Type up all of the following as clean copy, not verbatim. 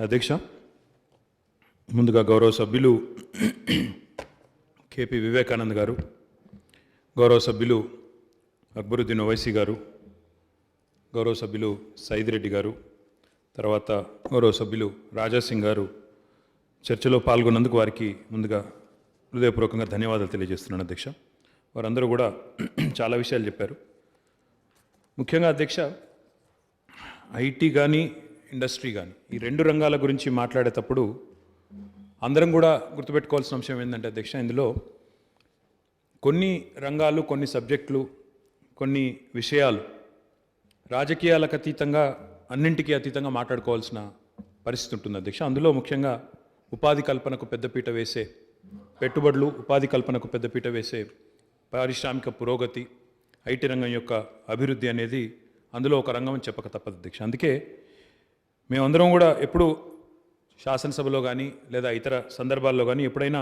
అధ్యక్ష, ముందుగా గౌరవ సభ్యులు కేపీ వివేకానంద్ గారు, గౌరవ సభ్యులు అక్బరుద్దీన్ ఓవైసీ గారు, గౌరవ సభ్యులు సైదిరెడ్డి గారు, తర్వాత గౌరవ సభ్యులు రాజాసింగ్ గారు చర్చలో పాల్గొన్నందుకు వారికి ముందుగా హృదయపూర్వకంగా ధన్యవాదాలు తెలియజేస్తున్నాను అధ్యక్ష. వారందరూ కూడా చాలా విషయాలు చెప్పారు. ముఖ్యంగా అధ్యక్ష, ఐటీ కానీ ఇండస్ట్రీ కానీ ఈ రెండు రంగాల గురించి మాట్లాడేటప్పుడు అందరం కూడా గుర్తుపెట్టుకోవాల్సిన అంశం ఏంటంటే అధ్యక్ష, ఇందులో కొన్ని రంగాలు, కొన్ని సబ్జెక్టులు, కొన్ని విషయాలు రాజకీయాలకు అతీతంగా, అన్నింటికీ అతీతంగా మాట్లాడుకోవాల్సిన పరిస్థితి ఉంటుంది అధ్యక్ష. అందులో ముఖ్యంగా ఉపాధి కల్పనకు పెద్దపీట వేసే పెట్టుబడులు, ఉపాధి కల్పనకు పెద్దపీట వేసే పారిశ్రామిక పురోగతి, ఐటీ రంగం యొక్క అభివృద్ధి అనేది అందులో ఒక రంగం అని చెప్పక తప్పదు అధ్యక్ష. అందుకే మేమందరం కూడా ఎప్పుడు శాసనసభలో కానీ లేదా ఇతర సందర్భాల్లో కానీ ఎప్పుడైనా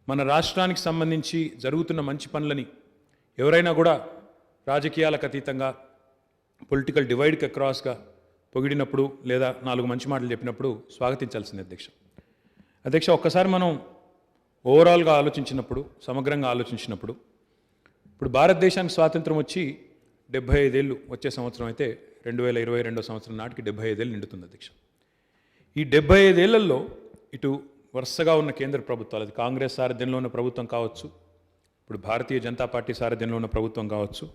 మన రాష్ట్రానికి సంబంధించి జరుగుతున్న మంచి పనులని ఎవరైనా కూడా రాజకీయాలకు అతీతంగా పొలిటికల్ డివైడ్కి అక్రాస్గా పొగిడినప్పుడు లేదా నాలుగు మంచి మాటలు చెప్పినప్పుడు స్వాగతించాల్సింది అధ్యక్ష. అధ్యక్ష, ఒక్కసారి మనం ఓవరాల్గా ఆలోచించినప్పుడు, సమగ్రంగా ఆలోచించినప్పుడు, ఇప్పుడు భారతదేశానికి స్వాతంత్రం వచ్చి 75 ఏళ్ళు వచ్చే సంవత్సరం అయితే 2022 సంవత్సరం నాటికి 75 ఏళ్ళు నిండుతుంది అధ్యక్ష. ఈ 75 ఏళ్లలో ఇటు వరుసగా ఉన్న కేంద్ర ప్రభుత్వాలు, అది కాంగ్రెస్ సారథ్యంలో ఉన్న ప్రభుత్వం కావచ్చు, ఇప్పుడు భారతీయ జనతా పార్టీ సారథ్యంలో ఉన్న ప్రభుత్వం కావచ్చు,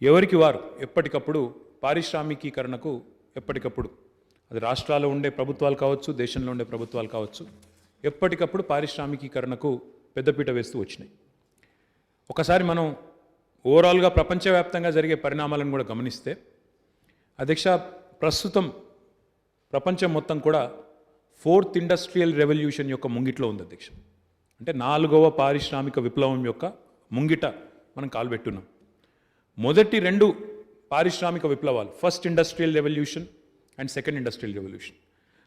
ఎవరికి వారు ఎప్పటికప్పుడు పారిశ్రామికీకరణకు ఎప్పటికప్పుడు, అది రాష్ట్రాల్లో ఉండే ప్రభుత్వాలు కావచ్చు, దేశంలో ఉండే ప్రభుత్వాలు కావచ్చు, ఎప్పటికప్పుడు పారిశ్రామికీకరణకు పెద్దపీట వేస్తూ వచ్చినాయి. ఒకసారి మనం ఓవరాల్గా ప్రపంచవ్యాప్తంగా జరిగే పరిణామాలను కూడా గమనిస్తే అధ్యక్ష, ప్రస్తుతం ప్రపంచం మొత్తం కూడా 4th ఇండస్ట్రియల్ రెవల్యూషన్ యొక్క ముంగిట్లో ఉంది అధ్యక్ష. అంటే 4వ పారిశ్రామిక విప్లవం యొక్క ముంగిట మనం కాలుపెట్టున్నాం. మొదటి రెండు పారిశ్రామిక విప్లవాలు, first industrial revolution and second industrial revolution.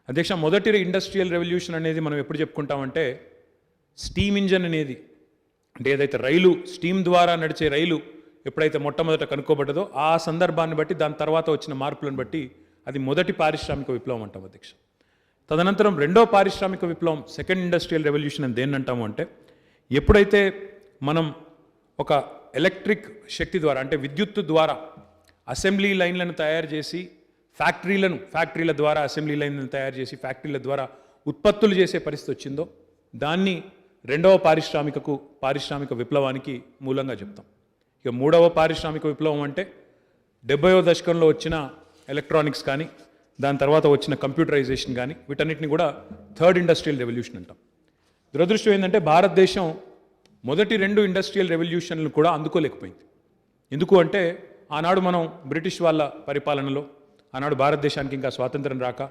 అధ్యక్ష, మొదటి ఇండస్ట్రియల్ రెవల్యూషన్ అనేది మనం ఎప్పుడు చెప్పుకుంటామంటే స్టీమ్ ఇంజన్ అనేది, అంటే ఏదైతే రైలు స్టీమ్ ద్వారా నడిచే రైలు ఎప్పుడైతే మొట్టమొదట కనుక్కోబడ్డదో ఆ సందర్భాన్ని బట్టి, దాని తర్వాత వచ్చిన మార్పులను బట్టి అది మొదటి పారిశ్రామిక విప్లవం అంటాం అధ్యక్ష. తదనంతరం రెండో పారిశ్రామిక విప్లవం, సెకండ్ ఇండస్ట్రియల్ రెవల్యూషన్ అని దేన్ని అంటాము అంటే ఎప్పుడైతే మనం ఒక ఎలక్ట్రిక్ శక్తి ద్వారా, అంటే విద్యుత్తు ద్వారా అసెంబ్లీ లైన్లను తయారు చేసి ఫ్యాక్టరీల ద్వారా అసెంబ్లీ లైన్లను తయారు చేసి ఫ్యాక్టరీల ద్వారా ఉత్పత్తులు చేసే పరిస్థితి వచ్చిందో దాన్ని రెండవ పారిశ్రామిక విప్లవానికి మూలంగా చెప్తాం. ఇక మూడవ పారిశ్రామిక విప్లవం అంటే 70వ దశకంలో వచ్చిన ఎలక్ట్రానిక్స్ కానీ, దాని తర్వాత వచ్చిన కంప్యూటరైజేషన్ కానీ, వీటన్నిటిని కూడా థర్డ్ ఇండస్ట్రియల్ రెవల్యూషన్ అంటాం. దురదృష్టం ఏంటంటే భారతదేశం మొదటి రెండు ఇండస్ట్రియల్ రెవల్యూషన్లను కూడా అందుకోలేకపోయింది. ఎందుకు అంటే ఆనాడు మనం బ్రిటిష్ వాళ్ళ పరిపాలనలో, ఆనాడు భారతదేశానికి ఇంకా స్వాతంత్రం రాక,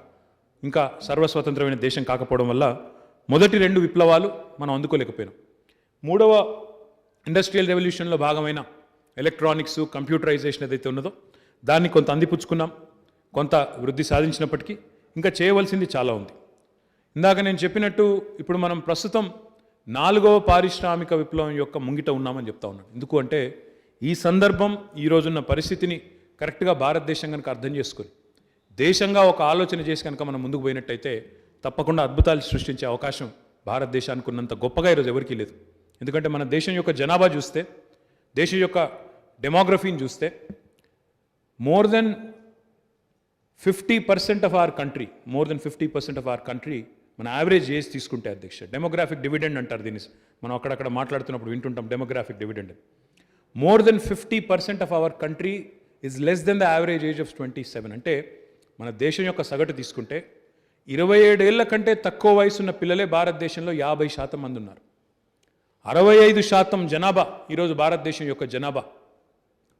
ఇంకా సర్వస్వతంత్రమైన దేశం కాకపోవడం వల్ల మొదటి రెండు విప్లవాలు మనం అందుకోలేకపోయినాం. మూడవ ఇండస్ట్రియల్ రెవల్యూషన్లో భాగమైన ఎలక్ట్రానిక్స్, కంప్యూటరైజేషన్ ఏదైతే ఉన్నదో దాన్ని కొంత అందిపుచ్చుకున్నాం, కొంత వృద్ధి సాధించినప్పటికీ ఇంకా చేయవలసింది చాలా ఉంది. ఇందాక నేను చెప్పినట్టు ఇప్పుడు మనం ప్రస్తుతం 4వ పారిశ్రామిక విప్లవం యొక్క ముంగిట ఉన్నామని చెప్తా ఉన్నాను. ఎందుకు అంటే ఈ సందర్భం, ఈ రోజున్న పరిస్థితిని కరెక్ట్గా భారతదేశం కనుక అర్థం చేసుకొని దేశంగా ఒక ఆలోచన చేసి కనుక మనం ముందుకు పోయినట్టయితే తప్పకుండా అద్భుతాలు సృష్టించే అవకాశం భారతదేశానికి ఉన్నంత గొప్పగా ఈరోజు ఎవరికీ లేదు. ఎందుకంటే మన దేశం యొక్క జనాభా చూస్తే, దేశం యొక్క డెమోగ్రఫీని చూస్తే more than 50% of our country మన యావరేజ్ ఏజ్ తీసుకుంటే అధ్యక్ష, డెమోగ్రాఫిక్ డివిడెండ్ అంటారు దీన్ని, మనం అక్కడక్కడ మాట్లాడుతున్నప్పుడు వింటుంటాం demographic dividend. More than 50% of our country is less than the average age of 27. అంటే మన దేశం యొక్క సగటు తీసుకుంటే 27 ఏళ్ల కంటే తక్కువ వయసున్న పిల్లలే భారతదేశంలో 50% మంది ఉన్నారు. 65% జనాభా ఈరోజు భారతదేశం యొక్క జనాభా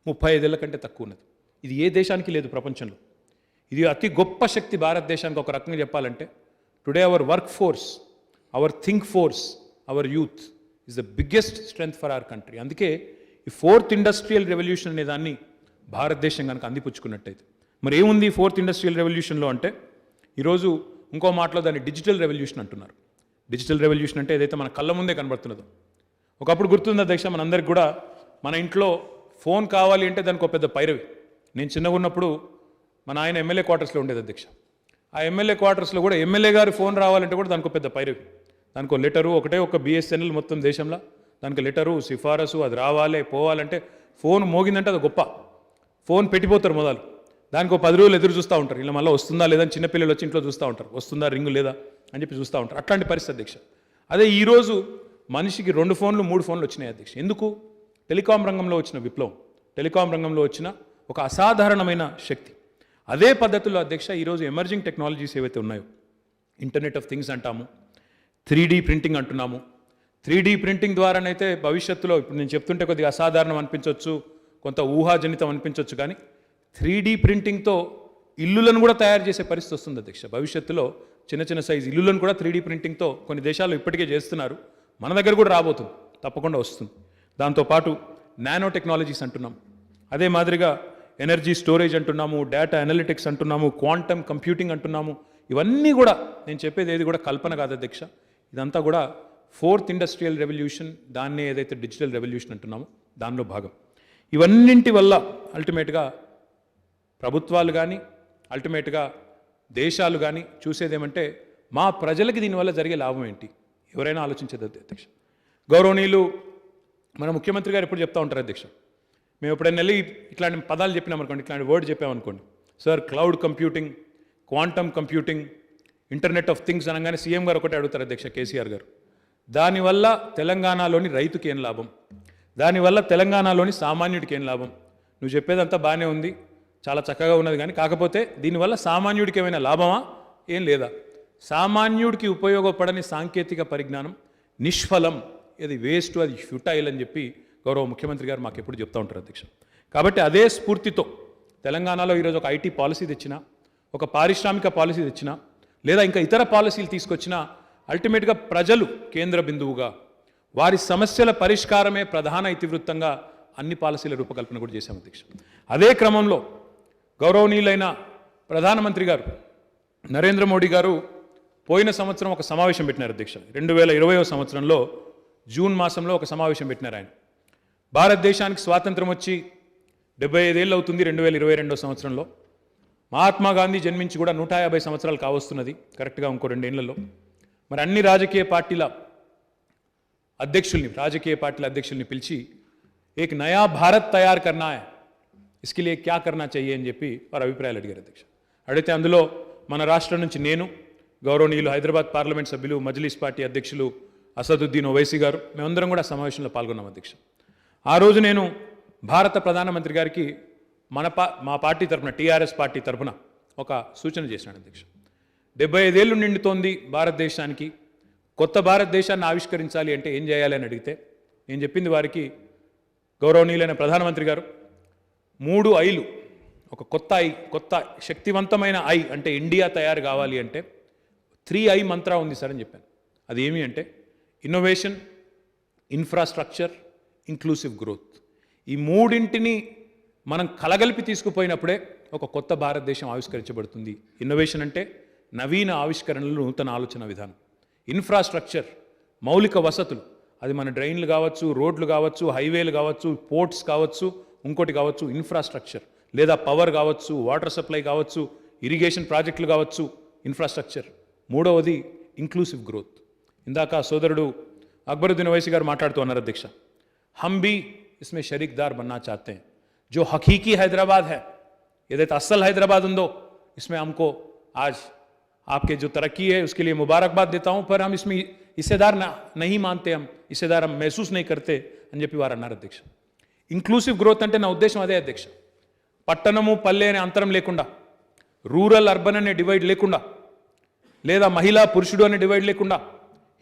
35 ఏళ్ల కంటే తక్కువ ఉన్నది. ఇది ఏ దేశానికి లేదు ప్రపంచంలో. ఇది అతి గొప్ప శక్తి భారతదేశానికి. ఒక రకంగా చెప్పాలంటే today our work force, our think force, our youth is the biggest strength for our country. అందుకే ఈ 4th ఇండస్ట్రియల్ రెవల్యూషన్ అనే దాన్ని భారతదేశం కనుక అందిపుచ్చుకున్నట్టయితే, మరి ఏముంది 4th ఇండస్ట్రియల్ రెవల్యూషన్లో అంటే ఈరోజు ఇంకో మాటలో దాన్ని డిజిటల్ రెవల్యూషన్ అంటున్నారు. డిజిటల్ రెవల్యూషన్ అంటే ఏదైతే మన కళ్ళ ముందే కనబడుతున్నదో. ఒకప్పుడు గుర్తుంది అధ్యక్ష, మనందరికి కూడా మన ఇంట్లో ఫోన్ కావాలి అంటే దానికి ఒక పెద్ద పైరవి. నేను చిన్నగా ఉన్నప్పుడు మా నాయన ఎమ్మెల్యే క్వార్టర్స్లో ఉండేది అధ్యక్ష. ఆ ఎమ్మెల్యే క్వార్టర్స్లో కూడా ఎమ్మెల్యే గారి ఫోన్ రావాలంటే కూడా దానికి పెద్ద పైరవి, దానికి ఒక లెటరు, ఒకటే ఒక బిఎస్ఎన్ఎల్ మొత్తం దేశంలో, దానికి లెటరు సిఫారసు, అది రావాలి పోవాలంటే ఫోన్ మోగిందంటే అది గొప్ప. ఫోన్ పెట్టిపోతారు మొదలు, దానికి ఒక 10 రోజులు ఎదురు చూస్తూ ఉంటారు, ఇలా మళ్ళీ వస్తుందా లేదా, చిన్నపిల్లలు వచ్చి ఇంట్లో చూస్తూ ఉంటారు, వస్తుందా రింగు లేదా అని చెప్పి చూస్తూ ఉంటారు. అట్లాంటి పరిస్థితి అధ్యక్ష. అదే ఈరోజు మనిషికి 2 ఫోన్లు 3 ఫోన్లు వచ్చినాయి అధ్యక్ష. ఎందుకు? టెలికాం రంగంలో వచ్చిన విప్లవం, టెలికాం రంగంలో వచ్చిన ఒక అసాధారణమైన శక్తి. అదే పద్ధతిలో అధ్యక్ష ఈరోజు ఎమర్జింగ్ టెక్నాలజీస్ ఏవైతే ఉన్నాయో, ఇంటర్నెట్ ఆఫ్ థింగ్స్ అంటాము, 3D ప్రింటింగ్ అంటున్నాము. 3D ప్రింటింగ్ ద్వారానైతే భవిష్యత్తులో, ఇప్పుడు నేను చెప్తుంటే కొద్దిగా అసాధారణం అనిపించవచ్చు, కొంత ఊహాజనితం అనిపించవచ్చు, కానీ 3D ప్రింటింగ్తో ఇల్లులను కూడా తయారు చేసే పరిస్థితి వస్తుంది అధ్యక్ష. భవిష్యత్తులో చిన్న చిన్న సైజు ఇల్లులను కూడా 3D ప్రింటింగ్తో కొన్ని దేశాల్లో ఇప్పటికే చేస్తున్నారు, మన దగ్గర కూడా రాబోతుంది, తప్పకుండా వస్తుంది. దాంతోపాటు నానో టెక్నాలజీస్ అంటున్నాం, అదే మాదిరిగా ఎనర్జీ స్టోరేజ్ అంటున్నాము, డేటా అనలిటిక్స్ అంటున్నాము, క్వాంటమ్ కంప్యూటింగ్ అంటున్నాము. ఇవన్నీ కూడా నేను చెప్పేది ఏది కూడా కల్పన కాదు అధ్యక్ష, ఇదంతా కూడా 4th ఇండస్ట్రియల్ రెవల్యూషన్, దాన్నే ఏదైతే డిజిటల్ రెవల్యూషన్ అంటున్నామో దానిలో భాగం. ఇవన్నింటి వల్ల అల్టిమేట్గా ప్రభుత్వాలు కానీ, అల్టిమేట్గా దేశాలు కానీ చూసేదేమంటే మా ప్రజలకి దీనివల్ల జరిగే లాభం ఏంటి, ఎవరైనా ఆలోచించేది అధ్యక్ష. గౌరవనీయులు మన ముఖ్యమంత్రి గారు ఎప్పుడు చెప్తూ ఉంటారు అధ్యక్ష, మేము ఎప్పుడైనా వెళ్ళి ఇట్లాంటి పదాలు చెప్పినామనుకోండి, ఇట్లాంటి వర్డ్ చెప్పామనుకోండి, sir cloud computing, quantum computing, internet of things అనగానే సీఎం గారు ఒకటే అడుగుతారు అధ్యక్ష, కేసీఆర్ గారు, దానివల్ల తెలంగాణలోని రైతుకి ఏం లాభం, దానివల్ల తెలంగాణలోని సామాన్యుడికి ఏం లాభం, నువ్వు చెప్పేదంతా బాగానే ఉంది, చాలా చక్కగా ఉన్నది, కానీ కాకపోతే దీనివల్ల సామాన్యుడికి ఏమైనా లాభమా, ఏం లేదా? సామాన్యుడికి ఉపయోగపడని సాంకేతిక పరిజ్ఞానం నిష్ఫలం, ఇది వేస్ట్, అది ఫ్యూటైల్ అని చెప్పి గౌరవ ముఖ్యమంత్రి గారు మాకు ఎప్పుడు చెప్తూ ఉంటారు అధ్యక్ష. కాబట్టి అదే స్ఫూర్తితో తెలంగాణలో ఈరోజు ఒక ఐటీ పాలసీ తెచ్చినా, ఒక పారిశ్రామిక పాలసీ తెచ్చినా, లేదా ఇంకా ఇతర పాలసీలు తీసుకొచ్చినా అల్టిమేట్గా ప్రజలు కేంద్ర బిందువుగా, వారి సమస్యల పరిష్కారమే ప్రధాన ఇతివృత్తంగా అన్ని పాలసీల రూపకల్పన కూడా చేశాం అధ్యక్ష. అదే క్రమంలో గౌరవనీయులైన ప్రధానమంత్రి గారు నరేంద్ర మోడీ గారు పోయిన సంవత్సరం ఒక సమావేశం పెట్టినారు అధ్యక్ష. 2020వ సంవత్సరంలో జూన్ మాసంలో ఒక సమావేశం పెట్టినారు ఆయన. భారతదేశానికి స్వాతంత్రం వచ్చి 75 ఏళ్ళు అవుతుంది 2022వ సంవత్సరంలో. మహాత్మా గాంధీ జన్మించి కూడా 150 సంవత్సరాలు కావస్తున్నది కరెక్ట్గా, ఇంకో 2 ఏళ్లలో. మరి అన్ని రాజకీయ పార్టీల అధ్యక్షుల్ని పిలిచి ఏక్ నయా భారత్ తయారు కర్నా హై, ఇస్కే లియే క్యా కర్నా చెయ్యే అని చెప్పి వారు అభిప్రాయాలు అడిగారు అధ్యక్ష. అడిగితే అందులో మన రాష్ట్రం నుంచి నేను, గౌరవనీయులు హైదరాబాద్ పార్లమెంట్ సభ్యులు, మజ్లిస్ పార్టీ అధ్యక్షులు అసదుద్దీన్ ఓవైసీ గారు, మేమందరం కూడా సమావేశంలో పాల్గొన్నాం అధ్యక్ష. ఆ రోజు నేను భారత ప్రధానమంత్రి గారికి మా పార్టీ తరఫున, టీఆర్ఎస్ పార్టీ తరఫున ఒక సూచన చేశాను అధ్యక్ష. 75 ఏళ్ళు నిండుతోంది భారతదేశానికి, కొత్త భారతదేశాన్ని ఆవిష్కరించాలి అంటే ఏం చేయాలి అని అడిగితే నేను చెప్పింది వారికి, గౌరవనీయులైన ప్రధానమంత్రి గారు 3 ఐలు, ఒక కొత్త శక్తివంతమైన ఐ అంటే ఇండియా తయారు కావాలి అంటే 3I మంత్ర ఉంది సార్ అని చెప్పాను. అది ఏమి అంటే ఇన్నోవేషన్, ఇన్ఫ్రాస్ట్రక్చర్, ఇంక్లూసివ్ గ్రోత్. ఈ మూడింటిని మనం కలగలిపి తీసుకుపోయినప్పుడే ఒక కొత్త భారతదేశం ఆవిష్కరించబడుతుంది. ఇన్నోవేషన్ అంటే నవీన ఆవిష్కరణలు, నూతన ఆలోచన విధానం. ఇన్ఫ్రాస్ట్రక్చర్ మౌలిక వసతులు, అది మన డ్రైన్లు కావచ్చు, రోడ్లు కావచ్చు, హైవేలు కావచ్చు, పోర్ట్స్ కావచ్చు, ఇంకోటి కావచ్చు ఇన్ఫ్రాస్ట్రక్చర్, లేదా పవర్ కావచ్చు, వాటర్ సప్లై కావచ్చు, ఇరిగేషన్ ప్రాజెక్టులు కావచ్చు, ఇన్ఫ్రాస్ట్రక్చర్. మూడవది ఇంక్లూసివ్ గ్రోత్. ఇందాక సోదరుడు అక్బరుద్దీన్ ఓవైసీ గారు మాట్లాడుతూ అన్నారు అధ్యక్ష, హమ్ భీ ఇస్మే షరీక్దార్ బన్నా చాతే హై, జో హకీకీ హైదరాబాద్ హై, ఏదైతే అస్సల్ హైదరాబాద్ ఉందో इसमें हमको आज आपके जो तरक्की है उसके लिए मुबारकबाद देता हूं, पर हम इसमें हिस्सेदार नहीं मानते, हम हिस्सेदार हम महसूस नहीं करते అని చెప్పి వారు అన్నారు అధ్యక్ష. ఇంక్లూసివ్ గ్రోత్ అంటే నా ఉద్దేశం అదే అధ్యక్ష. పట్టణము పల్లె అనే అంతరం లేకుండా, రూరల్ అర్బన్ అనే డివైడ్ లేకుండా, లేదా మహిళా పురుషుడు అనే డివైడ్ లేకుండా,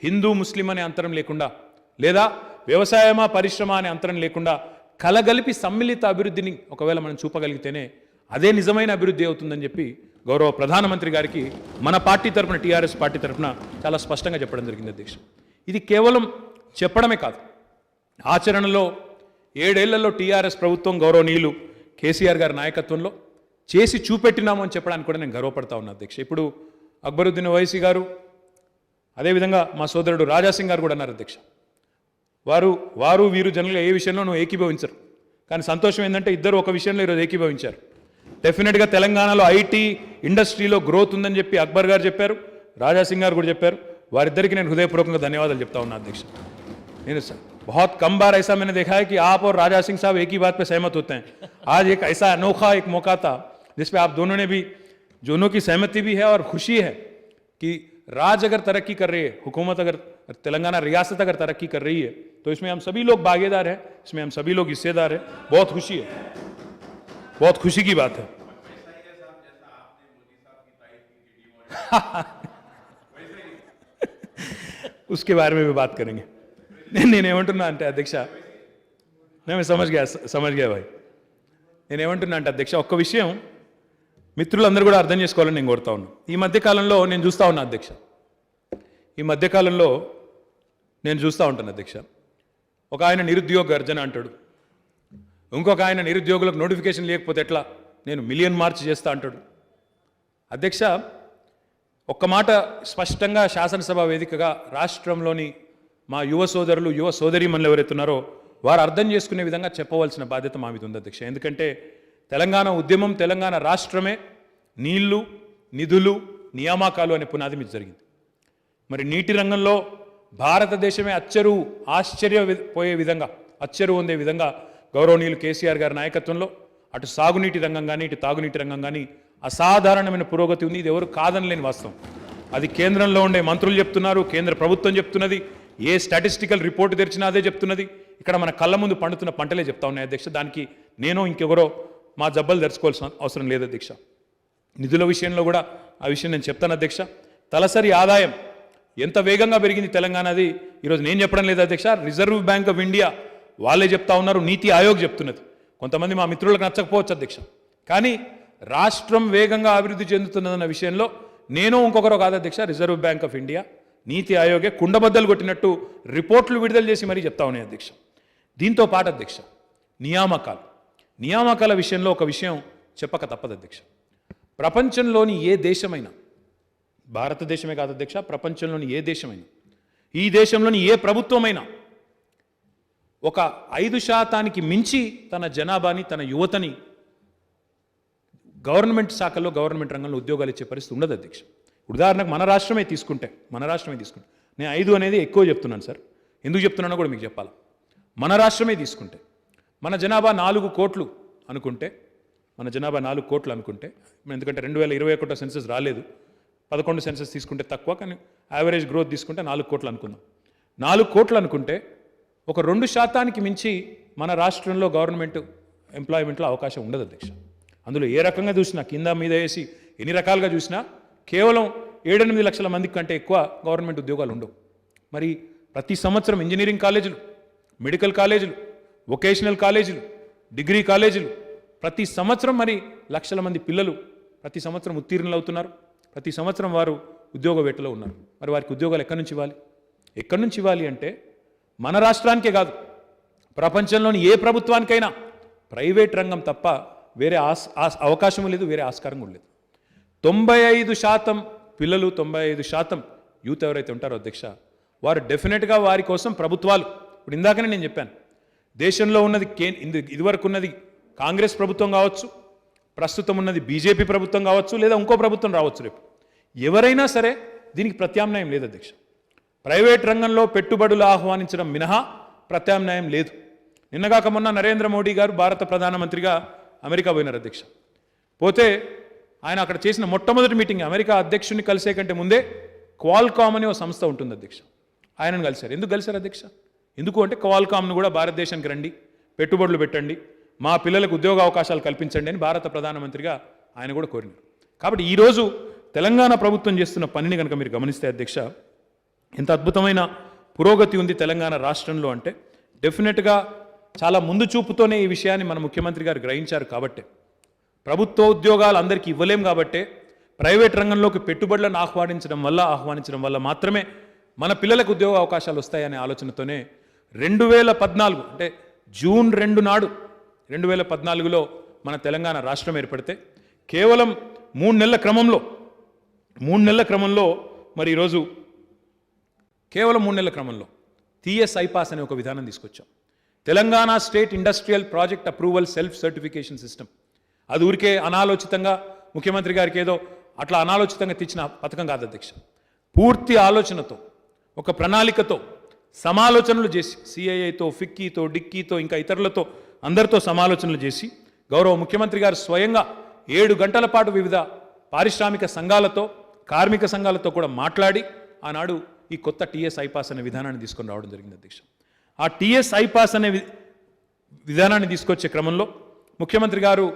హిందూ ముస్లిం అనే అంతరం లేకుండా, లేదా వ్యవసాయమా పరిశ్రమ అనే అంతరం లేకుండా కలగలిపి సమ్మిళిత అభివృద్ధిని ఒకవేళ మనం చూపగలిగితేనే అదే నిజమైన అభివృద్ధి అవుతుందని చెప్పి గౌరవ ప్రధానమంత్రి గారికి మన పార్టీ తరఫున, టీఆర్ఎస్ పార్టీ తరఫున చాలా స్పష్టంగా చెప్పడం జరిగింది అధ్యక్ష. ఇది కేవలం చెప్పడమే కాదు, ఆచరణలో 7 ఏళ్లలో టీఆర్ఎస్ ప్రభుత్వం గౌరవనీయులు కేసీఆర్ గారి నాయకత్వంలో చేసి చూపెట్టినాము అని చెప్పడానికి కూడా నేను గర్వపడతా ఉన్నా అధ్యక్ష. ఇప్పుడు అక్బరుద్దీన్ ఓవైసీ గారు, అదేవిధంగా మా సోదరుడు రాజాసింగ్ గారు కూడా అన్నారు అధ్యక్ష. వీరు జనరల్గా ఏ విషయంలో ఏకీభవించరు, కానీ సంతోషం ఏంటంటే ఇద్దరు ఒక విషయంలో ఈరోజు ఏకీభవించారు. డెఫినెట్గా తెలంగాణలో ఐటీ ఇండస్ట్రీలో గ్రోత్ ఉందని చెప్పి అక్బర్ గారు చెప్పారు, రాజాసింగ్ గారు కూడా చెప్పారు. వారిద్దరికీ నేను హృదయపూర్వకంగా ధన్యవాదాలు చెప్తా ఉన్నా అధ్యక్ష. నేను बहुत कम बार ऐसा मैंने देखा है कि आप और राजा सिंह साहब एक ही बात पे सहमत होते हैं. आज एक ऐसा अनोखा एक मौका था जिसपे आप दोनों ने भी, दोनों की सहमति भी है और खुशी है कि राज अगर तरक्की कर रही है, हुकूमत अगर, तेलंगाना रियासत अगर तरक्की कर रही है तो इसमें हम सभी लोग भागीदार हैं, इसमें हम सभी लोग हिस्सेदार हैं. बहुत खुशी है, बहुत खुशी की बात है. उसके बारे में भी बात करेंगे. నేనేమంటున్నా అంటే అధ్యక్ష, నేను సమझ गया भाई. నేనేమంటున్నా అంటే అధ్యక్ష, ఒక్క విషయం మిత్రులందరూ కూడా అర్థం చేసుకోవాలని నేను కోరుతా ఉన్నాను. ఈ మధ్యకాలంలో నేను చూస్తూ ఉన్నా అధ్యక్ష, ఈ మధ్యకాలంలో నేను చూస్తూ ఉంటాను అధ్యక్ష, ఒక ఆయన నిరుద్యోగ గర్జన అంటాడు, ఇంకొక ఆయన నిరుద్యోగులకు నోటిఫికేషన్ లేకపోతే ఎట్లా, నేను మిలియన్ మార్చ్ చేస్తా అంటాడు. అధ్యక్ష, ఒక్క మాట స్పష్టంగా శాసనసభ వేదికగా రాష్ట్రంలోని మా యువ సోదరులు, యువ సోదరీమణులు ఎవరైతే ఉన్నారో వారు అర్థం చేసుకునే విధంగా చెప్పవలసిన బాధ్యత మా మీద ఉంది అధ్యక్ష. ఎందుకంటే తెలంగాణ ఉద్యమం, తెలంగాణ రాష్ట్రమే నీళ్లు, నిధులు, నియామకాలు అనే పునాది మీద జరిగింది. మరి నీటి రంగంలో భారతదేశమే ఆశ్చర్యపోయే విధంగా, అచ్చరు పొందే విధంగా గౌరవనీయులు కేసీఆర్ గారి నాయకత్వంలో అటు సాగునీటి రంగం కానీ ఇటు తాగునీటి రంగం కానీ అసాధారణమైన పురోగతి ఉంది. ఇది ఎవరు కాదనలేని వాస్తవం. అది కేంద్రంలో ఉండే మంత్రులు చెప్తున్నారు, కేంద్ర ప్రభుత్వం చెప్తున్నది, ఏ స్టాటిస్టికల్ రిపోర్ట్ తెరిచినా అదే చెప్తున్నది. ఇక్కడ మన కళ్ళ ముందు పండుతున్న పంటలే చెప్తా ఉన్నాయి అధ్యక్ష. దానికి నేను ఇంకెవరో మా జబ్బలు తెరుచుకోవాల్సిన అవసరం లేదు అధ్యక్ష. నిధుల విషయంలో కూడా ఆ విషయం నేను చెప్తాను అధ్యక్ష. తలసరి ఆదాయం ఎంత వేగంగా పెరిగింది తెలంగాణది ఈరోజు నేను చెప్పడం లేదు అధ్యక్ష, రిజర్వ్ బ్యాంక్ ఆఫ్ ఇండియా వాళ్ళే చెప్తా ఉన్నారు, నీతి ఆయోగ్ చెప్తున్నది. కొంతమంది మా మిత్రులకు నచ్చకపోవచ్చు అధ్యక్ష, కానీ రాష్ట్రం వేగంగా అభివృద్ధి చెందుతున్నదన్న విషయంలో నేను ఇంకొకరు కాదు అధ్యక్ష, రిజర్వ్ బ్యాంక్ ఆఫ్ ఇండియా, నీతి ఆయోగే కుండబద్దలు కొట్టినట్టు రిపోర్ట్లు విడుదల చేసి మరీ చెప్తా ఉన్నాయి అధ్యక్ష. దీంతో పాటు అధ్యక్ష, నియామకాల విషయంలో ఒక విషయం చెప్పక తప్పదు అధ్యక్ష. ప్రపంచంలోని ఏ దేశమైనా, భారతదేశమే కాదు అధ్యక్ష, ప్రపంచంలోని ఏ దేశమైనా, ఈ దేశంలోని ఏ ప్రభుత్వమైనా ఒక 5% మించి తన జనాభాని, తన యువతని గవర్నమెంట్ శాఖల్లో, గవర్నమెంట్ రంగంలో ఉద్యోగాలు ఇచ్చే పరిస్థితి ఉండదు అధ్యక్ష. ఉదాహరణకు మన రాష్ట్రమే తీసుకుంటే నేను 5 అనేది ఎక్కువ చెప్తున్నాను సార్, ఎందుకు చెప్తున్నానో కూడా మీకు చెప్పాలి. మన రాష్ట్రమే తీసుకుంటే మన జనాభా 4 కోట్లు అనుకుంటే, మన జనాభా 4 కోట్లు అనుకుంటే, ఎందుకంటే 2021 సెన్సస్ రాలేదు, 11 సెన్సస్ తీసుకుంటే తక్కువ, కానీ యావరేజ్ గ్రోత్ తీసుకుంటే 4 కోట్లు అనుకుందాం. 4 కోట్లు అనుకుంటే ఒక 2% మించి మన రాష్ట్రంలో గవర్నమెంట్ ఎంప్లాయ్మెంట్లో అవకాశం ఉండదు అధ్యక్ష. అందులో ఏ రకంగా చూసినా, కింద మీద వేసి ఎన్ని రకాలుగా చూసినా కేవలం 7-8 లక్షల మందికి కంటే ఎక్కువ గవర్నమెంట్ ఉద్యోగాలు ఉండవు. మరి ప్రతి సంవత్సరం ఇంజనీరింగ్ కాలేజీలు, మెడికల్ కాలేజీలు, వొకేషనల్ కాలేజీలు, డిగ్రీ కాలేజీలు, ప్రతి సంవత్సరం మరి లక్షల మంది పిల్లలు ప్రతి సంవత్సరం ఉత్తీర్ణులు అవుతున్నారు. ప్రతి సంవత్సరం వారు ఉద్యోగ వేటలో ఉన్నారు. మరి వారికి ఉద్యోగాలు ఎక్కడి నుంచి ఇవ్వాలి అంటే మన రాష్ట్రానికే కాదు, ప్రపంచంలోని ఏ ప్రభుత్వానికైనా ప్రైవేట్ రంగం తప్ప వేరే అవకాశం లేదు, వేరే ఆస్కారం కూడా లేదు. 95% పిల్లలు, 95% యూత్ ఎవరైతే ఉంటారో అధ్యక్ష, వారు డెఫినెట్గా వారి కోసం ప్రభుత్వాలు, ఇప్పుడు ఇందాకనే నేను చెప్పాను, దేశంలో ఉన్నది ఇదివరకు ఉన్నది కాంగ్రెస్ ప్రభుత్వం కావచ్చు, ప్రస్తుతం ఉన్నది బీజేపీ ప్రభుత్వం కావచ్చు, లేదా ఇంకో ప్రభుత్వం రావచ్చు రేపు, ఎవరైనా సరే దీనికి ప్రత్యామ్నాయం లేదు అధ్యక్ష. ప్రైవేట్ రంగంలో పెట్టుబడులు ఆహ్వానించడం మినహా ప్రత్యామ్నాయం లేదు. నిన్నగాక మొన్న నరేంద్ర మోడీ గారు భారత ప్రధానమంత్రిగా అమెరికా పోయినారు అధ్యక్ష. పోతే ఆయన అక్కడ చేసిన మొట్టమొదటి మీటింగ్, అమెరికా అధ్యక్షుడిని కలిసే కంటే ముందే క్వాల్కామ్ అనే ఒక సంస్థ ఉంటుంది అధ్యక్ష, ఆయనను కలిశారు. ఎందుకు కలిశారు అధ్యక్ష? ఎందుకు అంటే క్వాల్కామ్ను కూడా భారతదేశానికి రండి, పెట్టుబడులు పెట్టండి, మా పిల్లలకు ఉద్యోగ అవకాశాలు కల్పించండి అని భారత ప్రధానమంత్రిగా ఆయన కూడా కోరినారు. కాబట్టి ఈరోజు తెలంగాణ ప్రభుత్వం చేస్తున్న పనిని కనుక మీరు గమనిస్తే అధ్యక్ష, ఎంత అద్భుతమైన పురోగతి ఉంది తెలంగాణ రాష్ట్రంలో అంటే డెఫినెట్గా చాలా ముందు చూపుతోనే ఈ విషయాన్ని మన ముఖ్యమంత్రి గారు గ్రహించారు. కాబట్టి ప్రభుత్వ ఉద్యోగాలు అందరికీ ఇవ్వలేం కాబట్టి ప్రైవేట్ రంగంలోకి పెట్టుబడులను ఆహ్వానించడం వల్ల మాత్రమే మన పిల్లలకు ఉద్యోగ అవకాశాలు వస్తాయనే ఆలోచనతోనే 2014 అంటే జూన్ 2 నాడు 2014లో మన తెలంగాణ రాష్ట్రం ఏర్పడితే కేవలం 3 నెలల క్రమంలో మరి ఈరోజు కేవలం 3 నెలల క్రమంలో టీఎస్ ఐపాస్ అనే ఒక విధానం తీసుకొచ్చాం. Telangana state industrial project approval self certification system అది ఊరికే అనాలోచితంగా ముఖ్యమంత్రి గారికి ఏదో అట్లా అనాలోచితంగా తెచ్చిన పథకం కాదు అధ్యక్ష. పూర్తి ఆలోచనతో, ఒక ప్రణాళికతో, సమాలోచనలు చేసి సిఐఐతో, ఫిక్కీతో, డిక్కీతో, ఇంకా ఇతరులతో అందరితో సమాలోచనలు చేసి గౌరవ ముఖ్యమంత్రి గారు స్వయంగా 7 గంటల పాటు వివిధ పారిశ్రామిక సంఘాలతో, కార్మిక సంఘాలతో కూడా మాట్లాడి ఆనాడు ఈ కొత్త టీఎస్ ఐపాస్ అనే విధానాన్ని తీసుకొని రావడం జరిగింది అధ్యక్ష. ఆ టీఎస్ ఐపాస్ అనే విధానాన్ని తీసుకొచ్చే క్రమంలో ముఖ్యమంత్రి గారు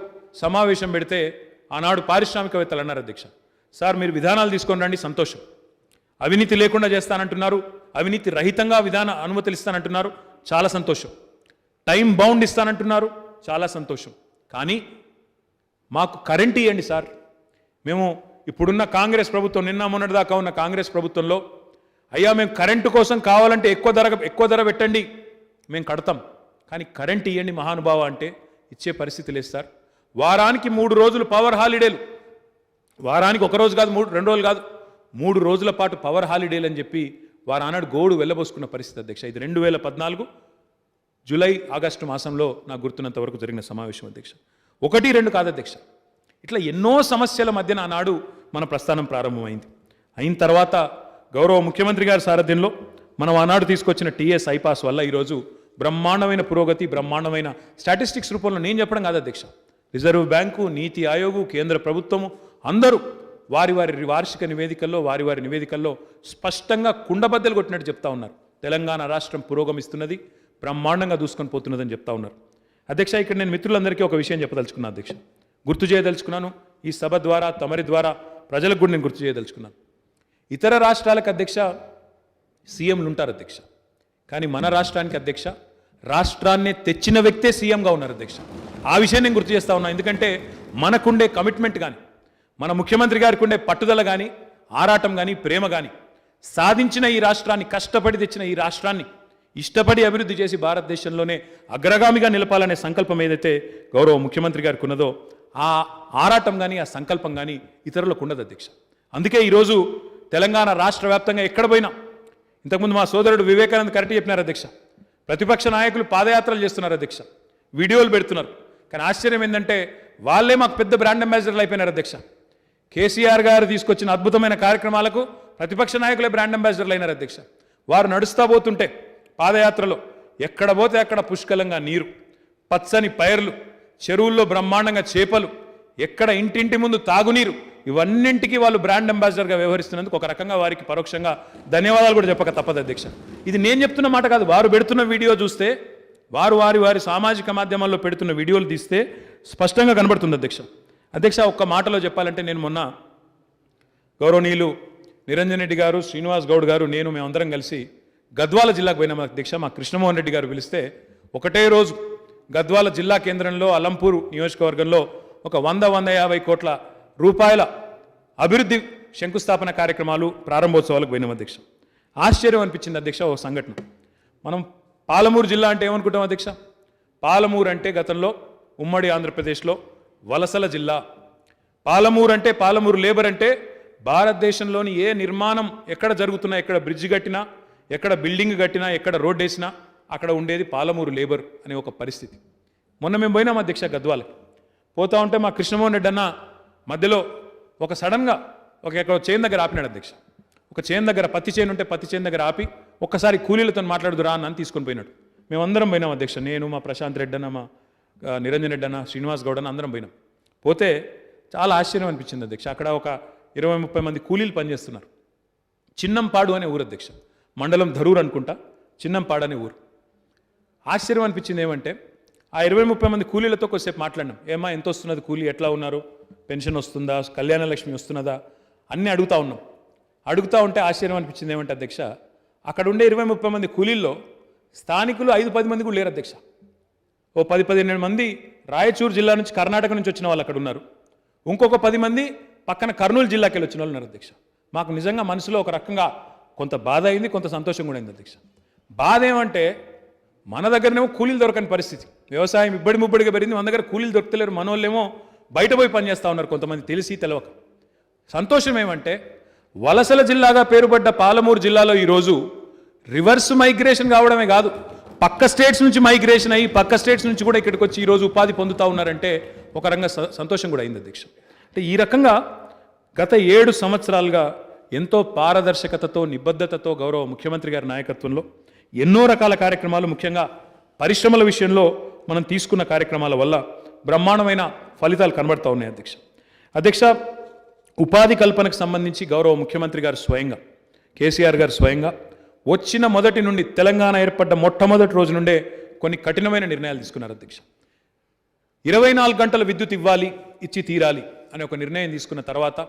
సమావేశం పెడితే ఆనాడు పారిశ్రామికవేత్తలు అన్నారు అధ్యక్ష, సార్ మీరు విధానాలు తీసుకొని రండి, సంతోషం. అవినీతి లేకుండా చేస్తానంటున్నారు, అవినీతి రహితంగా విధాన అనుమతులు ఇస్తానంటున్నారు, చాలా సంతోషం. టైం బౌండ్ ఇస్తానంటున్నారు, చాలా సంతోషం. కానీ మాకు కరెంట్ ఇవ్వండి సార్. మేము ఇప్పుడున్న కాంగ్రెస్ ప్రభుత్వం, నిన్న మొన్నటిదాకా ఉన్న కాంగ్రెస్ ప్రభుత్వంలో అయ్యా మేము కరెంటు కోసం కావాలంటే ఎక్కువ ధర పెట్టండి, మేము కడతాం, కానీ కరెంట్ ఇవ్వండి మహానుభావ అంటే ఇచ్చే పరిస్థితి లేదు సార్. వారానికి 3 రోజులు పవర్ హాలిడేలు, వారానికి 1 రోజు కాదు, 2 రోజులు కాదు, 3 రోజుల పాటు పవర్ హాలిడేలు అని చెప్పి వారు ఆనాడు గోడు వెళ్ళబోసుకున్న పరిస్థితి అధ్యక్ష. ఇది 2014 జూలై ఆగస్టు మాసంలో నాకు గుర్తున్నంత వరకు జరిగిన సమావేశం అధ్యక్ష. 1, 2 కాదు అధ్యక్ష, ఇట్లా ఎన్నో సమస్యల మధ్యన ఆనాడు మన ప్రస్థానం ప్రారంభమైంది. అయిన తర్వాత గౌరవ ముఖ్యమంత్రి గారి సారథ్యంలో మనం ఆనాడు తీసుకొచ్చిన టీఎస్ ఐపాస్ వల్ల ఈరోజు బ్రహ్మాండమైన పురోగతి, బ్రహ్మాండమైన స్టాటిస్టిక్స్ రూపంలో నేను చెప్పడం కాదు అధ్యక్ష, రిజర్వ్ బ్యాంకు, నీతి ఆయోగు, కేంద్ర ప్రభుత్వము అందరూ వారి వార్షిక నివేదికల్లో, వారి నివేదికల్లో స్పష్టంగా కుండబద్దలు కొట్టినట్టు చెప్తా ఉన్నారు. తెలంగాణ రాష్ట్రం పురోగమిస్తున్నది, బ్రహ్మాండంగా దూసుకొని పోతున్నదని చెప్తా ఉన్నారు అధ్యక్ష. ఇక్కడ నేను మిత్రులందరికీ ఒక విషయం చెప్పదలుచుకున్నాను అధ్యక్ష, గుర్తు చేయదలుచుకున్నాను. ఈ సభ ద్వారా, తమరి ద్వారా ప్రజలకు కూడా నేను గుర్తు చేయదలుచుకున్నాను. ఇతర రాష్ట్రాలకు అధ్యక్ష సీఎంలు ఉంటారు అధ్యక్ష, కానీ మన రాష్ట్రానికి అధ్యక్ష రాష్ట్రాన్ని తెచ్చిన వ్యక్తే సీఎంగా ఉన్నారు అధ్యక్ష. ఆ విషయం నేను గుర్తు చేస్తా ఉన్నా. ఎందుకంటే మనకుండే కమిట్మెంట్ కానీ, మన ముఖ్యమంత్రి గారికి ఉండే పట్టుదల కానీ, ఆరాటం కానీ, ప్రేమ కానీ, సాధించిన ఈ రాష్ట్రాన్ని, కష్టపడి తెచ్చిన ఈ రాష్ట్రాన్ని ఇష్టపడి అభివృద్ధి చేసి భారతదేశంలోనే అగ్రగామిగా నిలపాలనే సంకల్పం ఏదైతే గౌరవ ముఖ్యమంత్రి గారికి ఉన్నదో ఆ ఆరాటం కానీ, ఆ సంకల్పం కానీ ఇతరులకు ఉండదు అధ్యక్ష. అందుకే ఈరోజు తెలంగాణ రాష్ట్ర వ్యాప్తంగా ఎక్కడ పోయినా, ఇంతకుముందు మా సోదరుడు వివేకానంద్ కరెక్ట్ చెప్పినారు అధ్యక్ష, ప్రతిపక్ష నాయకులు పాదయాత్రలు చేస్తున్నారు అధ్యక్ష, వీడియోలు పెడుతున్నారు. కానీ ఆశ్చర్యం ఏంటంటే వాళ్ళే మాకు పెద్ద బ్రాండ్ అంబాసిడర్లు అయిపోయినారు అధ్యక్ష. కేసీఆర్ గారు తీసుకొచ్చిన అద్భుతమైన కార్యక్రమాలకు ప్రతిపక్ష నాయకులే బ్రాండ్ అంబాసిడర్లు అయినారు అధ్యక్ష. వారు నడుస్తూ పోతుంటే పాదయాత్రలో ఎక్కడ పోతే అక్కడ పుష్కలంగా నీరు, పచ్చని పైర్లు, చెరువుల్లో బ్రహ్మాండంగా చేపలు, ఎక్కడ ఇంటింటి ముందు తాగునీరు, ఇవన్నింటికీ వాళ్ళు బ్రాండ్ అంబాసిడర్గా వ్యవహరిస్తున్నందుకు ఒక రకంగా వారికి పరోక్షంగా ధన్యవాదాలు కూడా చెప్పక తప్పదు అధ్యక్ష. ఇది నేను చెప్తున్న మాట కాదు, వారు పెడుతున్న వీడియో చూస్తే, వారి సామాజిక మాధ్యమాల్లో పెడుతున్న వీడియోలు తీస్తే స్పష్టంగా కనబడుతుంది అధ్యక్ష. అధ్యక్ష ఒక్క మాటలో చెప్పాలంటే నేను మొన్న గౌరవనీయులు నిరంజన్ రెడ్డి గారు, శ్రీనివాస్ గౌడ్ గారు, మేమందరం కలిసి గద్వాల జిల్లాకు పోయినాం అధ్యక్ష. మా కృష్ణమోహన్ రెడ్డి గారు పిలిస్తే ఒకటే రోజు గద్వాల జిల్లా కేంద్రంలో అలంపూర్ నియోజకవర్గంలో ఒక 100-150 కోట్ల రూపాయల అభివృద్ధి శంకుస్థాపన కార్యక్రమాలు, ప్రారంభోత్సవాలకు పోయినాం అధ్యక్ష. ఆశ్చర్యం అనిపించింది అధ్యక్ష ఓ సంఘటన. మనం పాలమూరు జిల్లా అంటే ఏమనుకుంటాం అధ్యక్ష? పాలమూరు అంటే గతంలో ఉమ్మడి ఆంధ్రప్రదేశ్లో వలసల జిల్లా. పాలమూరు అంటే, పాలమూరు లేబర్ అంటే భారతదేశంలోని ఏ నిర్మాణం ఎక్కడ జరుగుతున్నా, ఎక్కడ బ్రిడ్జ్ కట్టినా, ఎక్కడ బిల్డింగ్ కట్టినా, ఎక్కడ రోడ్ వేసినా అక్కడ ఉండేది పాలమూరు లేబర్ అనే ఒక పరిస్థితి. మొన్న మేము పోయినాం అధ్యక్ష గద్వాలకి. పోతా ఉంటే మా కృష్ణమోహన్ రెడ్డి అన్న మధ్యలో ఒక సడన్గా ఎక్కడ చైన్ దగ్గర ఆపినాడు అధ్యక్ష. ఒక చైన్ దగ్గర, పత్తి చైన్ ఉంటే పత్తి చైన్ దగ్గర ఆపి ఒక్కసారి కూలీలతో మాట్లాడుదురా అని తీసుకొని పోయినాడు. మేమందరం పోయినాం అధ్యక్ష, నేను, మా ప్రశాంత్ రెడ్డి అన్న, మా నిరంజన్ రెడ్డి అన్న, శ్రీనివాస్ గౌడ్ అన్న అందరం పోయినాం. పోతే చాలా ఆశ్చర్యం అనిపించింది అధ్యక్ష. అక్కడ ఒక 20-30 మంది కూలీలు పనిచేస్తున్నారు. చిన్నంపాడు అనే ఊరు అధ్యక్ష, మండలం ధరూర్ అనుకుంటా, చిన్నంపాడు అనే ఊరు. ఆశ్చర్యం అనిపించింది ఏమంటే ఆ 20-30 మంది కూలీలతో కొద్దిసేపు మాట్లాడినాం. ఏమా ఎంత వస్తున్నది కూలీ, ఎట్లా ఉన్నారు, పెన్షన్ వస్తుందా, కళ్యాణ లక్ష్మి వస్తున్నదా అన్నీ అడుగుతూ ఉన్నాం. అడుగుతూ ఉంటే ఆశ్చర్యం అనిపించింది ఏమంటే అధ్యక్ష, అక్కడ ఉండే 20-30 మంది కూలీల్లో స్థానికులు 5-10 మంది కూడా లేరు అధ్యక్ష. ఓ 10-15 మంది రాయచూరు జిల్లా నుంచి, కర్ణాటక నుంచి వచ్చిన వాళ్ళు అక్కడ ఉన్నారు. ఇంకొక 10 మంది పక్కన కర్నూలు జిల్లాకి వెళ్ళి వచ్చిన వాళ్ళు ఉన్నారు అధ్యక్ష. మాకు నిజంగా మనసులో ఒక రకంగా కొంత బాధ అయింది, కొంత సంతోషం కూడా అయింది అధ్యక్ష. బాధ ఏమంటే మన దగ్గరనేమో కూలీలు దొరకని పరిస్థితి, వ్యవసాయం ముబ్బడిగా పెరిగింది, మన దగ్గర కూలీలు దొరకలేరు, మన వాళ్ళేమో బయట పోయి పనిచేస్తూ ఉన్నారు కొంతమంది తెలిసి తెలవక. సంతోషం ఏమంటే వలసల జిల్లాగా పేరుపడ్డ పాలమూరు జిల్లాలో ఈరోజు రివర్స్ మైగ్రేషన్ కావడమే కాదు, పక్క స్టేట్స్ నుంచి మైగ్రేషన్ అయ్యి పక్క స్టేట్స్ నుంచి కూడా ఇక్కడికి వచ్చి ఈరోజు ఉపాధి పొందుతూ ఉన్నారంటే ఒక రంగ సంతోషం కూడా అయింది అధ్యక్ష. అంటే ఈ రకంగా గత 7 సంవత్సరాలుగా ఎంతో పారదర్శకతతో నిబద్ధతతో గౌరవ ముఖ్యమంత్రి గారి నాయకత్వంలో ఎన్నో రకాల కార్యక్రమాలు, ముఖ్యంగా పరిశ్రమల విషయంలో మనం తీసుకున్న కార్యక్రమాల వల్ల బ్రహ్మాండమైన ఫలితాలు కనబడతా ఉన్నాయి అధ్యక్ష. అధ్యక్ష, ఉపాధి కల్పనకు సంబంధించి గౌరవ ముఖ్యమంత్రి గారు స్వయంగా, కేసీఆర్ గారు స్వయంగా వచ్చిన మొదటి నుండి, తెలంగాణ ఏర్పడ్డ మొట్టమొదటి రోజు నుండే కొన్ని కఠినమైన నిర్ణయాలు తీసుకున్నారు అధ్యక్ష. 24 గంటల విద్యుత్ ఇచ్చి తీరాలి అనే ఒక నిర్ణయం తీసుకున్న తర్వాత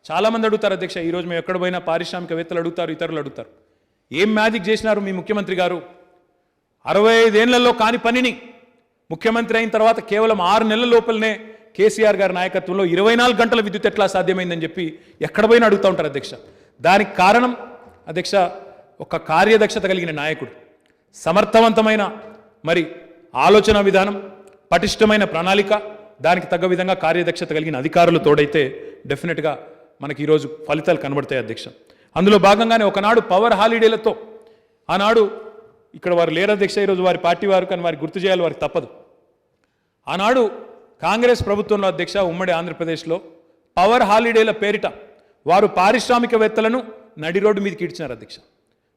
చాలామంది అడుగుతారు అధ్యక్ష, ఈరోజు మేము ఎక్కడ పోయినా పారిశ్రామికవేత్తలు అడుగుతారు, ఇతరులు అడుగుతారు, ఏం మ్యాజిక్ చేసినారు మీ ముఖ్యమంత్రి గారు? 65 ఏళ్లలో కాని పనిని ముఖ్యమంత్రి అయిన తర్వాత కేవలం 6 నెలల లోపలనే కేసీఆర్ గారి నాయకత్వంలో 24 గంటల విద్యుత్ ఎట్లా సాధ్యమైందని చెప్పి ఎక్కడ పోయినా అడుగుతూ ఉంటారు అధ్యక్ష. దానికి కారణం అధ్యక్ష ఒక కార్యదక్షత కలిగిన నాయకుడు, సమర్థవంతమైన మరి ఆలోచన విధానం, పటిష్టమైన ప్రణాళిక, దానికి తగ్గ విధంగా కార్యదక్షత కలిగిన అధికారులు తోడైతే డెఫినెట్గా మనకి ఈరోజు ఫలితాలు కనబడతాయి అధ్యక్ష. అందులో భాగంగానే ఒకనాడు పవర్ హాలిడేలతో, ఆనాడు ఇక్కడ వారు లేరు అధ్యక్ష, ఈరోజు వారి పార్టీ వారు, కానీ వారికి గుర్తు చేయాలి, వారికి తప్పదు. ఆనాడు కాంగ్రెస్ ప్రభుత్వంలో అధ్యక్ష ఉమ్మడి ఆంధ్రప్రదేశ్లో పవర్ హాలిడేల పేరిట వారు పారిశ్రామికవేత్తలను నడి రోడ్డు మీదకి ఈడ్చినారు అధ్యక్ష.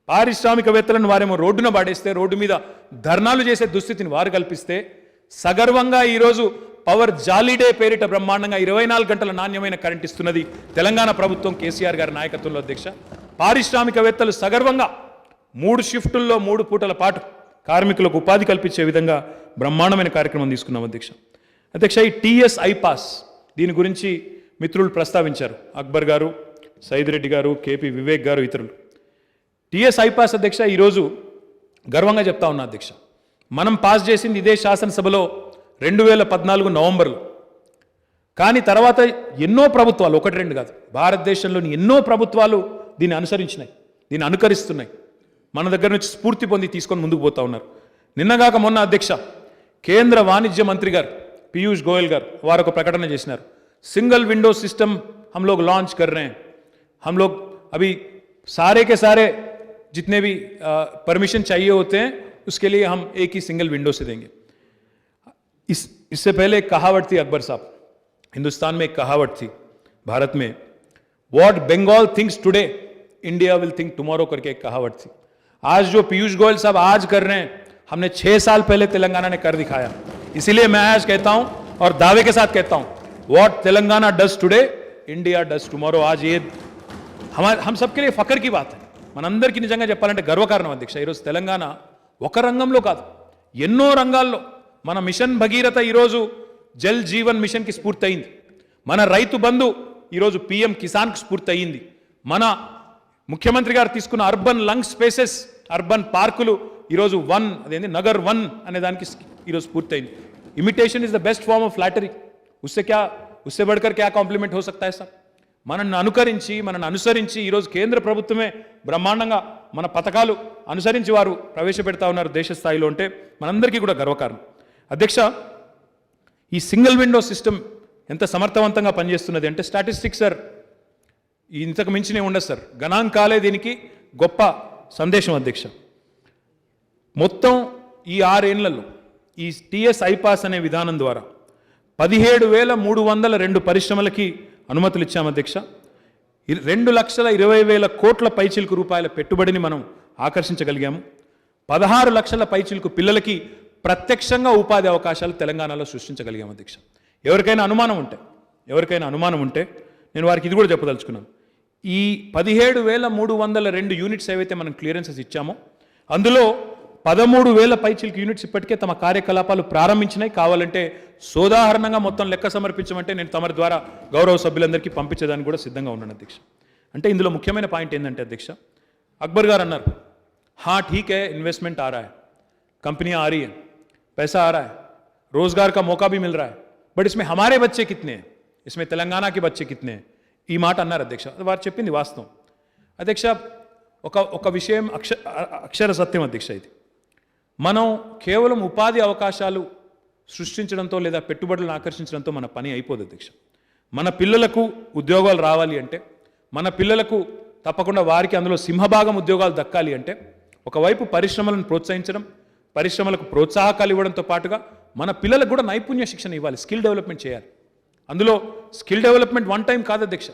పారిశ్రామికవేత్తలను వారేమో రోడ్డున పాడేస్తే, రోడ్డు మీద ధర్నాలు చేసే దుస్థితిని వారు కల్పిస్తే, సగర్వంగా ఈరోజు పవర్ జాలీడే పేరిట బ్రహ్మాండంగా 24 గంటల నాణ్యమైన కరెంట్ ఇస్తున్నది తెలంగాణ ప్రభుత్వం కేసీఆర్ గారి నాయకత్వంలో అధ్యక్ష. పారిశ్రామికవేత్తలు సగర్వంగా 3 షిఫ్టుల్లో 3 పూటల పాటు కార్మికులకు ఉపాధి కల్పించే విధంగా బ్రహ్మాండమైన కార్యక్రమం తీసుకున్నాం అధ్యక్ష. అధ్యక్ష, ఈ టీఎస్ ఐపాస్, దీని గురించి మిత్రులు ప్రస్తావించారు, అక్బర్ గారు, సైద్ రెడ్డి గారు, కేపీ వివేక్ గారు, ఇతరులు. టీఎస్ ఐపాస్ అధ్యక్ష ఈరోజు గర్వంగా చెప్తా ఉన్నా అధ్యక్ష, మనం పాస్ చేసింది ఇదే శాసనసభలో 2014 నవంబర్లో. కానీ తర్వాత ఎన్నో ప్రభుత్వాలు, 1-2 కాదు, భారతదేశంలోని ఎన్నో ప్రభుత్వాలు దీన్ని అనుసరించినాయి, దీన్ని అనుకరిస్తున్నాయి, మన దగ్గర నుంచి స్ఫూర్తి పొంది తీసుకొని ముందుకు పోతా ఉన్నారు. నిన్నగాక మొన్న అధ్యక్ష కేంద్ర వాణిజ్య మంత్రి గారు పీయూష్ గోయల్ గారు వారు ఒక ప్రకటన చేసినారు, సింగిల్ विंडो सिस्टम हम लोग लॉन्च कर रहे हैं, हम लोग अभी सारे के सारे जितने भी परमिशन चाहिए होते हैं उसके लिए हम एक ही सिंगल विंडो से देंगे. इससे पहले एक कहावत थी अकबर साहब, हिंदुस्तान में एक कहावत थी भारत में, what Bengal thinks today India will think tomorrow करके एक कहावत थी. आज जो पीयूष गोयल साहब आज कर रहे हैं, हमने 6 साल पहले तेलंगाना ने कर दिखाया. इसीलिए मैं आज कहता हूं और दावे के साथ कहता हूं, what Telangana does today India does tomorrow. आज ये हम सबके लिए फखर की बात है, మనందరికీ నిజంగా చెప్పాలంటే గర్వకారణం అధ్యక్ష. ఈరోజు తెలంగాణ ఒక రంగంలో కాదు, ఎన్నో రంగాల్లో మన మిషన్ భగీరథ ఈరోజు జల్ జీవన్ మిషన్కి స్ఫూర్తి అయింది, మన రైతు బంధు ఈరోజు పిఎం కిసాన్కి స్ఫూర్తి అయింది, మన ముఖ్యమంత్రి గారు తీసుకున్న అర్బన్ లంగ్ స్పేసెస్, అర్బన్ పార్కులు ఈరోజు అదేంటి నగర్ 1 అనే దానికి ఈరోజు స్ఫూర్తి అయింది. Imitation is the best form of flattery, ఉస్సే బడ్కర్ క్యా కాంప్లిమెంట్ హో సక్తా హై సార్. మనల్ని అనుసరించి ఈరోజు కేంద్ర ప్రభుత్వమే బ్రహ్మాండంగా మన పథకాలు అనుసరించి వారు ప్రవేశపెడతా ఉన్నారు దేశ స్థాయిలో, అంటే మనందరికీ కూడా గర్వకారణం అధ్యక్ష. ఈ సింగిల్ విండో సిస్టమ్ ఎంత సమర్థవంతంగా పనిచేస్తున్నది అంటే, స్టాటిస్టిక్స్ సార్ ఇంతకు మించినే ఉండదు సార్, గణాంకాలే దీనికి గొప్ప సందేశం అధ్యక్ష. మొత్తం ఈ 6 ఏళ్లలో ఈ టీఎస్ ఐపాస్ అనే విధానం ద్వారా 17,302 పరిశ్రమలకి అనుమతులు ఇచ్చాము అధ్యక్ష. 2,20,000 కోట్ల పైచిలకు రూపాయల పెట్టుబడిని మనం ఆకర్షించగలిగాము. 16 లక్షల పైచిలకు పిల్లలకి ప్రత్యక్షంగా ఉపాధి అవకాశాలు తెలంగాణలో సృష్టించగలిగాము అధ్యక్ష. ఎవరికైనా అనుమానం ఉంటే నేను వారికి ఇది కూడా చెప్పదలుచుకున్నాను. ఈ 17,302 యూనిట్స్ ఏవైతే మనం క్లియరెన్సెస్ ఇచ్చామో అందులో 13,000 పైచిలకు యూనిట్స్ ఇప్పటికే తమ కార్యకలాపాలు ప్రారంభించినాయి. కావాలంటే సోదాహరణంగా మొత్తం లెక్క సమర్పించమంటే నేను తమరి ద్వారా గౌరవ సభ్యులందరికీ పంపించేదానికి కూడా సిద్ధంగా ఉన్నాను అధ్యక్ష. అంటే ఇందులో ముఖ్యమైన పాయింట్ ఏంటంటే అధ్యక్ష, అక్బర్ గారు అన్నారు, हाँ ठीक है इन्वेस्टमेंट आ रहा है, कंपनियां आ रही है, पैसा आ रहा है, रोजगार का मौका भी मिल रहा है, बट इसमें हमारे बच्चे कितने हैं, इसमें तेलंगाना के बच्चे कितने हैं, ఈ మాట అన్నారు అధ్యక్ష. వారు చెప్పింది వాస్తవం అధ్యక్ష. ఒక విషయం అక్షర సత్యం అధ్యక్ష. ఇది మనం కేవలం ఉపాధి అవకాశాలు సృష్టించడంతో లేదా పెట్టుబడులను ఆకర్షించడంతో మన పని అయిపోదు అధ్యక్ష. మన పిల్లలకు ఉద్యోగాలు రావాలి అంటే, మన పిల్లలకు తప్పకుండా వారికి అందులో సింహభాగం ఉద్యోగాలు దక్కాలి అంటే, ఒకవైపు పరిశ్రమలను ప్రోత్సహించడం, పరిశ్రమలకు ప్రోత్సాహకాలు ఇవ్వడంతో పాటుగా మన పిల్లలకు కూడా నైపుణ్య శిక్షణ ఇవ్వాలి, స్కిల్ డెవలప్మెంట్ చేయాలి. అందులో స్కిల్ డెవలప్మెంట్ వన్ టైం కాదు అధ్యక్ష.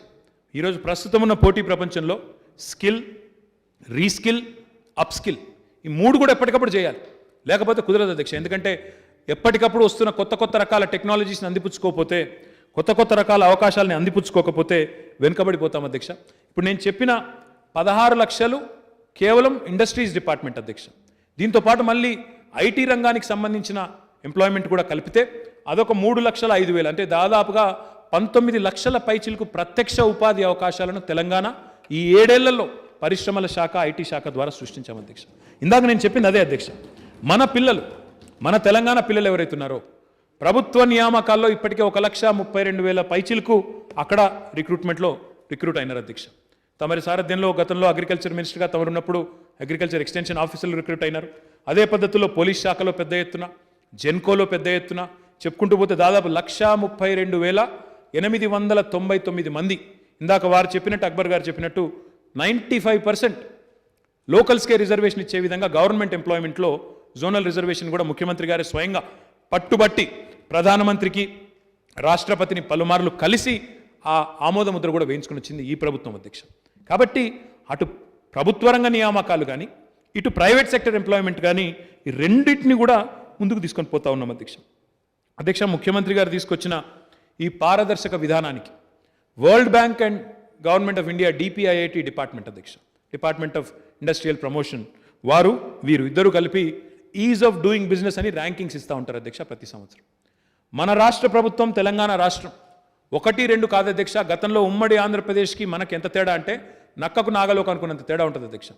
ఈరోజు ప్రస్తుతం ఉన్న పోటీ ప్రపంచంలో స్కిల్, రీస్కిల్, అప్స్కిల్ ఈ మూడు కూడా ఎప్పటికప్పుడు చేయాలి, లేకపోతే కుదరదు అధ్యక్ష. ఎందుకంటే ఎప్పటికప్పుడు వస్తున్న కొత్త కొత్త రకాల టెక్నాలజీస్ని అందిపుచ్చుకోకపోతే, కొత్త కొత్త రకాల అవకాశాలని అందిపుచ్చుకోకపోతే వెనుకబడిపోతాం అధ్యక్ష. ఇప్పుడు నేను చెప్పిన 16 లక్షలు కేవలం ఇండస్ట్రీస్ డిపార్ట్మెంట్ అధ్యక్ష. దీంతోపాటు మళ్ళీ ఐటీ రంగానికి సంబంధించిన ఎంప్లాయ్మెంట్ కూడా కలిపితే అదొక 3,05,000 అంటే దాదాపుగా 19 లక్షల పైచిలకు ప్రత్యక్ష ఉపాధి అవకాశాలను తెలంగాణ ఈ 7 ఏళ్లలో పరిశ్రమల శాఖ, ఐటీ శాఖ ద్వారా సృష్టించాం అధ్యక్ష. ఇందాక నేను చెప్పింది అదే అధ్యక్ష. మన పిల్లలు, మన తెలంగాణ పిల్లలు ఎవరైతున్నారో ప్రభుత్వ నియామకాల్లో ఇప్పటికే 1,32,000 పైచిలకు అక్కడ రిక్రూట్మెంట్లో రిక్రూట్ అయినారు అధ్యక్ష. తమరి సారథ్యంలో గతంలో అగ్రికల్చర్ మినిస్టర్గా తమరు ఉన్నప్పుడు అగ్రికల్చర్ ఎక్స్టెన్షన్ ఆఫీసర్లు రిక్రూట్ అయినారు. అదే పద్ధతిలో పోలీస్ శాఖలో పెద్ద ఎత్తున, జెన్కోలో పెద్ద ఎత్తున చెప్పుకుంటూ పోతే దాదాపు 1,32,899 మంది. ఇందాక వారు చెప్పినట్టు, అక్బర్ గారు చెప్పినట్టు 95% లోకల్స్కే రిజర్వేషన్ ఇచ్చే విధంగా గవర్నమెంట్ ఎంప్లాయ్మెంట్లో జోనల్ రిజర్వేషన్ కూడా ముఖ్యమంత్రి గారు స్వయంగా పట్టుబట్టి ప్రధానమంత్రికి, రాష్ట్రపతిని పలుమార్లు కలిసి ఆ ఆమోద ముద్ర కూడా వేయించుకుని వచ్చింది ఈ ప్రభుత్వం అధ్యక్ష. కాబట్టి అటు ప్రభుత్వ రంగ నియామకాలు కానీ, ఇటు ప్రైవేట్ సెక్టర్ ఎంప్లాయ్మెంట్ కానీ ఈ రెండింటిని కూడా ముందుకు తీసుకొని పోతా ఉన్నాం అధ్యక్ష. అధ్యక్ష, ముఖ్యమంత్రి గారు తీసుకొచ్చిన ఈ పారదర్శక విధానానికి world bank and government of India DPIIT department అధ్యక్ష, డిపార్ట్మెంట్ ఆఫ్ ఇండస్ట్రియల్ ప్రమోషన్ వీరు ఇద్దరు కలిపి ఈజ్ ఆఫ్ డూయింగ్ బిజినెస్ అని ర్యాంకింగ్స్ ఇస్తూ ఉంటారు అధ్యక్ష ప్రతి సంవత్సరం. మన రాష్ట్ర ప్రభుత్వం, తెలంగాణ రాష్ట్రం 1-2 కాదు అధ్యక్ష. గతంలో ఉమ్మడి ఆంధ్రప్రదేశ్కి మనకి ఎంత తేడా అంటే నక్కకు నాగలోకి అనుకున్నంత తేడా ఉంటుంది అధ్యక్ష.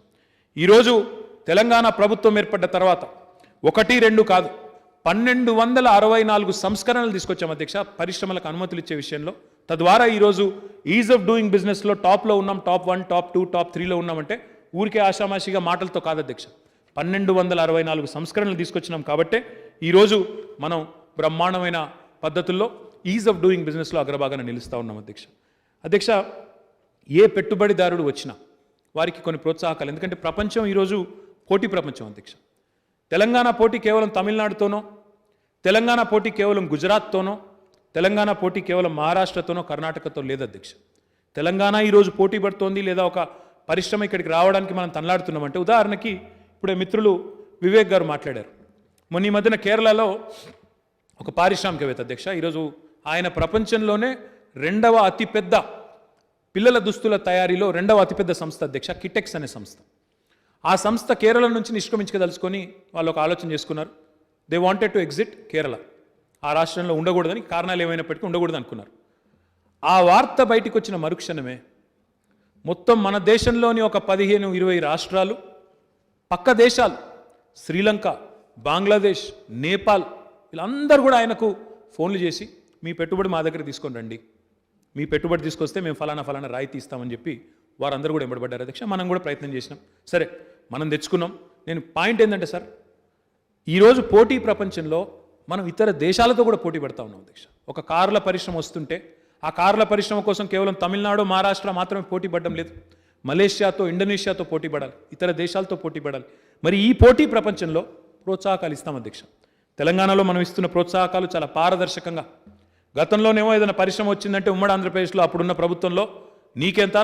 ఈరోజు తెలంగాణ ప్రభుత్వం ఏర్పడ్డ తర్వాత 1-2 కాదు 1,264 సంస్కరణలు తీసుకొచ్చాం అధ్యక్ష పరిశ్రమలకు అనుమతులు ఇచ్చే విషయంలో. తద్వారా ఈరోజు ఈజ్ ఆఫ్ డూయింగ్ బిజినెస్లో టాప్లో ఉన్నాం, టాప్ 1, టాప్ 2, టాప్ 3లో ఉన్నామంటే ఊరికే ఆషామాషిగా మాటలతో కాదు అధ్యక్ష. 1,264 సంస్కరణలు తీసుకొచ్చినాం కాబట్టే ఈరోజు మనం బ్రహ్మాండమైన పద్ధతుల్లో ఈజ్ ఆఫ్ డూయింగ్ బిజినెస్లో అగ్రభాగాన నిలుస్తూ ఉన్నాం అధ్యక్ష. అధ్యక్ష, ఏ పెట్టుబడిదారుడు వచ్చినా వారికి కొన్ని ప్రోత్సాహకాలు, ఎందుకంటే ప్రపంచం ఈరోజు పోటీ ప్రపంచం అధ్యక్ష. తెలంగాణ పోటీ కేవలం తమిళనాడుతోనో, తెలంగాణ పోటీ కేవలం గుజరాత్తోనో, తెలంగాణ పోటీ కేవలం మహారాష్ట్రతోనో, కర్ణాటకతో లేదు అధ్యక్ష. తెలంగాణ ఈరోజు పోటీ పడుతోంది, లేదా ఒక పరిశ్రమ ఇక్కడికి రావడానికి మనం తనలాడుతున్నామంటే, ఉదాహరణకి ఇప్పుడే మిత్రులు వివేక్ గారు మాట్లాడారు. మొన్న ఈ మధ్యన కేరళలో ఒక పారిశ్రామికవేత్త అధ్యక్ష, ఈరోజు ఆయన ప్రపంచంలోనే 2వ అతిపెద్ద పిల్లల దుస్తుల తయారీలో 2వ అతిపెద్ద సంస్థ అధ్యక్ష, కిటెక్స్ అనే సంస్థ. ఆ సంస్థ కేరళ నుంచి నిష్క్రమించదలుచుకొని వాళ్ళు ఒక ఆలోచన చేసుకున్నారు. They wanted to exit Kerala. ఆ రాష్ట్రంలో ఉండకూడదని, కారణాలు ఏమైనప్పటికీ ఉండకూడదు అనుకున్నారు. ఆ వార్త బయటికి వచ్చిన మరుక్షణమే మొత్తం మన దేశంలోని ఒక 15-20 రాష్ట్రాలు, పక్క దేశాలు శ్రీలంక, బంగ్లాదేశ్, నేపాల్ వీళ్ళందరూ కూడా ఆయనకు ఫోన్లు చేసి మీ పెట్టుబడి మా దగ్గర తీసుకొని రండి, మీ పెట్టుబడి తీసుకొస్తే మేము ఫలానా రాయితీ ఇస్తామని చెప్పి వారందరూ కూడా ఎంబడబడ్డారు అధ్యక్ష. మనం కూడా ప్రయత్నం చేసినాం, సరే మనం తెచ్చుకున్నాం. నేను పాయింట్ ఏంటంటే సార్, ఈరోజు పోటీ ప్రపంచంలో మనం ఇతర దేశాలతో కూడా పోటీ పడతా ఉన్నాం అధ్యక్ష. ఒక కార్ల పరిశ్రమ వస్తుంటే ఆ కార్ల పరిశ్రమ కోసం కేవలం తమిళనాడు, మహారాష్ట్ర మాత్రమే పోటీ పడడం లేదు. మలేషియాతో, ఇండోనేషియాతో పోటీ పడాలి, ఇతర దేశాలతో పోటీ పడాలి. మరి ఈ పోటీ ప్రపంచంలో ప్రోత్సాహకాలు ఇస్తాం అధ్యక్ష. తెలంగాణలో మనం ఇస్తున్న ప్రోత్సాహకాలు చాలా పారదర్శకంగా, గతంలోనేమో ఏదైనా పరిశ్రమ వచ్చిందంటే ఉమ్మడి ఆంధ్రప్రదేశ్లో అప్పుడున్న ప్రభుత్వంలో నీకెంత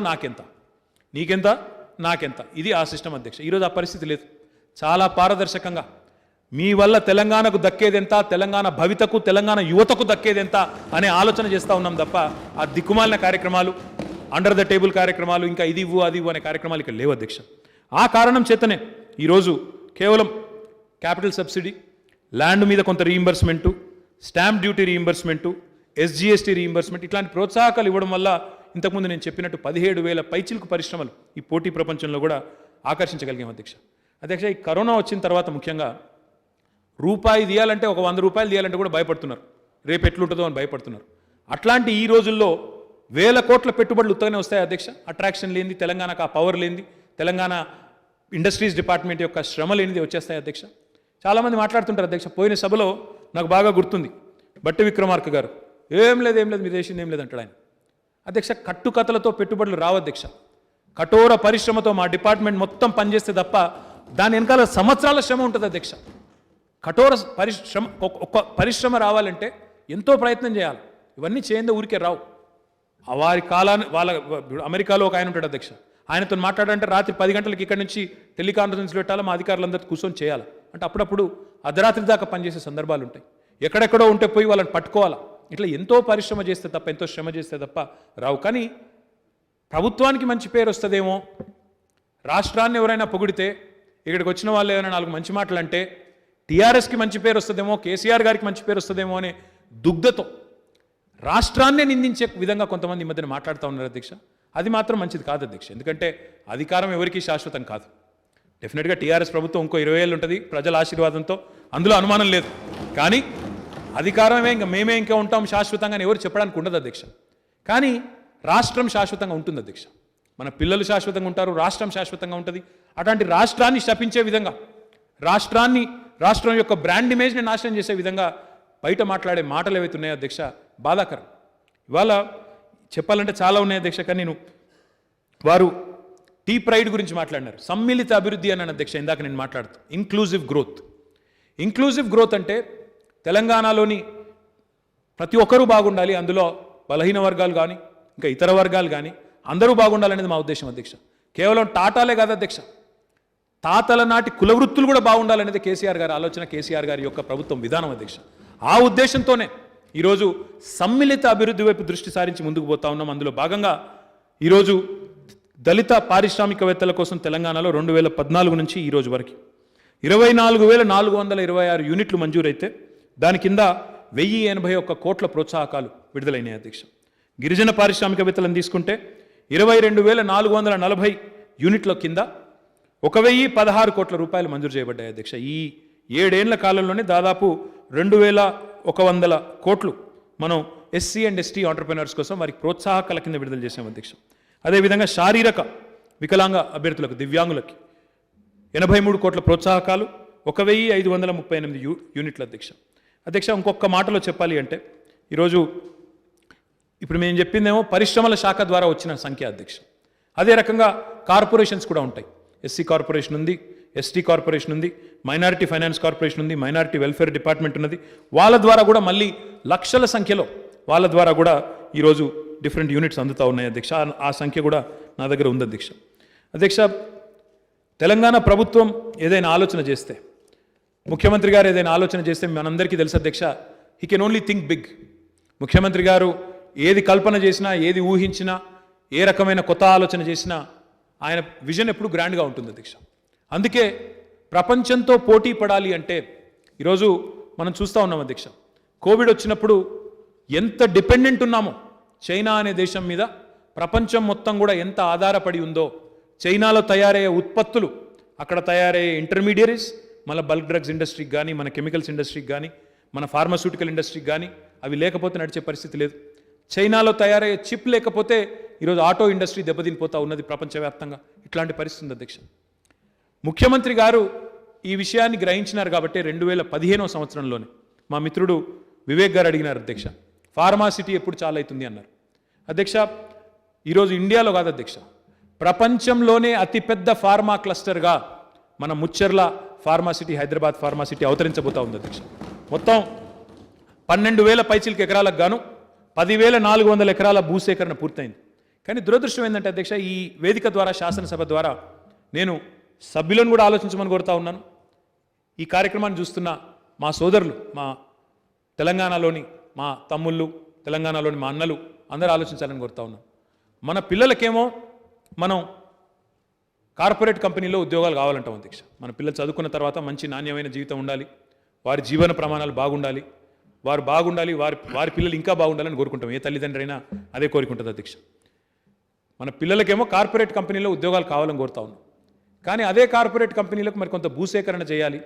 నాకెంత ఇది ఆ సిస్టమ్ అధ్యక్ష. ఈరోజు ఆ పరిస్థితి లేదు. చాలా పారదర్శకంగా మీ వల్ల తెలంగాణకు దక్కేదెంత, తెలంగాణ భవితకు, తెలంగాణ యువతకు దక్కేదెంత అనే ఆలోచన చేస్తూ ఉన్నాం తప్ప ఆ దిక్కుమాలిన కార్యక్రమాలు, అండర్ ద టేబుల్ కార్యక్రమాలు, ఇంకా ఇది ఇవ్వు అది ఇవ్వు అనే కార్యక్రమాలు ఇక్కడ లేవు అధ్యక్ష. ఆ కారణం చేతనే ఈరోజు కేవలం క్యాపిటల్ సబ్సిడీ, ల్యాండ్ మీద కొంత reimbursement, stamp duty reimbursement, SGST reimbursement ఇట్లాంటి ప్రోత్సాహకాలు ఇవ్వడం వల్ల ఇంతకుముందు నేను చెప్పినట్టు 17,000 పైచిలకు పరిశ్రమలు ఈ పోటీ ప్రపంచంలో కూడా ఆకర్షించగలిగాం అధ్యక్ష. ఈ కరోనా వచ్చిన తర్వాత ముఖ్యంగా రూపాయి తీయాలంటే, ఒక 100 రూపాయలు తీయాలంటే కూడా భయపడుతున్నారు, రేపు ఎట్లుంటుందో అని భయపడుతున్నారు. అట్లాంటి ఈ రోజుల్లో 1,000 కోట్ల పెట్టుబడులు ఉత్తగానే వస్తాయి అధ్యక్ష. అట్రాక్షన్ లేనిది, తెలంగాణకు ఆ పవర్ లేనిది, తెలంగాణ ఇండస్ట్రీస్ డిపార్ట్మెంట్ యొక్క శ్రమ లేనిది వచ్చేస్తాయి అధ్యక్ష. చాలామంది మాట్లాడుతుంటారు అధ్యక్ష. పోయిన సభలో నాకు బాగా గుర్తుంది, బట్టి విక్రమార్క గారు ఏం లేదు మీరు చేసింది ఏం లేదంటాడు ఆయన. అధ్యక్ష, కట్టుకథలతో పెట్టుబడులు రావు అధ్యక్ష. కఠోర పరిశ్రమతో మా డిపార్ట్మెంట్ మొత్తం పనిచేస్తే తప్ప దాని వెనకాల సంవత్సరాల శ్రమ ఉంటుంది అధ్యక్ష. కఠోర పరిశ్రమ ఒక పరిశ్రమ రావాలంటే ఎంతో ప్రయత్నం చేయాలి. ఇవన్నీ చేయందే ఊరికే రావు. వారి కాలాన్ని అమెరికాలో ఒక ఆయన ఉంటాడు అధ్యక్ష, ఆయనతో మాట్లాడాలంటే రాత్రి 10 గంటలకి ఇక్కడి నుంచి టెలికాన్ఫరెన్స్ పెట్టాలి, మా అధికారులందరూ కూర్చొని చేయాలి. అంటే అప్పుడప్పుడు అర్ధరాత్రి దాకా పనిచేసే సందర్భాలు ఉంటాయి. ఎక్కడెక్కడో ఉంటే పోయి వాళ్ళని పట్టుకోవాలా. ఇట్లా ఎంతో పరిశ్రమ చేస్తే తప్ప, ఎంతో శ్రమ చేస్తే తప్ప రావు. కానీ ప్రభుత్వానికి మంచి పేరు వస్తుందేమో, రాష్ట్రాన్ని ఎవరైనా పొగిడితే, ఇక్కడికి వచ్చిన వాళ్ళు ఏమైనా 4 మంచి మాటలు అంటే టీఆర్ఎస్కి మంచి పేరు వస్తుందేమో, కేసీఆర్ గారికి మంచి పేరు వస్తుందేమో అనే దుగ్ధతో రాష్ట్రాన్నే నిందించే విధంగా కొంతమంది ఈ మధ్యన మాట్లాడుతూ ఉన్నారు అధ్యక్ష. అది మాత్రం మంచిది కాదు అధ్యక్ష. ఎందుకంటే అధికారం ఎవరికీ శాశ్వతం కాదు. డెఫినెట్గా టీఆర్ఎస్ ప్రభుత్వం ఇంకో 20 ఏళ్ళు ఉంటుంది ప్రజల ఆశీర్వాదంతో, అందులో అనుమానం లేదు. కానీ అధికారమే మేమే ఇంకా ఉంటాం శాశ్వతంగా ఎవరు చెప్పడానికి ఉండదు అధ్యక్ష. కానీ రాష్ట్రం శాశ్వతంగా ఉంటుంది అధ్యక్ష. మన పిల్లలు శాశ్వతంగా ఉంటారు, రాష్ట్రం శాశ్వతంగా ఉంటుంది. అట్లాంటి రాష్ట్రాన్ని శపించే విధంగా, రాష్ట్రం యొక్క బ్రాండ్ ఇమేజ్ని నాశనం చేసే విధంగా బయట మాట్లాడే మాటలు ఏవైతే ఉన్నాయో అధ్యక్ష, బాధాకరం. ఇవాళ చెప్పాలంటే చాలా ఉన్నాయి అధ్యక్ష. కానీ వారు టీ ప్రైడ్ గురించి మాట్లాడినారు, సమ్మిళిత అభివృద్ధి అన్నాను అధ్యక్ష. ఇందాక నేను మాట్లాడుతూ ఇంక్లూజివ్ గ్రోత్ అంటే తెలంగాణలోని ప్రతి ఒక్కరూ బాగుండాలి, అందులో బలహీన వర్గాలు కానీ ఇంకా ఇతర వర్గాలు కానీ అందరూ బాగుండాలనేది మా ఉద్దేశం అధ్యక్ష. కేవలం టాటాలే కాదు అధ్యక్ష, తాతల నాటి కులవృత్తులు కూడా బాగుండాలనేది కేసీఆర్ గారి ఆలోచన, కేసీఆర్ గారి యొక్క ప్రభుత్వం విధానం అధ్యక్ష. ఆ ఉద్దేశంతోనే ఈరోజు సమ్మిళిత అభివృద్ధి వైపు దృష్టి సారించి ముందుకు పోతా ఉన్నాం. అందులో భాగంగా ఈరోజు దళిత పారిశ్రామికవేత్తల కోసం తెలంగాణలో 2014 నుంచి ఈ రోజు వరకు 24,426 యూనిట్లు మంజూరైతే దాని కింద 1,081 కోట్ల ప్రోత్సాహకాలు విడుదలైనాయి అధ్యక్ష. గిరిజన పారిశ్రామికవేత్తలను తీసుకుంటే 22,440 యూనిట్ల కింద 1,016 కోట్ల రూపాయలు మంజూరు చేయబడ్డాయి అధ్యక్ష. ఈ 7 ఏళ్ల కాలంలోనే దాదాపు 2,100 కోట్లు మనం ఎస్సీ అండ్ ఎస్టీ ఆంటర్ప్రెనర్స్ కోసం వారికి ప్రోత్సాహకాల కింద విడుదల చేసాం అధ్యక్ష. అదేవిధంగా శారీరక వికలాంగ అభ్యర్థులకు, దివ్యాంగులకి 83 కోట్ల ప్రోత్సాహకాలు, 1,538 యూనిట్ల అధ్యక్ష. ఇంకొక మాటలో చెప్పాలి అంటే ఈరోజు ఇప్పుడు మేము చెప్పిందేమో పరిశ్రమల శాఖ ద్వారా వచ్చిన సంఖ్య అధ్యక్ష. అదే రకంగా కార్పొరేషన్స్ కూడా ఉంటాయి. ఎస్సీ కార్పొరేషన్ ఉంది, ఎస్టీ కార్పొరేషన్ ఉంది, మైనారిటీ ఫైనాన్స్ కార్పొరేషన్ ఉంది, మైనారిటీ వెల్ఫేర్ డిపార్ట్మెంట్ ఉన్నది. వాళ్ళ ద్వారా కూడా మళ్ళీ లక్షల సంఖ్యలో వాళ్ళ ద్వారా కూడా ఈరోజు డిఫరెంట్ యూనిట్స్ అందుతూ ఉన్నాయి అధ్యక్ష. ఆ సంఖ్య కూడా నా దగ్గర ఉంది అధ్యక్ష. తెలంగాణ ప్రభుత్వం ఏదైనా ఆలోచన చేస్తే, ముఖ్యమంత్రి గారు ఏదైనా ఆలోచన చేస్తే మనందరికీ తెలుసు అధ్యక్ష, he can only think big. ముఖ్యమంత్రి గారు ఏది కల్పన చేసినా, ఏది ఊహించినా, ఏ రకమైన కొత్త ఆలోచన చేసినా ఆయన విజన్ ఎప్పుడు గ్రాండ్గా ఉంటుంది అధ్యక్ష. అందుకే ప్రపంచంతో పోటీ పడాలి అంటే ఈరోజు మనం చూస్తూ ఉన్నాం అధ్యక్ష. కోవిడ్ వచ్చినప్పుడు ఎంత డిపెండెంట్ ఉన్నామో చైనా అనే దేశం మీద, ప్రపంచం మొత్తం కూడా ఎంత ఆధారపడి ఉందో, చైనాలో తయారయ్యే ఉత్పత్తులు, అక్కడ తయారయ్యే ఇంటర్మీడియరీస్, మన బల్క్ డ్రగ్స్ ఇండస్ట్రీకి కానీ, మన కెమికల్స్ ఇండస్ట్రీకి కానీ, మన ఫార్మాస్యూటికల్ ఇండస్ట్రీకి కానీ అవి లేకపోతే నడిచే పరిస్థితి లేదు. చైనాలో తయారయ్యే చిప్ లేకపోతే ఈరోజు ఆటో ఇండస్ట్రీ దెబ్బతినిపోతూ ఉన్నది ప్రపంచవ్యాప్తంగా. ఇట్లాంటి పరిస్థితి ఉంది అధ్యక్ష. ముఖ్యమంత్రి గారు ఈ విషయాన్ని గ్రహించినారు కాబట్టి 2015వ సంవత్సరంలోనే మా మిత్రుడు వివేక్ గారు అడిగినారు అధ్యక్ష, ఫార్మాసిటీ ఎప్పుడు చాలా అవుతుంది అన్నారు అధ్యక్ష. ఈరోజు ఇండియాలో కాదు అధ్యక్ష, ప్రపంచంలోనే అతిపెద్ద ఫార్మా క్లస్టర్గా మన ముచ్చర్ల ఫార్మాసిటీ, హైదరాబాద్ ఫార్మాసిటీ అవతరించబోతా ఉంది అధ్యక్ష. మొత్తం 12,000 పైచిలకు ఎకరాలకు గాను 10,400 ఎకరాల భూసేకరణ పూర్తయింది. కానీ దురదృష్టం ఏంటంటే అధ్యక్ష, ఈ వేదిక ద్వారా, శాసనసభ ద్వారా నేను సభ్యులను కూడా ఆలోచించమని కోరుతా ఉన్నాను. ఈ కార్యక్రమాన్ని చూస్తున్న మా సోదరులు, మా తెలంగాణలోని మా తమ్ముళ్ళు, తెలంగాణలోని మా అన్నలు అందరూ ఆలోచించాలని కోరుతా ఉన్నాను. మన పిల్లలకేమో మనం కార్పొరేట్ కంపెనీలో ఉద్యోగాలు కావాలంటాం అధ్యక్ష. మన పిల్లలు చదువుకున్న తర్వాత మంచి నాణ్యమైన జీవితం ఉండాలి, వారి జీవన ప్రమాణాలు బాగుండాలి, వారు బాగుండాలి, వారి పిల్లలు ఇంకా బాగుండాలని కోరుకుంటాం. ఏ తల్లిదండ్రి అయినా అదే కోరుకుంటుంది అధ్యక్ష. మన పిల్లలకేమో కార్పొరేట్ కంపెనీలో ఉద్యోగాలు కావాలని కోరుతా ఉన్నాం. కానీ అదే కార్పొరేట్ కంపెనీలకు మరి కొంత భూసేకరణ చేయాలి,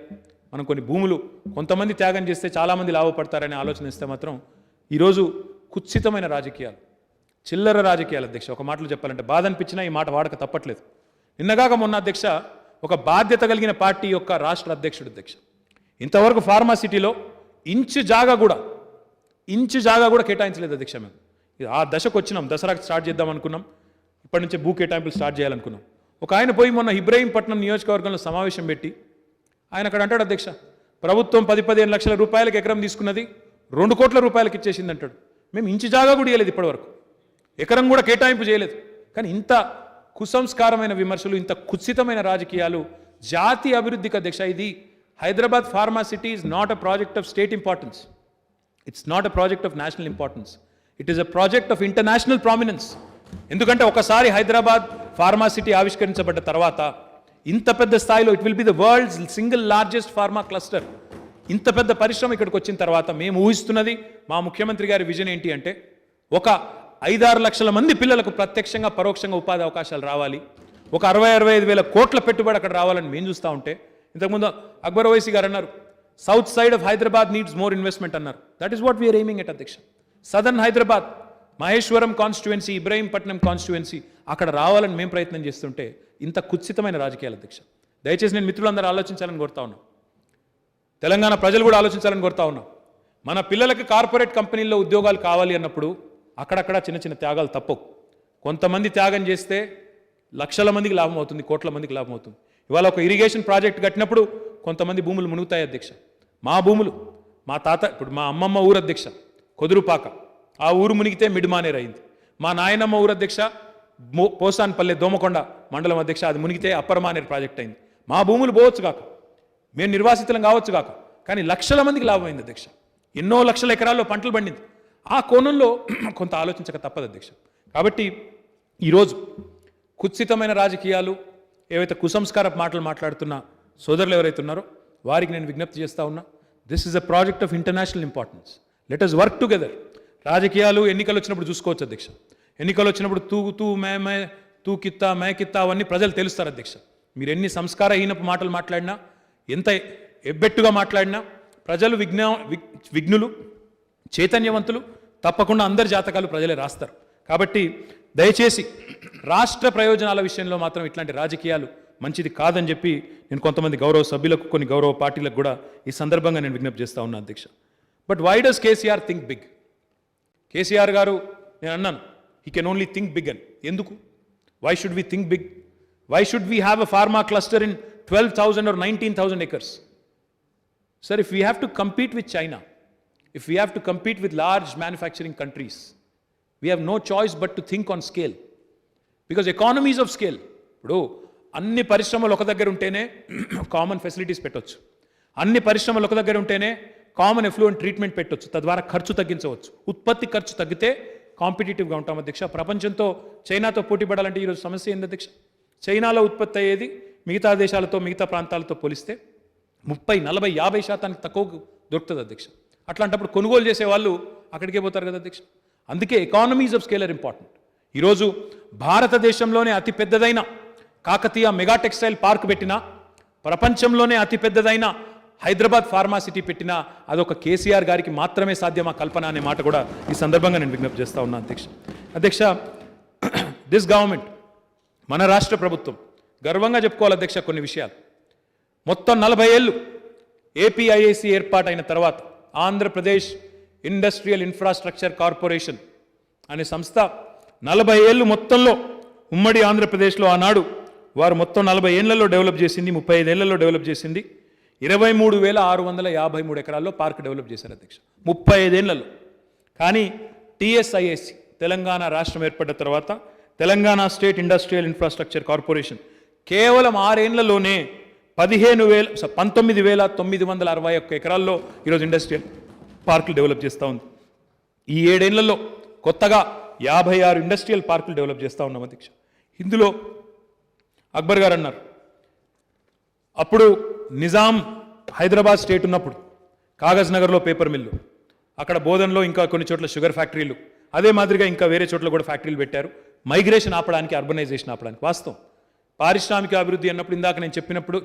మనం కొన్ని భూములు కొంతమంది త్యాగం చేస్తే చాలామంది లాభపడతారనే ఆలోచన ఇస్తే మాత్రం ఈరోజు కుత్సితమైన రాజకీయాలు, చిల్లర రాజకీయాలు అధ్యక్ష. ఒక మాటలు చెప్పాలంటే బాధ అనిపించినా ఈ మాట వాడక తప్పట్లేదు. నిన్నగాక మొన్న అధ్యక్ష, ఒక బాధ్యత కలిగిన పార్టీ యొక్క రాష్ట్ర అధ్యక్షుడు అధ్యక్ష, ఇంతవరకు ఫార్మాసిటీలో ఇంచు జాగా కూడా కేటాయించలేదు అధ్యక్ష. మేము ఆ దశకు వచ్చినాం, దసరాకు స్టార్ట్ చేద్దాం అనుకున్నాం, ఇప్పటి నుంచే భూ కేటాయింపులు స్టార్ట్ చేయాలనుకున్నాం. ఒక ఆయన పోయి మొన్న ఇబ్రహీంపట్నం నియోజకవర్గంలో సమావేశం పెట్టి ఆయన అక్కడ అంటాడు అధ్యక్ష, ప్రభుత్వం 10-15 లక్షల రూపాయలకు ఎకరం తీసుకున్నది 2 కోట్ల రూపాయలకు ఇచ్చేసింది అంటాడు. మేము ఇంచు జాగా కూడా ఇవ్వలేదు ఇప్పటివరకు, ఎకరం కూడా కేటాయింపు చేయలేదు. కానీ ఇంత కుసంస్కారమైన విమర్శలు, ఇంత కుత్సితమైన రాజకీయాలు జాతీయ అభివృద్ధికి అధ్యక్ష. ఇది Hyderabad pharma city is not a project of state importance, it's not a project of national importance, it is a project of international prominence. ఎందుకంటే ఒకసారి హైదరాబాద్ ఫార్మా సిటీ ఆవిష్కరించబడ్డ తర్వాత ఇంత పెద్ద స్థాయిలో it will be the world's single largest pharma cluster. ఇంత పెద్ద పరిశ్రమ ఇక్కడికి వచ్చిన తర్వాత మేము ఊహిస్తున్నది, మా ముఖ్యమంత్రి గారి విజన్ ఏంటి అంటే ఒక 5-6 లక్షల మంది పిల్లలకు ప్రత్యక్షంగా పరోక్షంగా ఉపాధి అవకాశాలు రావాలి, ఒక 60-65 వేల కోట్ల పెట్టుబడి అక్కడ రావాలని మేము చూస్తూ ఉంటే, ఇంతకుముందు అక్బర్ ఓవైసీ గారు అన్నారు south side of Hyderabad needs more investment అన్నారు. That is what we're aiming at అధ్యక్ష. Southern Hyderabad, Maheshwaram constituency, Ibrahimpatnam constituency అక్కడ రావాలని మేము ప్రయత్నం చేస్తుంటే ఇంత కుత్సితమైన రాజకీయాలు అధ్యక్ష. దయచేసి నేను మిత్రులందరూ ఆలోచించాలని కోరుతా ఉన్నాం, తెలంగాణ ప్రజలు కూడా ఆలోచించాలని కోరుతా ఉన్నాం. మన పిల్లలకి కార్పొరేట్ కంపెనీల్లో ఉద్యోగాలు కావాలి అన్నప్పుడు అక్కడక్కడ చిన్న చిన్న త్యాగాలు తప్పవు. కొంతమంది త్యాగం చేస్తే లక్షల మందికి లాభం అవుతుంది, కోట్ల మందికి లాభం అవుతుంది. ఇవాళ ఒక ఇరిగేషన్ ప్రాజెక్ట్ కట్టినప్పుడు కొంతమంది భూములు మునుగుతాయి అధ్యక్ష. మా భూములు, మా తాత, ఇప్పుడు మా అమ్మమ్మ ఊరు అధ్యక్ష కొదురుపాక, ఆ ఊరు మునిగితే మిడ్మానేర్ అయింది. మా నాయనమ్మ ఊరు అధ్యక్ష పోసాన్పల్లె దోమకొండ మండలం అధ్యక్ష, అది మునిగితే అప్పర్ మానేర్ ప్రాజెక్ట్ అయింది. మా భూములు పోవచ్చు కాక, మేము నిర్వాసితులం కావచ్చు కాక, కానీ లక్షల మందికి లాభం అయింది అధ్యక్ష. ఎన్నో లక్షల ఎకరాల్లో పంటలు పండింది. ఆ కోణంలో కొంత ఆలోచించక తప్పదు అధ్యక్ష. కాబట్టి ఈరోజు కుత్సితమైన రాజకీయాలు, ఏవైతే కుసంస్కార మాటలు మాట్లాడుతున్న సోదరులు ఎవరైతే ఉన్నారో వారికి నేను విజ్ఞప్తి చేస్తూ ఉన్నా, this is a project of international importance, let us work together. రాజకీయాలు ఎన్నికలు వచ్చినప్పుడు చూసుకోవచ్చు అధ్యక్ష. ఎన్నికలు వచ్చినప్పుడు తూ మే తూ కిత్తా మే కిత్తా అవన్నీ ప్రజలు తెలుస్తారు అధ్యక్ష. మీరు ఎన్ని సంస్కారహీనపు మాటలు మాట్లాడినా, ఎంత ఎబ్బెట్టుగా మాట్లాడినా ప్రజలు విఘ్నులు, చైతన్యవంతులు, తప్పకుండా అందరి జాతకాలు ప్రజలే రాస్తారు. కాబట్టి దయచేసి రాష్ట్ర ప్రయోజనాల విషయంలో మాత్రం ఇట్లాంటి రాజకీయాలు మంచిది కాదని చెప్పి నేను కొంతమంది గౌరవ సభ్యులకు, కొన్ని గౌరవ పార్టీలకు కూడా ఈ సందర్భంగా నేను విజ్ఞప్తి చేస్తా ఉన్నా అధ్యక్ష. But why does KCR think big? KCR గారు, నేను అన్నాను he can only think big అని. ఎందుకు? Why should we think big? Why should we have a pharma cluster in 12,000 or 19,000 acres? Sir, if we have to compete with China, if we have to compete with large manufacturing countries, we have no choice but to think on scale. Because economies of scale, ఇప్పుడు అన్ని పరిశ్రమలు ఒక దగ్గర ఉంటేనే common facilities పెట్టవచ్చు, అన్ని పరిశ్రమలు ఒక దగ్గర ఉంటేనే కామన్ ఎఫ్లూయెంట్ ట్రీట్మెంట్ పెట్టవచ్చు, తద్వారా ఖర్చు తగ్గించవచ్చు. ఉత్పత్తి ఖర్చు తగ్గితే కాంపిటేటివ్గా ఉంటాం అధ్యక్ష. ప్రపంచంతో చైనాతో పోటీ పడాలంటే ఈరోజు సమస్య ఏంది అధ్యక్ష? చైనాలో ఉత్పత్తి అయ్యేది మిగతా దేశాలతో, మిగతా ప్రాంతాలతో పోలిస్తే 30, 40, 50% తక్కువ దొరుకుతుంది అధ్యక్ష. అట్లాంటప్పుడు కొనుగోలు చేసే వాళ్ళు అక్కడికే పోతారు కదా అధ్యక్ష. అందుకే economies of scale are important. ఈరోజు భారతదేశంలోనే అతి పెద్దదైన కాకతీయ మెగా టెక్స్టైల్ పార్క్ పెట్టినా, ప్రపంచంలోనే అతి పెద్దదైన హైదరాబాద్ ఫార్మా సిటీ పెట్టినా అదొక కేసీఆర్ గారికి మాత్రమే సాధ్యమా కల్పన అనే మాట కూడా ఈ సందర్భంగా నేను విజ్ఞప్తి చేస్తా ఉన్నా అధ్యక్ష. దిస్ గవర్నమెంట్, మన రాష్ట్ర ప్రభుత్వం గర్వంగా చెప్పుకోవాలి అధ్యక్ష కొన్ని విషయాలు. మొత్తం 40 ఏళ్ళు ఏపీఐఐసి ఏర్పాటైన తర్వాత ఆంధ్రప్రదేశ్ ఇండస్ట్రియల్ ఇన్ఫ్రాస్ట్రక్చర్ కార్పొరేషన్ అనే సంస్థ 40 ఏళ్ళు మొత్తంలో ఉమ్మడి ఆంధ్రప్రదేశ్లో ఆనాడు వారు మొత్తం 40 ఏళ్లలో డెవలప్ చేసింది, 35 ఏళ్లలో డెవలప్ చేసింది 23,653 ఎకరాల్లో పార్క్ డెవలప్ చేశారు అధ్యక్ష 35 ఏళ్లలో. కానీ టీఎస్ఐఏసి తెలంగాణ రాష్ట్రం ఏర్పడ్డ తర్వాత Telangana state industrial infrastructure corporation కేవలం 6 ఏళ్లలోనే 19,961 ఎకరాల్లో ఈరోజు ఇండస్ట్రియల్ పార్కులు డెవలప్ చేస్తూ ఉంది. ఈ 7 ఏళ్లలో కొత్తగా 56 ఇండస్ట్రియల్ పార్కులు డెవలప్ చేస్తూ ఉన్నాం అధ్యక్ష. ఇందులో అక్బర్ గారు అన్నారు, అప్పుడు నిజాం హైదరాబాద్ స్టేట్ ఉన్నప్పుడు కాగజ్ నగర్లో పేపర్ మిల్లు, అక్కడ బోధన్లో ఇంకా కొన్ని చోట్ల షుగర్ ఫ్యాక్టరీలు, అదే మాదిరిగా ఇంకా వేరే చోట్ల కూడా ఫ్యాక్టరీలు పెట్టారు. మైగ్రేషన్ ఆపడానికి, అర్బనైజేషన్ ఆపడానికి. వాస్తవం, పారిశ్రామిక అభివృద్ధి అన్నప్పుడు ఇందాక నేను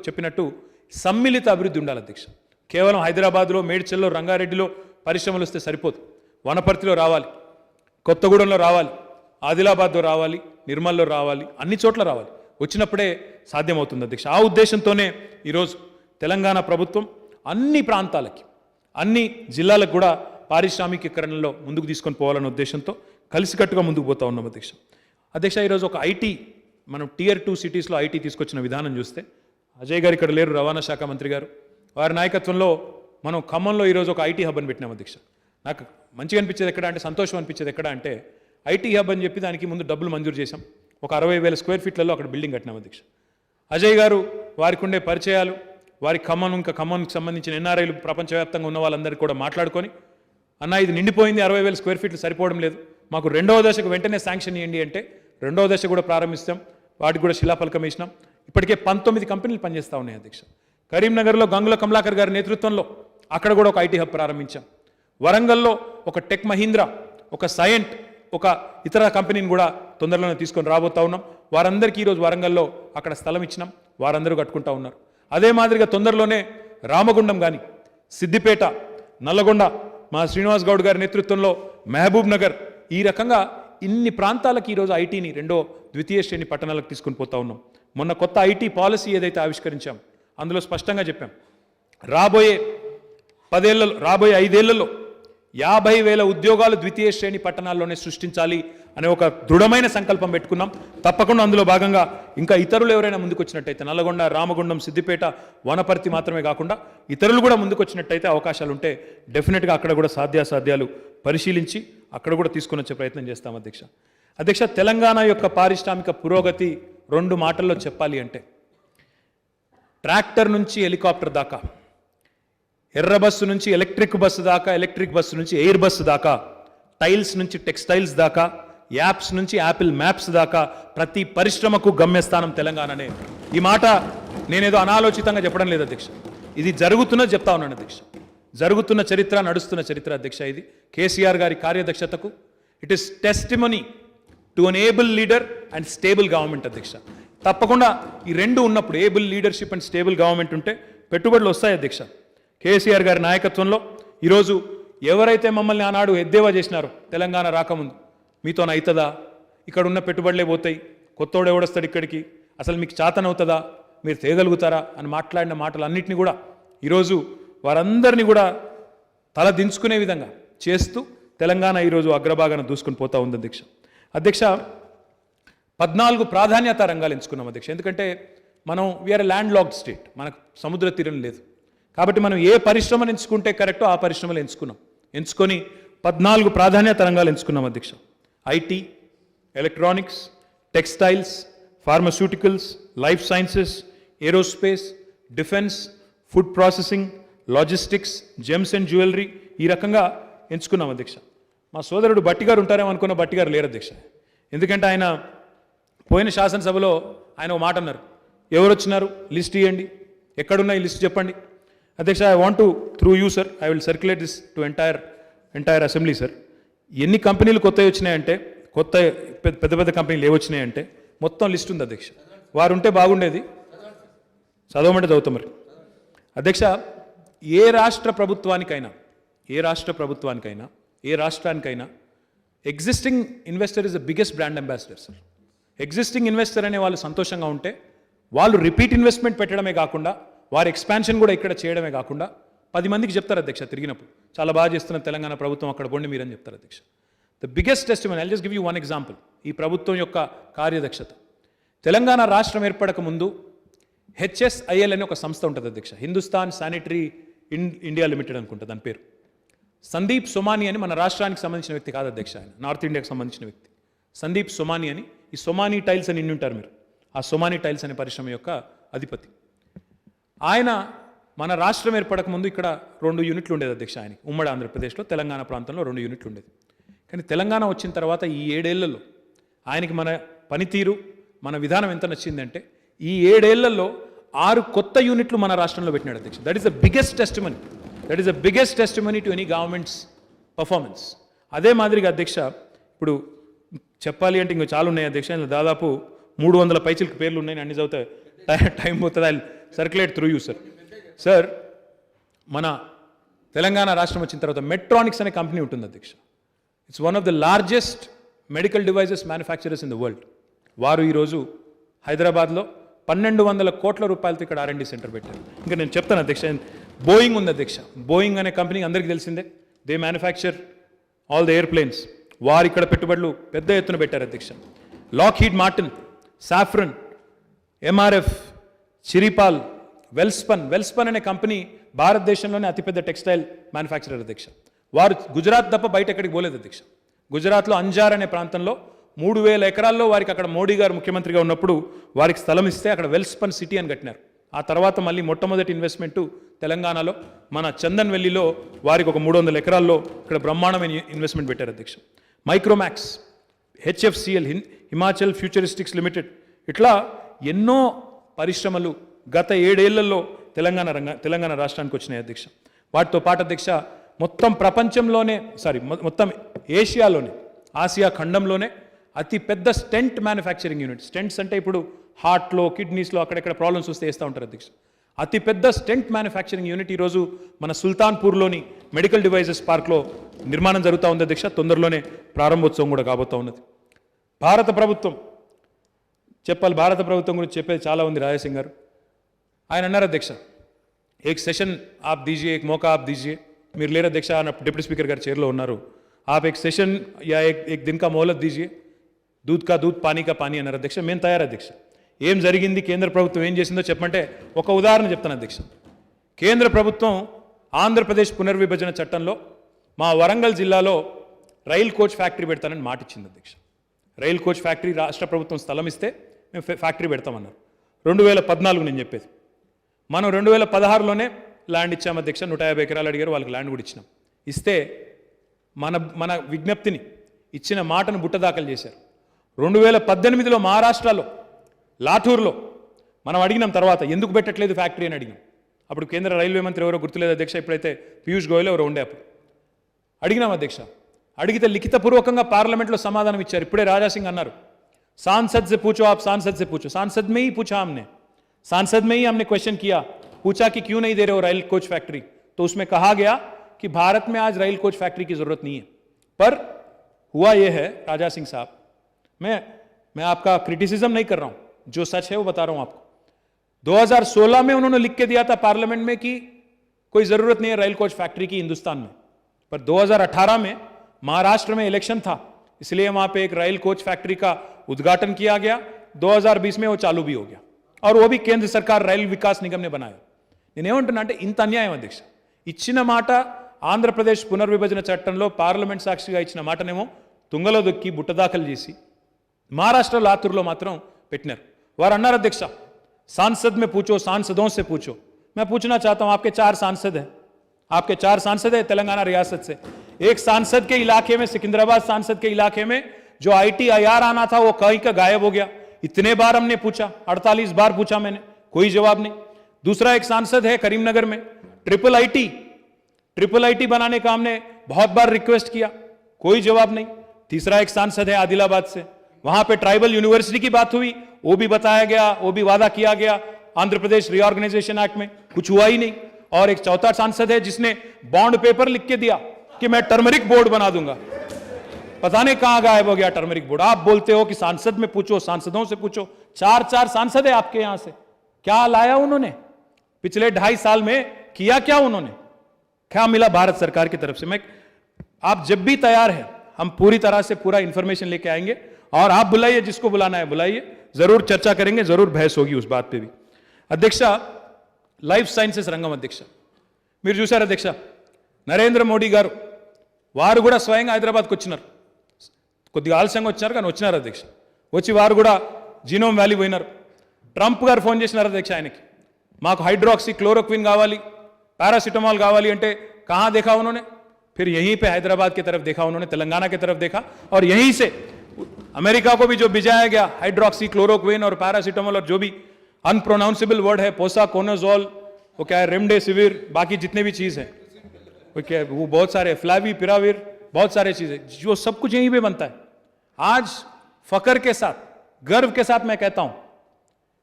చెప్పినట్టు సమ్మిళిత అభివృద్ధి ఉండాలి అధ్యక్ష. కేవలం హైదరాబాద్లో, మేడ్చల్లో, రంగారెడ్డిలో పరిశ్రమలు వస్తే సరిపోదు. వనపర్తిలో రావాలి, కొత్తగూడెంలో రావాలి, ఆదిలాబాద్లో రావాలి, నిర్మల్లో రావాలి, అన్ని చోట్ల రావాలి. వచ్చినప్పుడే సాధ్యమవుతుంది అధ్యక్ష. ఆ ఉద్దేశంతోనే ఈరోజు తెలంగాణ ప్రభుత్వం అన్ని ప్రాంతాలకి, అన్ని జిల్లాలకు కూడా పారిశ్రామికీకరణలో ముందుకు తీసుకొని పోవాలనే ఉద్దేశంతో కలిసికట్టుగా ముందుకు పోతా ఉన్నాం అధ్యక్ష. ఈరోజు ఒక ఐటీ, మనం Tier 2 సిటీస్లో ఐటీ తీసుకొచ్చిన విధానం చూస్తే, అజయ్ గారు ఇక్కడ లేరు, రవాణా శాఖ మంత్రి గారు, వారి నాయకత్వంలో మనం ఖమ్మంలో ఈరోజు ఒక ఐటీ హబ్ అని పెట్టినాం అధ్యక్ష. నాకు మంచిగా అనిపించేది ఎక్కడ అంటే, సంతోషం అనిపించేది ఎక్కడ అంటే, ఐటీ హబ్ అని చెప్పి దానికి ముందు డబ్బులు మంజూరు చేశాం. ఒక 60,000 స్క్వేర్ ఫీట్లలో అక్కడ బిల్డింగ్ కట్టినాం అధ్యక్ష. అజయ్ గారు వారికి ఉండే పరిచయాలు, వారి ఖమ్మంకి సంబంధించిన ఎన్ఆర్ఐలు ప్రపంచవ్యాప్తంగా ఉన్న వాళ్ళందరికీ కూడా మాట్లాడుకొని, అన్న ఇది నిండిపోయింది, 60,000 స్క్వేర్ ఫీట్లు సరిపోవడం లేదు, మాకు రెండవ దశకు వెంటనే శాంక్షన్ ఇవ్వండి అంటే రెండవ దశ కూడా ప్రారంభిస్తాం. వాటికి కూడా శిలాఫలకం వేసినాం. ఇప్పటికే 19 కంపెనీలు పనిచేస్తూ ఉన్నాయి అధ్యక్ష. కరీంనగర్లో గంగుల కమలాకర్ గారి నేతృత్వంలో అక్కడ కూడా ఒక ఐటీ హబ్ ప్రారంభించాం. వరంగల్లో ఒక టెక్ మహీంద్రా, ఒక సైంట్, ఒక ఇతర కంపెనీని కూడా తొందరలోనే తీసుకొని రాబోతా ఉన్నాం. వారందరికీ ఈరోజు వరంగల్లో అక్కడ స్థలం ఇచ్చినాం. వారందరూ కట్టుకుంటా ఉన్నారు. అదే మాదిరిగా తొందరలోనే రామగుండం కానీ, సిద్దిపేట, నల్లగొండ, మా శ్రీనివాస్ గౌడ్ గారి నేతృత్వంలో మహబూబ్ నగర్, ఈ రకంగా ఇన్ని ప్రాంతాలకు ఈరోజు ఐటీని ద్వితీయ శ్రేణి పట్టణాలకు తీసుకొని పోతా ఉన్నాం. మొన్న కొత్త ఐటీ పాలసీ ఏదైతే ఆవిష్కరించాం అందులో స్పష్టంగా చెప్పాం, రాబోయే 5 ఏళ్లలో 50,000 ఉద్యోగాలు ద్వితీయ శ్రేణి పట్టణాల్లోనే సృష్టించాలి అనే ఒక దృఢమైన సంకల్పం పెట్టుకున్నాం. తప్పకుండా అందులో భాగంగా ఇంకా ఇతరులు ఎవరైనా ముందుకు వచ్చినట్టయితే, నల్లగొండ, రామగుండం, సిద్దిపేట, వనపర్తి మాత్రమే కాకుండా ఇతరులు కూడా ముందుకు వచ్చినట్టయితే అవకాశాలు ఉంటే డెఫినెట్గా అక్కడ కూడా సాధ్యాసాధ్యాలు పరిశీలించి అక్కడ కూడా తీసుకొని వచ్చే ప్రయత్నం చేస్తాం అధ్యక్ష. తెలంగాణ యొక్క పారిశ్రామిక పురోగతి 2 మాటల్లో చెప్పాలి అంటే, ట్రాక్టర్ నుంచి హెలికాప్టర్ దాకా, ఎర్ర బస్సు నుంచి ఎలక్ట్రిక్ బస్సు దాకా, ఎలక్ట్రిక్ బస్సు నుంచి ఎయిర్ బస్సు దాకా, టైల్స్ నుంచి టెక్స్టైల్స్ దాకా, యాప్స్ నుంచి యాపిల్ మ్యాప్స్ దాకా ప్రతి పరిశ్రమకు గమ్యస్థానం తెలంగాణనే. ఈ మాట నేనేదో అనాలోచితంగా చెప్పడం లేదు అధ్యక్ష, ఇది జరుగుతున్నది చెప్తా ఉన్నాను అధ్యక్ష. జరుగుతున్న చరిత్ర, నడుస్తున్న చరిత్ర అధ్యక్ష. ఇది కేసీఆర్ గారి కార్యదక్షతకు it is testimony to an able leader and stable government అధ్యక్ష. తప్పకుండా ఈ రెండు ఉన్నప్పుడు, able leadership and stable government ఉంటే పెట్టుబడులు వస్తాయి అధ్యక్ష. కేసీఆర్ గారి నాయకత్వంలో ఈరోజు ఎవరైతే మమ్మల్ని ఆనాడు ఎద్దేవా చేసినారో తెలంగాణ రాకముందు, మీతోన అవుతుందా, ఇక్కడ ఉన్న పెట్టుబడులే పోతాయి, కొత్తోడు ఎవడొస్తాడు ఇక్కడికి, అసలు మీకు చాతనవుతుందా, మీరు తేగలుగుతారా అని మాట్లాడిన మాటలన్నింటినీ కూడా ఈరోజు వారందరినీ కూడా తల దించుకునే విధంగా చేస్తూ తెలంగాణ ఈరోజు అగ్రభాగాన దూసుకుని పోతా ఉంది అధ్యక్ష. 14 ప్రాధాన్యత రంగాలు ఎంచుకున్నాం అధ్యక్ష. ఎందుకంటే మనం వీఆర్ ల్యాండ్ లాక్డ్ స్టేట్, మనకు సముద్ర తీరం లేదు. కాబట్టి మనం ఏ పరిశ్రమను ఎంచుకుంటే కరెక్టో ఆ పరిశ్రమలు ఎంచుకొని 14 ప్రాధాన్యత రంగాలు ఎంచుకున్నాం అధ్యక్ష. IT, electronics, textiles, pharmaceuticals, life sciences, aerospace, defence, food processing, logistics, gems and jewellery, ఈ రకంగా ఎంచుకున్నాం అధ్యక్ష. మా సోదరుడు బట్టి గారు ఉంటారేమో అనుకున్న బట్టి గారు లేరు అధ్యక్ష. ఎందుకంటే ఆయన పోయిన శాసనసభలో ఆయన ఒక మాట అన్నారు, ఎవరు వచ్చినారు లిస్ట్ ఇవ్వండి, ఎక్కడున్నా ఈ లిస్ట్ చెప్పండి. అధ్యక్ష, I want to through you sir, I will circulate this to entire assembly sir. ఎన్ని కంపెనీలు కొత్తవి వచ్చినాయంటే, కొత్త పెద్ద పెద్ద కంపెనీలు ఏవొచ్చినాయంటే మొత్తం లిస్ట్ ఉంది అధ్యక్ష. వారు ఉంటే బాగుండేది, చదవమంటే చదువుతాం మరి అధ్యక్ష. ఏ రాష్ట్ర ప్రభుత్వానికైనా ఏ రాష్ట్రానికైనా existing investor is the biggest brand ambassador sir. Existing investor అనే వాళ్ళు సంతోషంగా ఉంటే వాళ్ళు రిపీట్ ఇన్వెస్ట్మెంట్ పెట్టడమే కాకుండా వారి ఎక్స్పాన్షన్ కూడా ఇక్కడ చేయడమే కాకుండా 10 మందికి చెప్తారు అధ్యక్ష తిరిగినప్పుడు, చాలా బాగా చేస్తున్న తెలంగాణ ప్రభుత్వం, అక్కడ పోండి మీరని చెప్తారు అధ్యక్ష. The biggest testimony, I'll just give you one example, ఈ ప్రభుత్వం యొక్క కార్యదక్షత. తెలంగాణ రాష్ట్రం ఏర్పడక ముందు HSIL అనే ఒక సంస్థ ఉంటుంది అధ్యక్ష, హిందుస్థాన్ శానిటరీ ఇండియా లిమిటెడ్ అనుకుంటా దాని పేరు. సందీప్ సోమాని అని మన రాష్ట్రానికి సంబంధించిన వ్యక్తి కాదు అధ్యక్ష, ఆయన నార్త్ ఇండియాకి సంబంధించిన వ్యక్తి. సందీప్ సోమాని అని, ఈ సోమాని టైల్స్ అని ఉంటారు మీరు, ఆ సోమాని టైల్స్ అనే పరిశ్రమ యొక్క అధిపతి. ఆయన మన రాష్ట్రం ఏర్పడక ముందు ఇక్కడ 2 యూనిట్లు ఉండేది అధ్యక్ష ఆయనకి, ఉమ్మడి ఆంధ్రప్రదేశ్లో తెలంగాణ ప్రాంతంలో 2 యూనిట్లు ఉండేది. కానీ తెలంగాణ వచ్చిన తర్వాత ఈ 7 ఏళ్లలో ఆయనకి మన పనితీరు, మన విధానం ఎంత నచ్చిందంటే ఈ 7 ఏళ్లలో 6 కొత్త యూనిట్లు మన రాష్ట్రంలో పెట్టినాడు అధ్యక్ష. That is the biggest testimony to any governments performance. అదే మాదిరిగా అధ్యక్ష, ఇప్పుడు చెప్పాలి అంటే ఇంకా చాలా ఉన్నాయి అధ్యక్ష, దాదాపు 300 పైచిలకు పేర్లు ఉన్నాయి, అన్ని చదివితే టైం పోతుంది. I circulate through you sir. మన తెలంగాణ రాష్ట్రం వచ్చిన తర్వాత మెట్రానిక్స్ అనే కంపెనీ ఉంటుంది అధ్యక్ష. It's one of the largest medical devices manufacturers in the world. వారు ఈరోజు హైదరాబాద్లో 1200 కోట్ల రూపాయలతో ఇక్కడ R&D సెంటర్ పెట్టారు. ఇంకా నేను చెప్తాను అధ్యక్ష. బోయింగ్ ఉంది అధ్యక్ష, బోయింగ్ అనే కంపెనీ అందరికీ తెలిసిందే, they manufacture all the airplanes. వారు ఇక్కడ పెట్టుబడులు పెద్ద ఎత్తున పెట్టారు అధ్యక్ష. Lockheed Martin, Safran, MRF, Chiripal, Welspun అనే కంపెనీ భారతదేశంలోనే అతిపెద్ద టెక్స్టైల్ మ్యానుఫ్యాక్చరర్ అధ్యక్ష. వారు గుజరాత్ తప్ప బయట ఎక్కడికి పోలేదు అధ్యక్ష. గుజరాత్లో అంజార్ అనే ప్రాంతంలో 3,000 ఎకరాల్లో వారికి అక్కడ మోడీ గారు ముఖ్యమంత్రిగా ఉన్నప్పుడు వారికి స్థలం ఇస్తే అక్కడ వెల్స్పన్ సిటీ అని కట్టినారు. ఆ తర్వాత మళ్ళీ మొట్టమొదటి ఇన్వెస్ట్మెంటు తెలంగాణలో మన చందన్ వెల్లిలో వారికి ఒక 300 ఎకరాల్లో ఇక్కడ బ్రహ్మాండమైన ఇన్వెస్ట్మెంట్ పెట్టారు అధ్యక్ష. మైక్రోమాక్స్, హెచ్ఎఫ్సిఎల్, హిమాచల్ ఫ్యూచరిస్టిక్స్ లిమిటెడ్, ఇట్లా ఎన్నో పరిశ్రమలు గత 7 ఏళ్లలో తెలంగాణ రాష్ట్రానికి వచ్చినాయి అధ్యక్ష. వాటితో పాటు అధ్యక్ష మొత్తం ప్రపంచంలోనే మొత్తం ఏషియాలోనే, ఆసియా ఖండంలోనే అతి పెద్ద స్టెంట్ మ్యానుఫ్యాక్చరింగ్ యూనిట్. స్టెంట్స్ అంటే ఇప్పుడు హార్ట్లో, కిడ్నీస్లో అక్కడెక్కడ ప్రాబ్లమ్స్ వస్తే వేస్తూ ఉంటారు అధ్యక్ష. అతి పెద్ద స్టెంట్ మ్యానుఫ్యాక్చరింగ్ యూనిట్ ఈరోజు మన సుల్తాన్పూర్లోని మెడికల్ డివైజెస్ పార్క్లో నిర్మాణం జరుగుతూ ఉంది అధ్యక్ష. తొందరలోనే ప్రారంభోత్సవం కూడా కాబోతూ ఉన్నది. భారత ప్రభుత్వం గురించి చెప్పేది చాలా ఉంది రాజాసింగ్ గారు. ఆయన అన్నారు అధ్యక్ష, ఏక్ సెషన్ ఆప్ దీజియే, ఏక్ మౌకా ఆప్ దీజియే. మీరు లేరు అధ్యక్ష, డిప్యూటీ స్పీకర్ గారు చైర్లో ఉన్నారు. ఆప్ ఏక్ సెషన్ యా ఏక్ దిన్ కా మోహలత్ దీజియే, దూద్ కా దూద్, పానీ కా పానీ అన్నారు అధ్యక్ష. మేము తయారు అధ్యక్ష. ఏం జరిగింది, కేంద్ర ప్రభుత్వం ఏం చేసిందో చెప్పమంటే ఒక ఉదాహరణ చెప్తాను అధ్యక్ష. కేంద్ర ప్రభుత్వం ఆంధ్రప్రదేశ్ పునర్విభజన చట్టంలో మా వరంగల్ జిల్లాలో రైల్ కోచ్ ఫ్యాక్టరీ పెడతానని మాట ఇచ్చింది అధ్యక్ష. రైల్ కోచ్ ఫ్యాక్టరీ రాష్ట్ర ప్రభుత్వం స్థలం ఇస్తే మేము ఫ్యాక్టరీ పెడతామన్నారు. 2014 నేను చెప్పేది. మనం 2016లోనే ల్యాండ్ ఇచ్చాం అధ్యక్ష. 150 ఎకరాలు అడిగారు, వాళ్ళకి ల్యాండ్ కూడా ఇచ్చినాం. ఇస్తే మన విజ్ఞప్తిని, ఇచ్చిన మాటను బుట్టదాఖలు చేశారు. 2018లో మహారాష్ట్రలో లాటూర్లో మనం అడిగినాం. తర్వాత ఎందుకు పెట్టట్లేదు ఫ్యాక్టరీ అని అడిగినాం. అప్పుడు కేంద్ర రైల్వే మంత్రి ఎవరో గుర్తులేదు అధ్యక్ష, ఇప్పుడైతే పీయూష్ గోయల్ ఎవరో ఉండే. అప్పుడు అడిగినాం అధ్యక్ష. అడిగితే లిఖితపూర్వకంగా పార్లమెంట్లో సమాధానం ఇచ్చారు. ఇప్పుడే రాజాసింగ్ అన్నారు, सांसद से पूछो, आप सांसद से पूछो. सांसद में ही पूछा हमने, सांसद में ही हमने क्वेश्चन किया, पूछा कि क्यों नहीं दे रहे हो रेल कोच फैक्ट्री. तो उसमें कहा गया कि भारत में आज रेल कोच फैक्ट्री की जरूरत नहीं है. पर हुआ यह है राजा सिंह साहब, मैं आपका क्रिटिसिज्म नहीं कर रहा हूं, जो सच है वो बता रहा हूं आपको. 2016 में उन्होंने लिख के दिया था पार्लियामेंट में कि कोई जरूरत नहीं है रेल कोच फैक्ट्री की हिंदुस्तान में. पर 2018 में महाराष्ट्र में इलेक्शन था, इसलिए वहां पे एक रेल कोच फैक्ट्री का उद्घाटन किया गया. 2020 में वो चालू भी हो गया, और वो भी केंद्र सरकार రైల్ వికాస్ నిగమ్నే बनाया. నేనేమంటున్నా అంటే ఇంత అన్యాయం అధ్యక్ష. ఇచ్చిన మాట ఆంధ్రప్రదేశ్ పునర్విభజన చట్టంలో పార్లమెంట్ సాక్షిగా ఇచ్చిన మాటనేమో తుంగలో దొక్కి బుట్టదాఖలు చేసి మహారాష్ట్ర లాతూర్లో మాత్రం పెట్టినారు. వారు అన్నారు అధ్యక్ష, सांसद में पूछो, सांसदों से पूछो. मैं पूछना चाहता हूं, आपके 4 सांसद हैं, आपके 4 सांसद हैं तेलंगाना रियासत से. एक सांसद के इलाके में, सिकंदराबाद सांसद के इलाके में जो ITIR आना था वो कहीं का गायब हो गया. इतने बार हमने पूछा, 48 बार पूछा मैंने, कोई जवाब नहीं. दूसरा एक सांसद है करीमनगर में, ट्रिपल आईटी बनाने का हमने बहुत बार रिक्वेस्ट किया, कोई जवाब नहीं. तीसरा एक सांसद है आदिलाबाद से, वहां पे ट्राइबल यूनिवर्सिटी की बात हुई, वो भी बताया गया, वो भी वादा किया गया आंध्र प्रदेश रीऑर्गेनाइजेशन एक्ट में, कुछ हुआ ही नहीं. और एक चौथा सांसद है जिसने बॉन्ड पेपर लिख के दिया कि मैं टर्मरिक बोर्ड बना दूंगा. पता नहीं कहां गायब हो गया टर्मरिक बोर्ड. आप बोलते हो कि सांसद में पूछो, सांसदों से पूछो. 4 सांसद है आपके यहां से, क्या लाया उन्होंने पिछले 2.5 साल में, किया क्या उन्होंने, क्या मिला भारत सरकार की तरफ से? आप जब भी तैयार है, हम पूरी तरह से पूरा इंफॉर्मेशन लेके आएंगे, और आप बुलाइए, जिसको बुलाना है बुलाइए, जरूर चर्चा करेंगे, जरूर बहस होगी उस बात पे भी. अध्यक्ष, లైఫ్ సైన్సెస్ రంగం అధ్యక్ష, మీరు చూశారు అధ్యక్ష, నరేంద్ర మోడీ గారు వారు కూడా స్వయంగా హైదరాబాద్కి వచ్చినారు. కొద్దిగా ఆలస్యంగా వచ్చినారు కానీ వచ్చినారు అధ్యక్ష. వచ్చి వారు కూడా జీనోమ్ వ్యాలీ పోయినారు. ట్రంప్ గారు ఫోన్ చేసినారు అధ్యక్ష ఆయనకి, మాకు హైడ్రాక్సీ క్లోరోక్విన్ కావాలి, पैरासिटामोल కావాలి అంటే कहाँ देखा उन्होंने? फिर यहीं पे हैदराबाद की तरफ देखा उन्होंने, तेलंगाना की तरफ देखा, और यहीं से अमेरिका को भी जो भिजाया गया हाइड्रोक्सी क्लोरोक्विन और पैरासिटामोल और जो भी अनप्रोनाउंसेबल वर्ड है, पोसाकोनाजोल, वो क्या है, रेमडेसिविर, बाकी जितने भी चीज़ है वो क्या है, वो बहुत सारे, फ्लैवी पिराविर, बहुत सारे चीज़ें, जो सब कुछ यहीं पे बनता है. आज फकर के साथ, गर्व के साथ मैं कहता हूं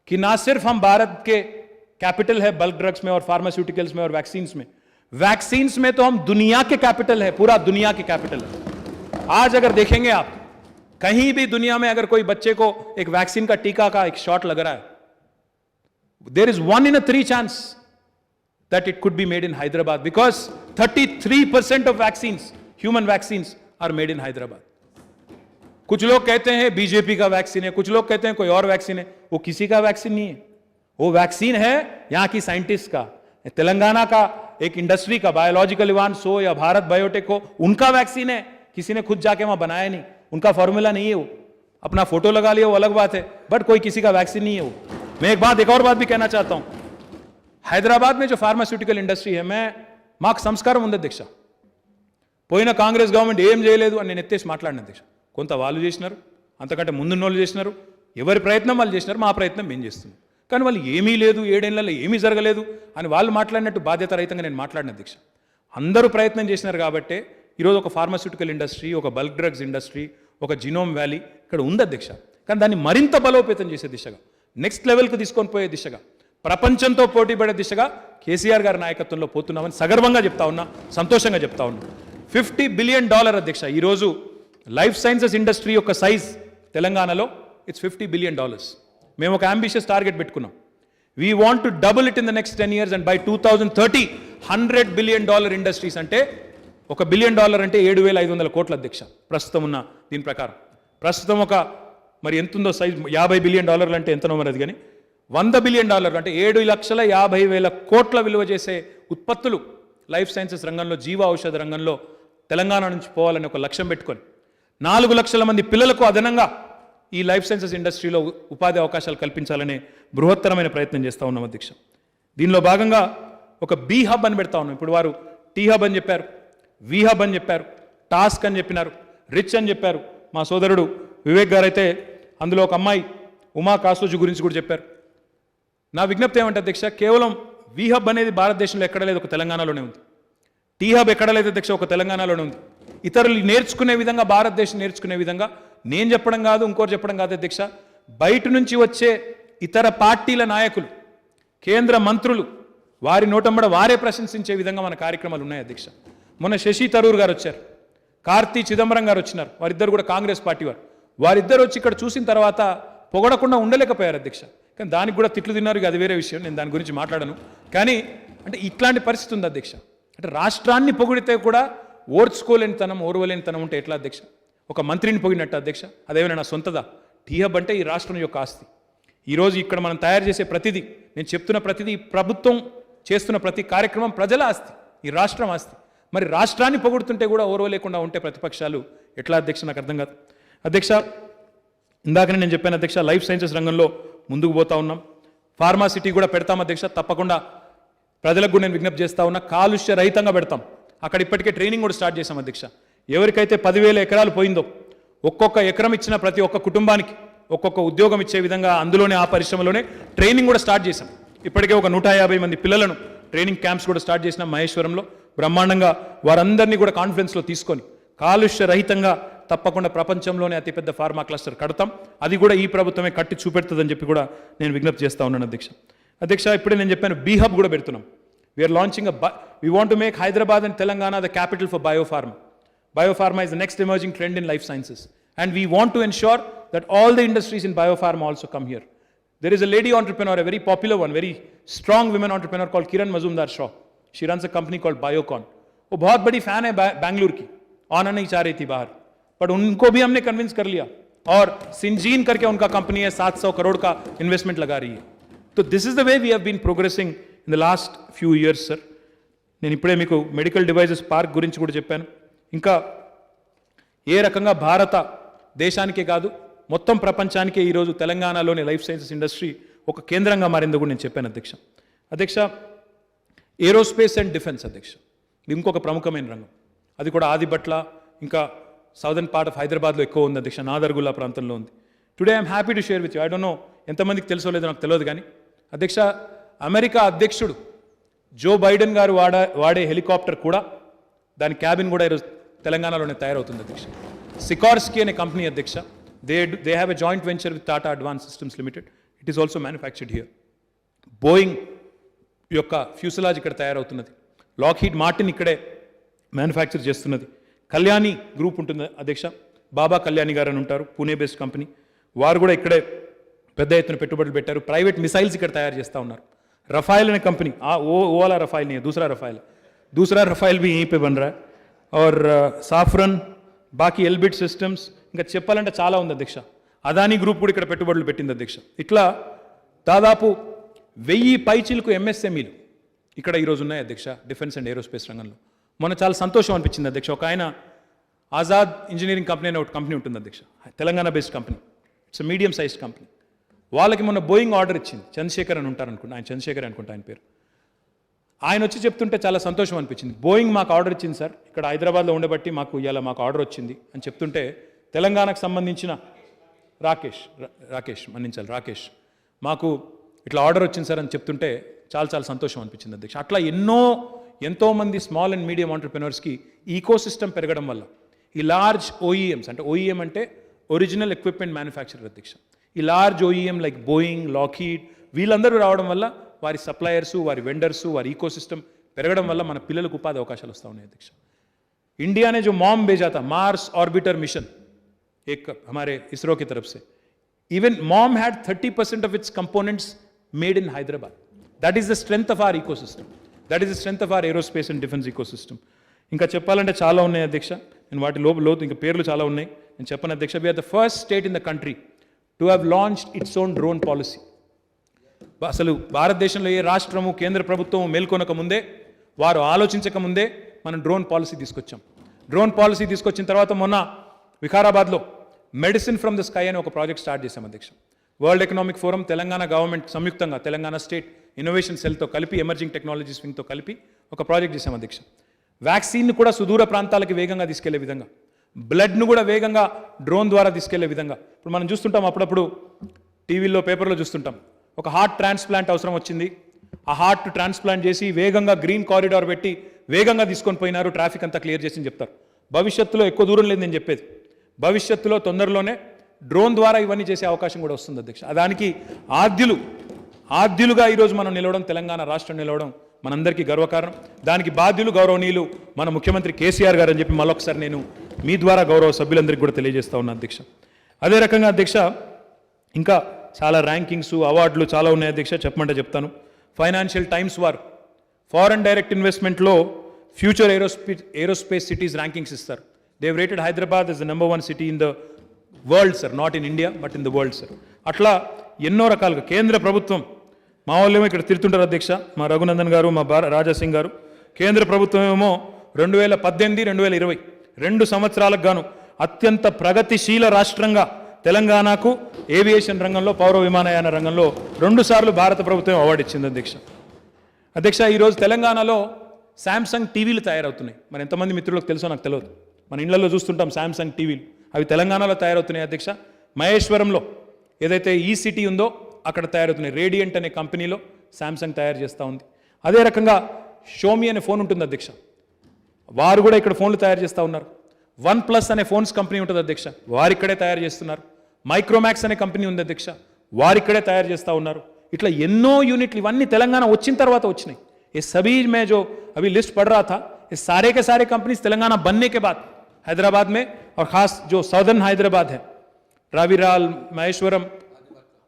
कि ना सिर्फ हम भारत के कैपिटल है बल्क ड्रग्स में और फार्मास्यूटिकल्स में और वैक्सीन्स में तो हम दुनिया के कैपिटल है, पूरा दुनिया के कैपिटल है. आज अगर देखेंगे आप, कहीं भी दुनिया में अगर कोई बच्चे को एक वैक्सीन का टीका का एक शॉट लग रहा है, there is 1 in 3 chance that it could be made in Hyderabad, because 33% of vaccines, human vaccines, are made in Hyderabad. कुछ लोग कहते हैं बीजेपी का वैक्सीन है, कुछ लोग कहते हैं कोई और वैक्सीन है, वो किसी का वैक्सीन नहीं है, वो वैक्सीन है यहाँ की साइंटिस्ट का, तेलंगाना का एक इंडस्ट्री का, बायोलॉजिकल इवांस हो या भारत बायोटेक हो, उनका वैक्सीन है। किसी ने खुद जाके वहां बनाया नहीं, उनका फॉर्मूला नहीं है वो, अपना फोटो लगा लिया वो अलग बात है, बट कोई किसी का वैक्सीन नहीं है वो। मैं एक और बात भी कहना चाहता हूं, हैदराबाद में जो फार्मास्यूटिकल इंडस्ट्री है, मैं మాకు సంస్కారం ఉంది అధ్యక్ష. పోయిన కాంగ్రెస్ గవర్నమెంట్ ఏం చేయలేదు అని నేను ఎత్తేసి మాట్లాడిన అధ్యక్ష. కొంత వాళ్ళు చేసినారు, అంతకంటే ముందున్న వాళ్ళు చేసినారు, ఎవరి ప్రయత్నం వాళ్ళు చేసినారు, మా ప్రయత్నం మేము చేస్తున్నాం. కానీ వాళ్ళు ఏమీ లేదు, 7 ఏళ్లలో ఏమీ జరగలేదు అని వాళ్ళు మాట్లాడినట్టు బాధ్యత రహితంగా నేను మాట్లాడిన అధ్యక్ష. అందరూ ప్రయత్నం చేసినారు కాబట్టే ఈరోజు ఒక ఫార్మాస్యూటికల్ ఇండస్ట్రీ, ఒక బల్క్ డ్రగ్స్ ఇండస్ట్రీ, ఒక జినోమ్ వ్యాలీ ఇక్కడ ఉంది అధ్యక్ష. కానీ దాన్ని మరింత బలోపేతం చేసే దిశగా, నెక్స్ట్ లెవెల్కి తీసుకొని పోయే దిశగా, ప్రపంచంతో పోటీ పడే దిశగా కేసీఆర్ గారి నాయకత్వంలో పోతున్నామని సగర్వంగా చెప్తా ఉన్నా, సంతోషంగా చెప్తా ఉన్నా. $50 బిలియన్ అధ్యక్ష ఈరోజు లైఫ్ సైన్సెస్ ఇండస్ట్రీ యొక్క సైజ్ తెలంగాణలో ఇట్స్ $50 బిలియన్. మేము ఒక అంబిషియస్ టార్గెట్ పెట్టుకున్నాం. We want to double it in the next 10 years and by 2030 $100 billion industries. అంటే $1 బిలియన్ అంటే 7,500 కోట్ల అధ్యక్ష ప్రస్తుతం ఉన్న దీని ప్రకారం. ప్రస్తుతం ఒక మరి ఎంతుందో సైజ్ $50 బిలియన్ అంటే ఎంతనో మరి అది, కానీ $100 బిలియన్ అంటే 7,50,000 కోట్ల విలువ చేసే ఉత్పత్తులు లైఫ్ సైన్సెస్ రంగంలో, జీవ ఔషధ రంగంలో తెలంగాణ నుంచి పోవాలని ఒక లక్ష్యం పెట్టుకొని 4 లక్షల మంది పిల్లలకు అదనంగా ఈ లైఫ్ సైన్సెస్ ఇండస్ట్రీలో ఉపాధి అవకాశాలు కల్పించాలనే బృహత్తరమైన ప్రయత్నం చేస్తూ ఉన్నాం అధ్యక్ష. దీనిలో భాగంగా ఒక బీ హబ్ అని పెడతా ఉన్నాం. ఇప్పుడు వారు టీ హబ్ అని చెప్పారు, వి హబ్ అని చెప్పారు, టాస్క్ అని చెప్పినారు, రిచ్ అని చెప్పారు. మా సోదరుడు వివేక్ గారు అయితే అందులో ఒక అమ్మాయి ఉమా కాసోజు గురించి కూడా చెప్పారు. నా విజ్ఞప్తి ఏమంటే అధ్యక్ష, కేవలం వి హబ్ అనేది భారతదేశంలో ఎక్కడ లేదు, ఒక తెలంగాణలోనే ఉంది. టీ హబ్ ఎక్కడ లేదు అధ్యక్ష, ఒక తెలంగాణలోనే ఉంది. ఇతరులు నేర్చుకునే విధంగా, భారతదేశం నేర్చుకునే విధంగా నేను చెప్పడం కాదు, ఇంకోటి చెప్పడం కాదు అధ్యక్ష, బయట నుంచి వచ్చే ఇతర పార్టీల నాయకులు, కేంద్ర మంత్రులు వారి నోటంబడ వారే ప్రశంసించే విధంగా మన కార్యక్రమాలు ఉన్నాయి అధ్యక్ష. మొన్న శశి తరూర్ గారు వచ్చారు, కార్తీ చిదంబరం గారు వచ్చినారు, వారిద్దరు కూడా కాంగ్రెస్ పార్టీ వారు. వారిద్దరు వచ్చి ఇక్కడ చూసిన తర్వాత పొగడకుండా ఉండలేకపోయారు అధ్యక్ష. కానీ దానికి కూడా తిట్లు తిన్నారు, అది వేరే విషయం, నేను దాని గురించి మాట్లాడను. కానీ అంటే ఇట్లాంటి పరిస్థితి ఉంది అధ్యక్ష. అంటే రాష్ట్రాన్ని పొగిడితే కూడా ఓర్వలేనితనం ఉంటే ఎట్లా అధ్యక్ష? ఒక మంత్రిని పొగిడినట్టు అధ్యక్ష, అదేమైనా నా సొంతదా? టీ హబ్ అంటే ఈ రాష్ట్రం యొక్క ఆస్తి. ఈరోజు ఇక్కడ మనం తయారు చేసే ప్రతిదీ, నేను చెప్తున్న ప్రతిదీ, ప్రభుత్వం చేస్తున్న ప్రతి కార్యక్రమం ప్రజల ఆస్తి, ఈ రాష్ట్రం ఆస్తి. మరి రాష్ట్రాన్ని పొగుడుతుంటే కూడా ఓర్వలేకుండా ఉంటే ప్రతిపక్షాలు ఎట్లా అధ్యక్ష? నాకు అర్థం కాదు అధ్యక్ష. ఇందాకనే నేను చెప్పాను అధ్యక్ష, లైఫ్ సైన్సెస్ రంగంలో ముందుకు పోతా ఉన్నాం. ఫార్మాసిటీ కూడా పెడతాం అధ్యక్ష, తప్పకుండా ప్రజలకు కూడా నేను విజ్ఞప్తి చేస్తా ఉన్నా, కాలుష్య రహితంగా పెడతాం. అక్కడ ఇప్పటికే ట్రైనింగ్ కూడా స్టార్ట్ చేశాం అధ్యక్ష. ఎవరికైతే 10,000 ఎకరాలు పోయిందో, ఒక్కొక్క ఎకరం ఇచ్చిన ప్రతి ఒక్క కుటుంబానికి ఒక్కొక్క ఉద్యోగం ఇచ్చే విధంగా అందులోనే ఆ పరిశ్రమలోనే ట్రైనింగ్ కూడా స్టార్ట్ చేశాం. ఇప్పటికే ఒక 150 మంది పిల్లలను ట్రైనింగ్ క్యాంప్స్ కూడా స్టార్ట్ చేసినాం మహేశ్వరంలో. బ్రహ్మాండంగా వారందరినీ కూడా కాన్ఫరెన్స్లో తీసుకొని కాలుష్య రహితంగా తప్పకుండా ప్రపంచంలోనే అతిపెద్ద ఫార్మా క్లస్టర్ కడతాం. అది కూడా ఈ ప్రభుత్వమే కట్టి చూపెడుతుందని చెప్పి కూడా నేను విజ్ఞప్తి చేస్తా ఉన్నాను అధ్యక్ష. అధ్యక్ష, ఇప్పుడే నేను చెప్పాను, బీ హబ్ కూడా పెడుతున్నాం. We're launching we want to make Hyderabad and Telangana the capital for biopharma. Biopharma is the next emerging trend in life sciences, and we want to ensure that all the industries in biopharma also come here. There is a lady entrepreneur, a very popular one, very strong women entrepreneur called Kiran Mazumdar-Shaw. She runs a company called Biocon. वो बहुत बड़ी fan है बैंगलोर की, आना नहीं चाह रही थी बाहर, बट उनको भी हमने कन्विंस कर लिया और सिंजीन करके उनका कंपनी है 700 करोड़ का इन्वेस्टमेंट लगा रही है. तो this is the way we have been progressing in the last few years, sir. నేను ఇప్పుడే మీకు మెడికల్ డివైజెస్ పార్క్ గురించి కూడా చెప్పాను. ఇంకా ఏ రకంగా భారత దేశానికే కాదు మొత్తం ప్రపంచానికే ఈరోజు తెలంగాణలోని లైఫ్ సైన్సెస్ ఇండస్ట్రీ ఒక కేంద్రంగా మారిందో కూడా నేను చెప్పాను అధ్యక్ష. అధ్యక్ష, ఏరోస్పేస్ అండ్ డిఫెన్స్ అధ్యక్ష, ఇది ఇంకొక ప్రముఖమైన రంగం. అది కూడా ఆదిబట్ల, ఇంకా సౌదర్న్ పార్ట్ ఆఫ్ హైదరాబాద్లో ఎక్కువ ఉంది అధ్యక్ష, నాదర్గుల్లా ప్రాంతంలో ఉంది. Today I'm happy to share with you, I don't know ఎంతమందికి తెలుసో లేదో నాకు తెలియదు, కానీ అధ్యక్ష, అమెరికా అధ్యక్షుడు జో బైడెన్ గారు వాడే హెలికాప్టర్ కూడా, దాని క్యాబిన్ కూడా ఈరోజు తెలంగాణలోనే తయారవుతుంది అధ్యక్ష. సికార్స్కీ అనే కంపెనీ అధ్యక్ష, they have a joint venture with Tata advance systems limited. It is also manufactured here. Boeing యొక్క ఫ్యూసలాజ్ ఇక్కడ తయారవుతున్నది. లాక్హీడ్ మార్టిన్ ఇక్కడే మ్యానుఫ్యాక్చర్ చేస్తున్నది. కళ్యాణి గ్రూప్ ఉంటుంది అధ్యక్ష, బాబా కళ్యాణి గారు అని ఉంటారు, పూణే బేస్డ్ కంపెనీ. వారు కూడా ఇక్కడే పెద్ద ఎత్తున పెట్టుబడులు పెట్టారు. ప్రైవేట్ మిసైల్స్ ఇక్కడ తయారు చేస్తూ ఉన్నారు. रफाइल ने कंपनी, वो वाला रफाइल नहीं है, दूसरा रफाइल भी यहीं पे बन रहा है. और साफरन, బాకీ ఎల్బిట్ సిస్టమ్స్, ఇంకా చెప్పాలంటే చాలా ఉంది అధ్యక్ష. అదానీ గ్రూప్ కూడా ఇక్కడ పెట్టుబడులు పెట్టింది అధ్యక్ష. ఇట్లా దాదాపు 1000 పైచీలకు ఎంఎస్ఎంఈలు ఇక్కడ ఈరోజు ఉన్నాయి అధ్యక్ష డిఫెన్స్ అండ్ ఏరోస్పేస్ రంగంలో. మొన్న చాలా సంతోషం అనిపించింది అధ్యక్ష. ఒక ఆయన ఆజాద్ ఇంజనీరింగ్ కంపెనీ అనే ఒక కంపెనీ ఉంటుంది అధ్యక్ష, Telangana based company. It's medium sized company. వాళ్ళకి మొన్న బోయింగ్ ఆర్డర్ ఇచ్చింది. చంద్రశేఖర్ అని ఉంటారు అనుకుంటా, ఆయన చంద్రశేఖర్ అనుకుంటా ఆయన పేరు. ఆయన వచ్చి చెప్తుంటే చాలా సంతోషం అనిపించింది. బోయింగ్ మాకు ఆర్డర్ ఇచ్చింది సార్, ఇక్కడ హైదరాబాద్లో ఉండబట్టి మాకు ఇవాళ మాకు ఆర్డర్ వచ్చింది అని చెప్తుంటే, తెలంగాణకు సంబంధించిన రాకేష్ మాకు ఇట్లా ఆర్డర్ వచ్చింది సార్ అని చెప్తుంటే చాలా చాలా సంతోషం అనిపించింది అధ్యక్ష. అట్లా ఎంతోమంది స్మాల్ అండ్ మీడియం ఆంటర్ప్రెన్యూర్స్కి ఈకో సిస్టమ్ పెరగడం వల్ల ఈ లార్జ్ ఓఈఎమ్స్, అంటే ఓఈఎం అంటే ఒరిజినల్ ఎక్విప్మెంట్ మ్యానుఫ్యాక్చరర్ అధ్యక్ష, ఈ large OEM like Boeing, Lockheed వీళ్ళందరూ రావడం వల్ల వారి సప్లయర్సు, వారి వెండర్సు, వారి ఈకో సిస్టమ్ పెరగడం వల్ల మన పిల్లలకు ఉపాధి అవకాశాలు వస్తూ ఉన్నాయి అధ్యక్ష. इंडिया ने जो मॉम भेजा था, मार्स ऑर्बिटर मिशन, एक हमारे इसरो की तरफ से, even mom had 30% of its components made in Hyderabad. That is the strength of our ecosystem. That is the strength of our aerospace and defense ecosystem. ఇంకా చెప్పాలంటే చాలా ఉన్నాయి అధ్యక్ష, నేను వాటి లోతు ఇంకా పేర్లు చాలా ఉన్నాయి, నేను చెప్పను అధ్యక్ష. We are the first state in the country to have launched its own drone policy. అసలు భారతదేశంలో ఏ రాష్ట్రము, కేంద్ర ప్రభుత్వం మేల్కొనక ముందే, వారు ఆలోచించక ముందే మనం డ్రోన్ పాలసీ తీసుకొచ్చాం. డ్రోన్ పాలసీ తీసుకొచ్చిన తర్వాత మొన్న వికారాబాద్లో మెడిసిన్ ఫ్రమ్ ద స్కై అని ఒక ప్రాజెక్ట్ స్టార్ట్ చేశాం అధ్యక్ష. World economic forum, Telangana government సంయుక్తంగా తెలంగాణ స్టేట్ ఇన్నోవేషన్ సెల్తో కలిపి, ఎమర్జింగ్ టెక్నాలజీస్ వింగ్తో కలిపి ఒక ప్రాజెక్ట్ చేశాం అధ్యక్ష. వ్యాక్సిన్ను కూడా సుదూర ప్రాంతాలకు వేగంగా తీసుకెళ్లే విధంగా, బ్లడ్ను కూడా వేగంగా డ్రోన్ ద్వారా తీసుకెళ్లే విధంగా. ఇప్పుడు మనం చూస్తుంటాం, అప్పుడప్పుడు టీవీల్లో, పేపర్లో చూస్తుంటాం, ఒక హార్ట్ ట్రాన్స్ప్లాంట్ అవసరం వచ్చింది, ఆ హార్ట్ ట్రాన్స్ప్లాంట్ చేసి వేగంగా గ్రీన్ కారిడార్ పెట్టి వేగంగా తీసుకొని పోయినారు, ట్రాఫిక్ అంతా క్లియర్ చేసి చెప్తారు. భవిష్యత్తులో ఎక్కువ దూరం లేదు నేను చెప్పేది, భవిష్యత్తులో తొందరలోనే డ్రోన్ ద్వారా ఇవన్నీ చేసే అవకాశం కూడా వస్తుంది అధ్యక్ష. దానికి ఆద్యులుగా ఈరోజు మనం నిలవడం, తెలంగాణ రాష్ట్రం నిలవడం మనందరికీ గర్వకారణం. దానికి బాధ్యులు గౌరవనీయులు మన ముఖ్యమంత్రి కేసీఆర్ గారు అని చెప్పి మళ్ళొకసారి నేను మీ ద్వారా గౌరవ సభ్యులందరికీ కూడా తెలియజేస్తా ఉన్నాను అధ్యక్ష. అదే రకంగా అధ్యక్ష ఇంకా చాలా ర్యాంకింగ్స్, అవార్డులు చాలా ఉన్నాయి అధ్యక్ష, చెప్పమంటే చెప్తాను. ఫైనాన్షియల్ టైమ్స్ వారు ఫారెన్ డైరెక్ట్ ఇన్వెస్ట్మెంట్లో ఫ్యూచర్ ఏరోస్పేస్ సిటీస్ ర్యాంకింగ్స్ ఇస్తారు. They've rated Hyderabad is the number 1 city in the world sir, not in India but in the world sir. అట్లా ఎన్నో రకాలుగా కేంద్ర ప్రభుత్వం, మా వాళ్ళేమో ఇక్కడ తిరుగుతుంటారు అధ్యక్ష, మా రఘునందన్ గారు, మా రాజాసింగ్ గారు. కేంద్ర ప్రభుత్వం ఏమో 2018-2020 2 సంవత్సరాలకు గాను అత్యంత ప్రగతిశీల రాష్ట్రంగా తెలంగాణకు ఏవియేషన్ రంగంలో, పౌర విమానయాన రంగంలో 2 సార్లు భారత ప్రభుత్వం అవార్డు ఇచ్చింది అధ్యక్ష. ఈరోజు తెలంగాణలో శాంసంగ్ టీవీలు తయారవుతున్నాయి. మరి ఎంతమంది మిత్రులకు తెలుసో నాకు తెలియదు. మన ఇళ్లలో చూస్తుంటాం శాంసంగ్ టీవీలు, అవి తెలంగాణలో తయారవుతున్నాయి అధ్యక్ష. మహేశ్వరంలో ఏదైతే ఈ సిటీ ఉందో అక్కడ తయారవుతున్నాయి. రేడియంట్ అనే కంపెనీలో శాంసంగ్ తయారు చేస్తూ ఉంది. అదే రకంగా షోమీ అనే ఫోన్ ఉంటుంది అధ్యక్ష, వారు కూడా ఇక్కడ ఫోన్లు తయారు చేస్తూ ఉన్నారు. OnePlus అనే ఫోన్స్ కంపెనీ ఉంటుంది అధ్యక్ష, వారు ఇక్కడే తయారు చేస్తున్నారు. మైక్రోమాక్స్ అనే కంపెనీ ఉంది అధ్యక్ష, వారు ఇక్కడే తయారు చేస్తూ ఉన్నారు. ఇట్లా ఎన్నో యూనిట్లు ఇవన్నీ తెలంగాణ వచ్చిన తర్వాత వచ్చినాయి. ये सभी मैं जो अभी लिस्ट पढ़ रहा था, ये सारे के सारे कंपनीज तेलंगाना बनने के बाद हैदराबाद में, और खास जो साउदर्न हैदराबाद है, रावीराल, महेश्वरम,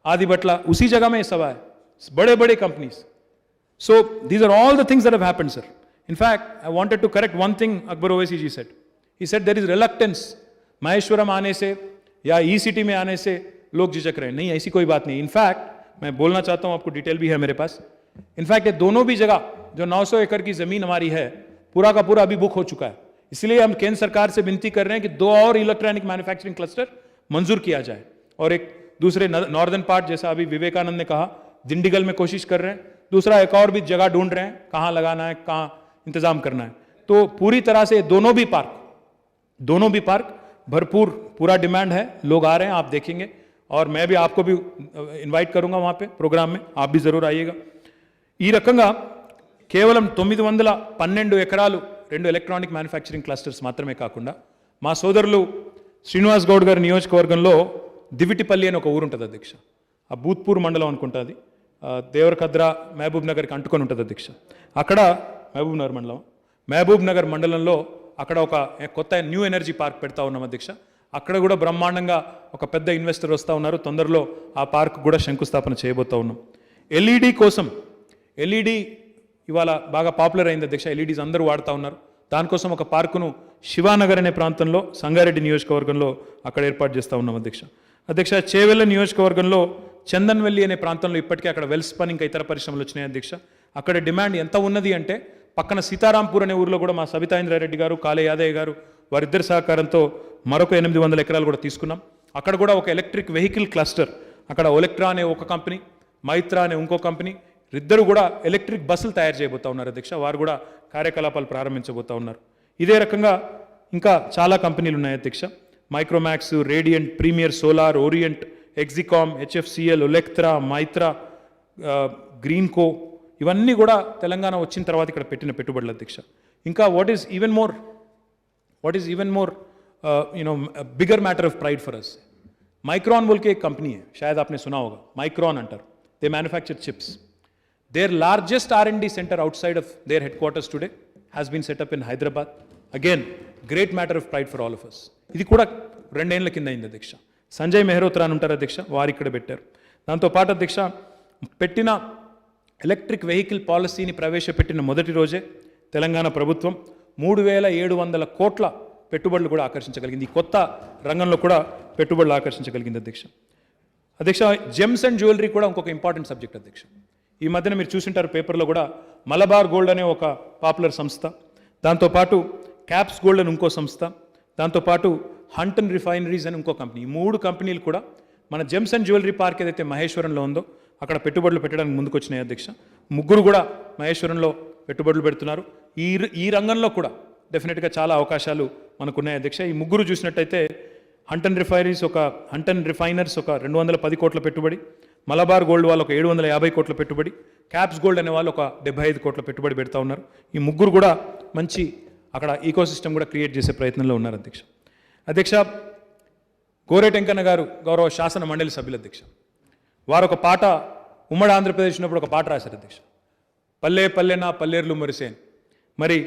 आदि बटला, उसी जगह में ये सब है, बड़े बड़े companies. So these are all the things that have happened, sir. In fact, I wanted to correct one thing Akbar Owaisi ji said. He said there is reluctance Maheshwaram आने से या ई सिटी में आने से लोग झिझक रहे हैं. नहीं, ऐसी कोई बात नहीं. इनफैक्ट मैं बोलना चाहता हूं, आपको डिटेल भी है मेरे पास. इनफैक्ट ये दोनों भी जगह जो 900 एकड़ की जमीन हमारी है, पूरा का पूरा अभी बुक हो चुका है. इसलिए हम केंद्र सरकार से विनती कर रहे हैं कि 2 और इलेक्ट्रॉनिक मैन्युफैक्चरिंग क्लस्टर मंजूर किया जाए. और एक दूसरे नॉर्दर्न पार्ट, जैसा अभी विवेकानंद ने कहा, दिंडीगल में कोशिश कर रहे हैं. दूसरा एक और भी जगह ढूंढ रहे हैं, कहाँ लगाना है, कहाँ इंतजाम करना है. तो पूरी तरह से दोनों भी पार्क भरपूर, पूरा डिमांड है, लोग आ रहे हैं, आप देखेंगे. और मैं भी आपको भी इन्वाइट करूंगा वहाँ पे प्रोग्राम में, आप भी जरूर आइएगा. ఈ రకంగా కేవలం 912 ఎకరాలు 2 ఎలక్ట్రానిక్ మ్యానుఫ్యాక్చరింగ్ క్లస్టర్స్ మాత్రమే కాకుండా, మా సోదరులు శ్రీనివాస్ గౌడ్ గారి నియోజకవర్గంలో దివిటిపల్లి అని ఒక ఊరు ఉంటుంది అధ్యక్ష, ఆ భూత్పూర్ మండలం అనుకుంటుంది, దేవరకద్రా మహబూబ్ నగర్కి అంటుకొని ఉంటుంది అధ్యక్ష. అక్కడ మహబూబ్ నగర్ మండలంలో అక్కడ ఒక కొత్త న్యూ ఎనర్జీ పార్క్ పెడతా ఉన్నాం అధ్యక్ష. అక్కడ కూడా బ్రహ్మాండంగా ఒక పెద్ద ఇన్వెస్టర్ వస్తూ ఉన్నారు. తొందరలో ఆ పార్క్ కూడా శంకుస్థాపన చేయబోతూ ఉన్నాం. ఎల్ఈడి కోసం, ఎల్ఈడి ఇవాళ బాగా పాపులర్ అయింది అధ్యక్ష, ఎల్ఈడీస్ అందరూ వాడుతూ ఉన్నారు. దానికోసం ఒక పార్కును శివానగర్ అనే ప్రాంతంలో, సంగారెడ్డి నియోజకవర్గంలో అక్కడ ఏర్పాటు చేస్తూ ఉన్నాం అధ్యక్ష. చేవెళ్ళ నియోజకవర్గంలో చందన్వెల్లి అనే ప్రాంతంలో ఇప్పటికే అక్కడ వెల్ స్పన్నింగ్ ఇతర పరిశ్రమలు వచ్చినాయి అధ్యక్ష. అక్కడ డిమాండ్ ఎంత ఉన్నది అంటే పక్కన సీతారాంపూర్ అనే ఊరిలో కూడా మా సబితా ఇంద్రారెడ్డి గారు, కాళే యాదయ్య గారు వారిద్దరి సహకారంతో మరొక 800 ఎకరాలు కూడా తీసుకున్నాం. అక్కడ కూడా ఒక ఎలక్ట్రిక్ వెహికల్ క్లస్టర్, అక్కడ ఒలెక్ట్రా అనే ఒక కంపెనీ, మైత్రా అనే ఇంకో కంపెనీ, ఇద్దరు కూడా ఎలక్ట్రిక్ బస్సులు తయారు చేయబోతా ఉన్నారు అధ్యక్ష. వారు కూడా కార్యకలాపాలు ప్రారంభించబోతా ఉన్నారు. ఇదే రకంగా ఇంకా చాలా కంపెనీలు ఉన్నాయి అధ్యక్ష. Micromax, Radiant, Premier Solar, Orient, Exicom, HFCL, Olectra, Maitra, Greenko, ఇవన్నీ కూడా తెలంగాణ వచ్చిన తర్వాత ఇక్కడ పెట్టిన పెట్టుబడులు అధ్యక్ష. ఇంకా what is even more bigger matter of pride for us, Micron बोल के एक कंपनी है, शायद आपने सुना होगा, माइक्रॉन अंटर. They manufacture chips. Their largest R&D centre outside of their headquarters today has been set up in Hyderabad. Again great matter of pride for all of us. ఇది కూడా 2 ఏళ్ల కింద అయింది అధ్యక్ష. సంజయ్ మెహ్రోత్రా అని ఉంటారు అధ్యక్ష, వారు ఇక్కడ పెట్టారు. దాంతో పాటు అధ్యక్ష పెట్టిన ఎలక్ట్రిక్ వెహికల్ పాలసీని ప్రవేశపెట్టిన మొదటి రోజే తెలంగాణ ప్రభుత్వం 3700 కోట్ల పెట్టుబడులు కూడా ఆకర్షించగలిగింది. ఈ కొత్త రంగంలో కూడా పెట్టుబడులు ఆకర్షించగలిగింది అధ్యక్ష. జెమ్స్ అండ్ జ్యువెలరీ కూడా ఇంకొక ఇంపార్టెంట్ సబ్జెక్ట్ అధ్యక్ష. ఈ మధ్యన మీరు చూసింటారు పేపర్లో కూడా, మలబార్ గోల్డ్ అనే ఒక పాపులర్ సంస్థ, దాంతోపాటు క్యాప్స్ గోల్డ్ అని ఇంకో సంస్థ, దాంతోపాటు హంటన్ రిఫైనరీస్ అని ఇంకో కంపెనీ, ఈ 3 కంపెనీలు కూడా మన జెమ్స్ అండ్ జ్యువెలరీ పార్క్ ఏదైతే మహేశ్వరంలో ఉందో అక్కడ పెట్టుబడులు పెట్టడానికి ముందుకు వచ్చినాయి అధ్యక్ష. 3 కూడా మహేశ్వరంలో పెట్టుబడులు పెడుతున్నారు. ఈ రంగంలో కూడా డెఫినెట్గా చాలా అవకాశాలు మనకున్నాయి అధ్యక్ష. ఈ 3 చూసినట్టయితే హంటన్ రిఫైనర్స్ ఒక 210 కోట్ల పెట్టుబడి, మలబార్ గోల్డ్ వాళ్ళు ఒక 750 కోట్ల పెట్టుబడి, క్యాప్స్ గోల్డ్ అనే వాళ్ళు ఒక 75 కోట్ల పెట్టుబడి పెడతా ఉన్నారు. ఈ 3 కూడా మంచి అక్కడ ఈకోసిస్టమ్ కూడా క్రియేట్ చేసే ప్రయత్నంలో ఉన్నారు అధ్యక్ష. గోరేటెంకన్న గారు గౌరవ శాసన మండలి సభ్యులు అధ్యక్ష, వారు ఒక పాట ఉమ్మడి ఆంధ్రప్రదేశ్ ఉన్నప్పుడు ఒక పాట రాశారు అధ్యక్ష, పల్లె పల్లె నా పల్లేర్లు మరిసేన్. మరి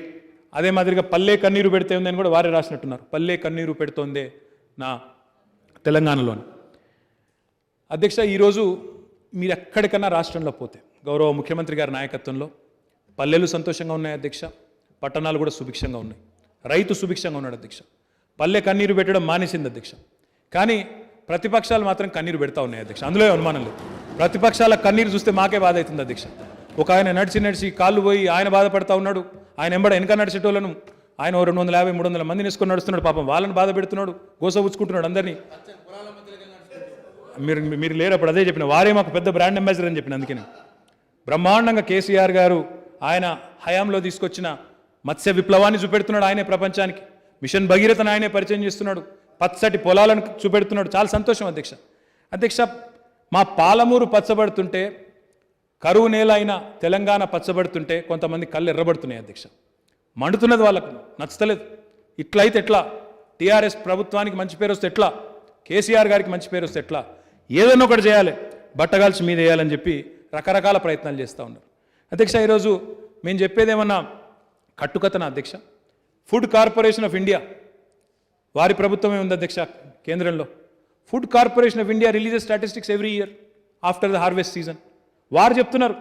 అదే మాదిరిగా పల్లె కన్నీరు పెడితే ఉందని కూడా వారే రాసినట్టున్నారు, పల్లె కన్నీరు పెడుతోందే నా తెలంగాణలోని. అధ్యక్ష, ఈరోజు మీరు ఎక్కడికన్నా రాష్ట్రంలో పోతే గౌరవ ముఖ్యమంత్రి గారి నాయకత్వంలో పల్లెలు సంతోషంగా ఉన్నాయి అధ్యక్ష, పట్టణాలు కూడా సుభిక్షంగా ఉన్నాయి, రైతు సుభిక్షంగా ఉన్నాడు అధ్యక్ష. పల్లె కన్నీరు పెట్టడం మానేసింది అధ్యక్ష, కానీ ప్రతిపక్షాలు మాత్రం కన్నీరు పెడతా ఉన్నాయి అధ్యక్ష. అందులో అనుమానం లేదు. ప్రతిపక్షాల కన్నీరు చూస్తే మాకే బాధ అవుతుంది అధ్యక్ష. ఒక ఆయన నడిచి కాళ్ళు పోయి ఆయన బాధపడతా ఉన్నాడు, ఆయన వెనక నడిచేటోళ్ళను ఆయన 250-300 మందిని వేసుకొని నడుస్తున్నాడు, పాపం వాళ్ళని బాధ పెడుతున్నాడు, గోసపుచ్చుకుంటున్నాడు అందరినీ. మీరు లేరు అప్పుడు అదే చెప్పిన, వారే మాకు పెద్ద బ్రాండ్ అంబాసిడర్ అని చెప్పిన. అందుకని బ్రహ్మాండంగా కేసీఆర్ గారు ఆయన హయాంలో తీసుకొచ్చిన మత్స్య విప్లవాన్ని చూపెడుతున్నాడు ఆయనే ప్రపంచానికి, మిషన్ భగీరథను ఆయనే పరిచయం చేస్తున్నాడు, పచ్చటి పొలాలను చూపెడుతున్నాడు. చాలా సంతోషం అధ్యక్ష. మా పాలమూరు పచ్చబడుతుంటే, కరువు నేల అయిన తెలంగాణ పచ్చబడుతుంటే కొంతమంది కళ్ళు ఎర్రబడుతున్నాయి అధ్యక్ష. మండుతున్నది, వాళ్ళకు నచ్చలేదు. ఇట్లయితే ఎట్లా, టీఆర్ఎస్ ప్రభుత్వానికి మంచి పేరు వస్తే ఎట్లా, కేసీఆర్ గారికి మంచి పేరు వస్తే ఎట్లా, ఏదైనా ఒకటి చేయాలి, బట్టగాల్చి మీద వేయాలని చెప్పి రకరకాల ప్రయత్నాలు చేస్తూ ఉన్నారు అధ్యక్ష. ఈరోజు మేము చెప్పేది ఏమన్నా కట్టుకథన అధ్యక్ష? ఫుడ్ కార్పొరేషన్ ఆఫ్ ఇండియా వారి ప్రభుత్వమే ఉంది అధ్యక్ష కేంద్రంలో. Food corporation of India releases statistics every year after the harvest season. వారు చెప్తున్నారు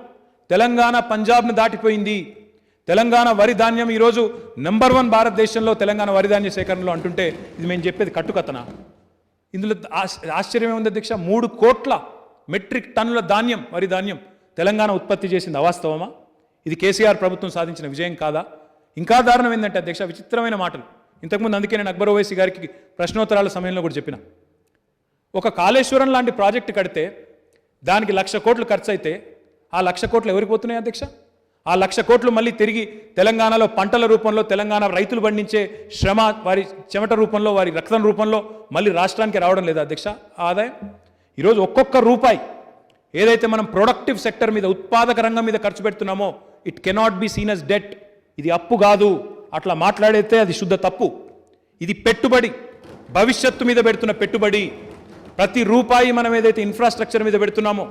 తెలంగాణ పంజాబ్ను దాటిపోయింది, తెలంగాణ వరి ధాన్యం ఈరోజు నెంబర్ 1 భారతదేశంలో తెలంగాణ వరి ధాన్య సేకరణలో అంటుంటే ఇది మేము చెప్పేది కట్టుకథన? ఇందులో ఆశ్చర్యం ఏముంది అధ్యక్ష? 3 కోట్ల మెట్రిక్ టన్నుల ధాన్యం, వరి ధాన్యం తెలంగాణ ఉత్పత్తి చేసింది అవాస్తవమా? ఇది కేసీఆర్ ప్రభుత్వం సాధించిన విజయం కాదా? ఇంకా దారుణం ఏంటంటే అధ్యక్ష, విచిత్రమైన మాటలు. ఇంతకుముందు అందుకే నేను అక్బర్ ఓవైసీ గారికి ప్రశ్నోత్తరాల సమయంలో కూడా చెప్పిన, ఒక కాళేశ్వరం లాంటి ప్రాజెక్టు కడితే దానికి 1,00,000 కోట్లు ఖర్చు అయితే ఆ 1,00,000 కోట్లు ఎవరికి పోతున్నాయి అధ్యక్ష? ఆ 1,00,000 కోట్లు మళ్ళీ తిరిగి తెలంగాణలో పంటల రూపంలో, తెలంగాణ రైతులు పండించే శ్రమ, వారి చెమట రూపంలో, వారి రక్తం రూపంలో మళ్ళీ రాష్ట్రానికి రావడం లేదా అధ్యక్ష ఆదాయం? ఈరోజు ఒక్కొక్క రూపాయి ఏదైతే మనం ప్రొడక్టివ్ సెక్టర్ మీద, ఉత్పాదక రంగం మీద ఖర్చు పెడుతున్నామో it cannot be seen as debt. ఇది అప్పు కాదు, అట్లా మాట్లాడితే అది శుద్ధ తప్పు. ఇది పెట్టుబడి, భవిష్యత్తు మీద పెడుతున్న పెట్టుబడి. ప్రతి రూపాయి మనం ఏదైతే ఇన్ఫ్రాస్ట్రక్చర్ మీద పెడుతున్నామో,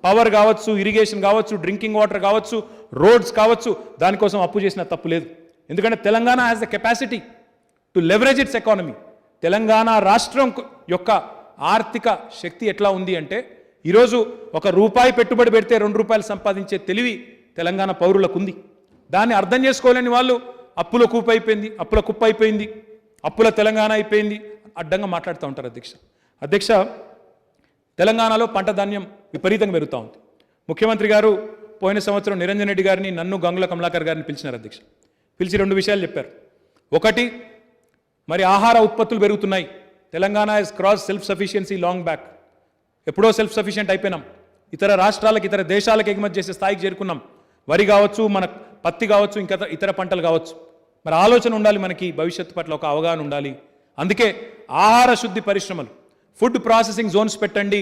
పవర్ కావచ్చు, ఇరిగేషన్ కావచ్చు, డ్రింకింగ్ వాటర్ కావచ్చు, రోడ్స్ కావచ్చు, దానికోసం అప్పు చేసిన తప్పు లేదు. ఎందుకంటే Telangana has the capacity to leverage it's economy. Telangana రాష్ట్రం యొక్క ఆర్థిక శక్తి ఎట్లా ఉంది అంటే, ఈరోజు ₹1 పెట్టుబడి పెడితే ₹2 సంపాదించే తెలివి తెలంగాణ పౌరులకు ఉంది. దాన్ని అర్థం చేసుకోలేని వాళ్ళు అప్పుల కుప్ప అయిపోయింది, అప్పుల తెలంగాణ అయిపోయింది, అడ్డంగా మాట్లాడుతూ ఉంటారు అధ్యక్ష. తెలంగాణలో పంట ధాన్యం విపరీతంగా పెరుగుతూ ఉంది. ముఖ్యమంత్రి గారు పోయిన సంవత్సరం నిరంజన్ రెడ్డి గారిని, నన్ను, గంగుల కమలాకర్ గారిని పిలిచినారు అధ్యక్ష. పిలిచి 2 విషయాలు చెప్పారు. ఒకటి, మరి ఆహార ఉత్పత్తులు పెరుగుతున్నాయి. Telangana is cross self sufficiency long back. ఎప్పుడో సెల్ఫ్ సఫిషియెంట్ అయిపోయినాం. ఇతర రాష్ట్రాలకు, ఇతర దేశాలకు ఎగుమతి చేసే స్థాయికి చేరుకున్నాం. వరి కావచ్చు, మన పత్తి కావచ్చు, ఇంకా ఇతర పంటలు కావచ్చు. మరి ఆలోచన ఉండాలి, మనకి భవిష్యత్తు పట్ల ఒక అవగాహన ఉండాలి. అందుకే ఆహార శుద్ధి పరిశ్రమలు, ఫుడ్ ప్రాసెసింగ్ జోన్స్ పెట్టండి.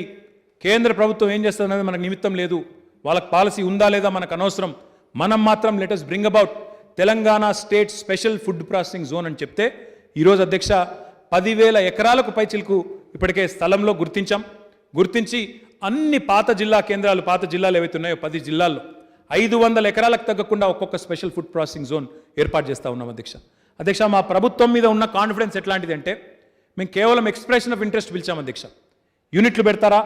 కేంద్ర ప్రభుత్వం ఏం చేస్తుందనేది మనకు నిమిత్తం లేదు. వాళ్ళకి పాలసీ ఉందా లేదా మనకు అనవసరం. మనం మాత్రం let us bring about Telangana state special food processing zone అని చెప్తే, ఈరోజు అధ్యక్ష 10,000 ఎకరాలకు పైచిలకు ఇప్పటికే స్థలంలో గుర్తించి అన్ని పాత జిల్లా కేంద్రాలు, పాత జిల్లాలు ఏవైతే ఉన్నాయో 10 జిల్లాల్లో 500 ఎకరాలకు తగ్గకుండా ఒక్కొక్క స్పెషల్ ఫుడ్ ప్రాసెసింగ్ జోన్ ఏర్పాటు చేస్తూ ఉన్నాం అధ్యక్ష. మా ప్రభుత్వం మీద ఉన్న కాన్ఫిడెన్స్ ఎట్లాంటిది అంటే, మేము కేవలం ఎక్స్ప్రెషన్ ఆఫ్ ఇంట్రెస్ట్ పిలిచాం అధ్యక్ష. యూనిట్లు పెడతారా,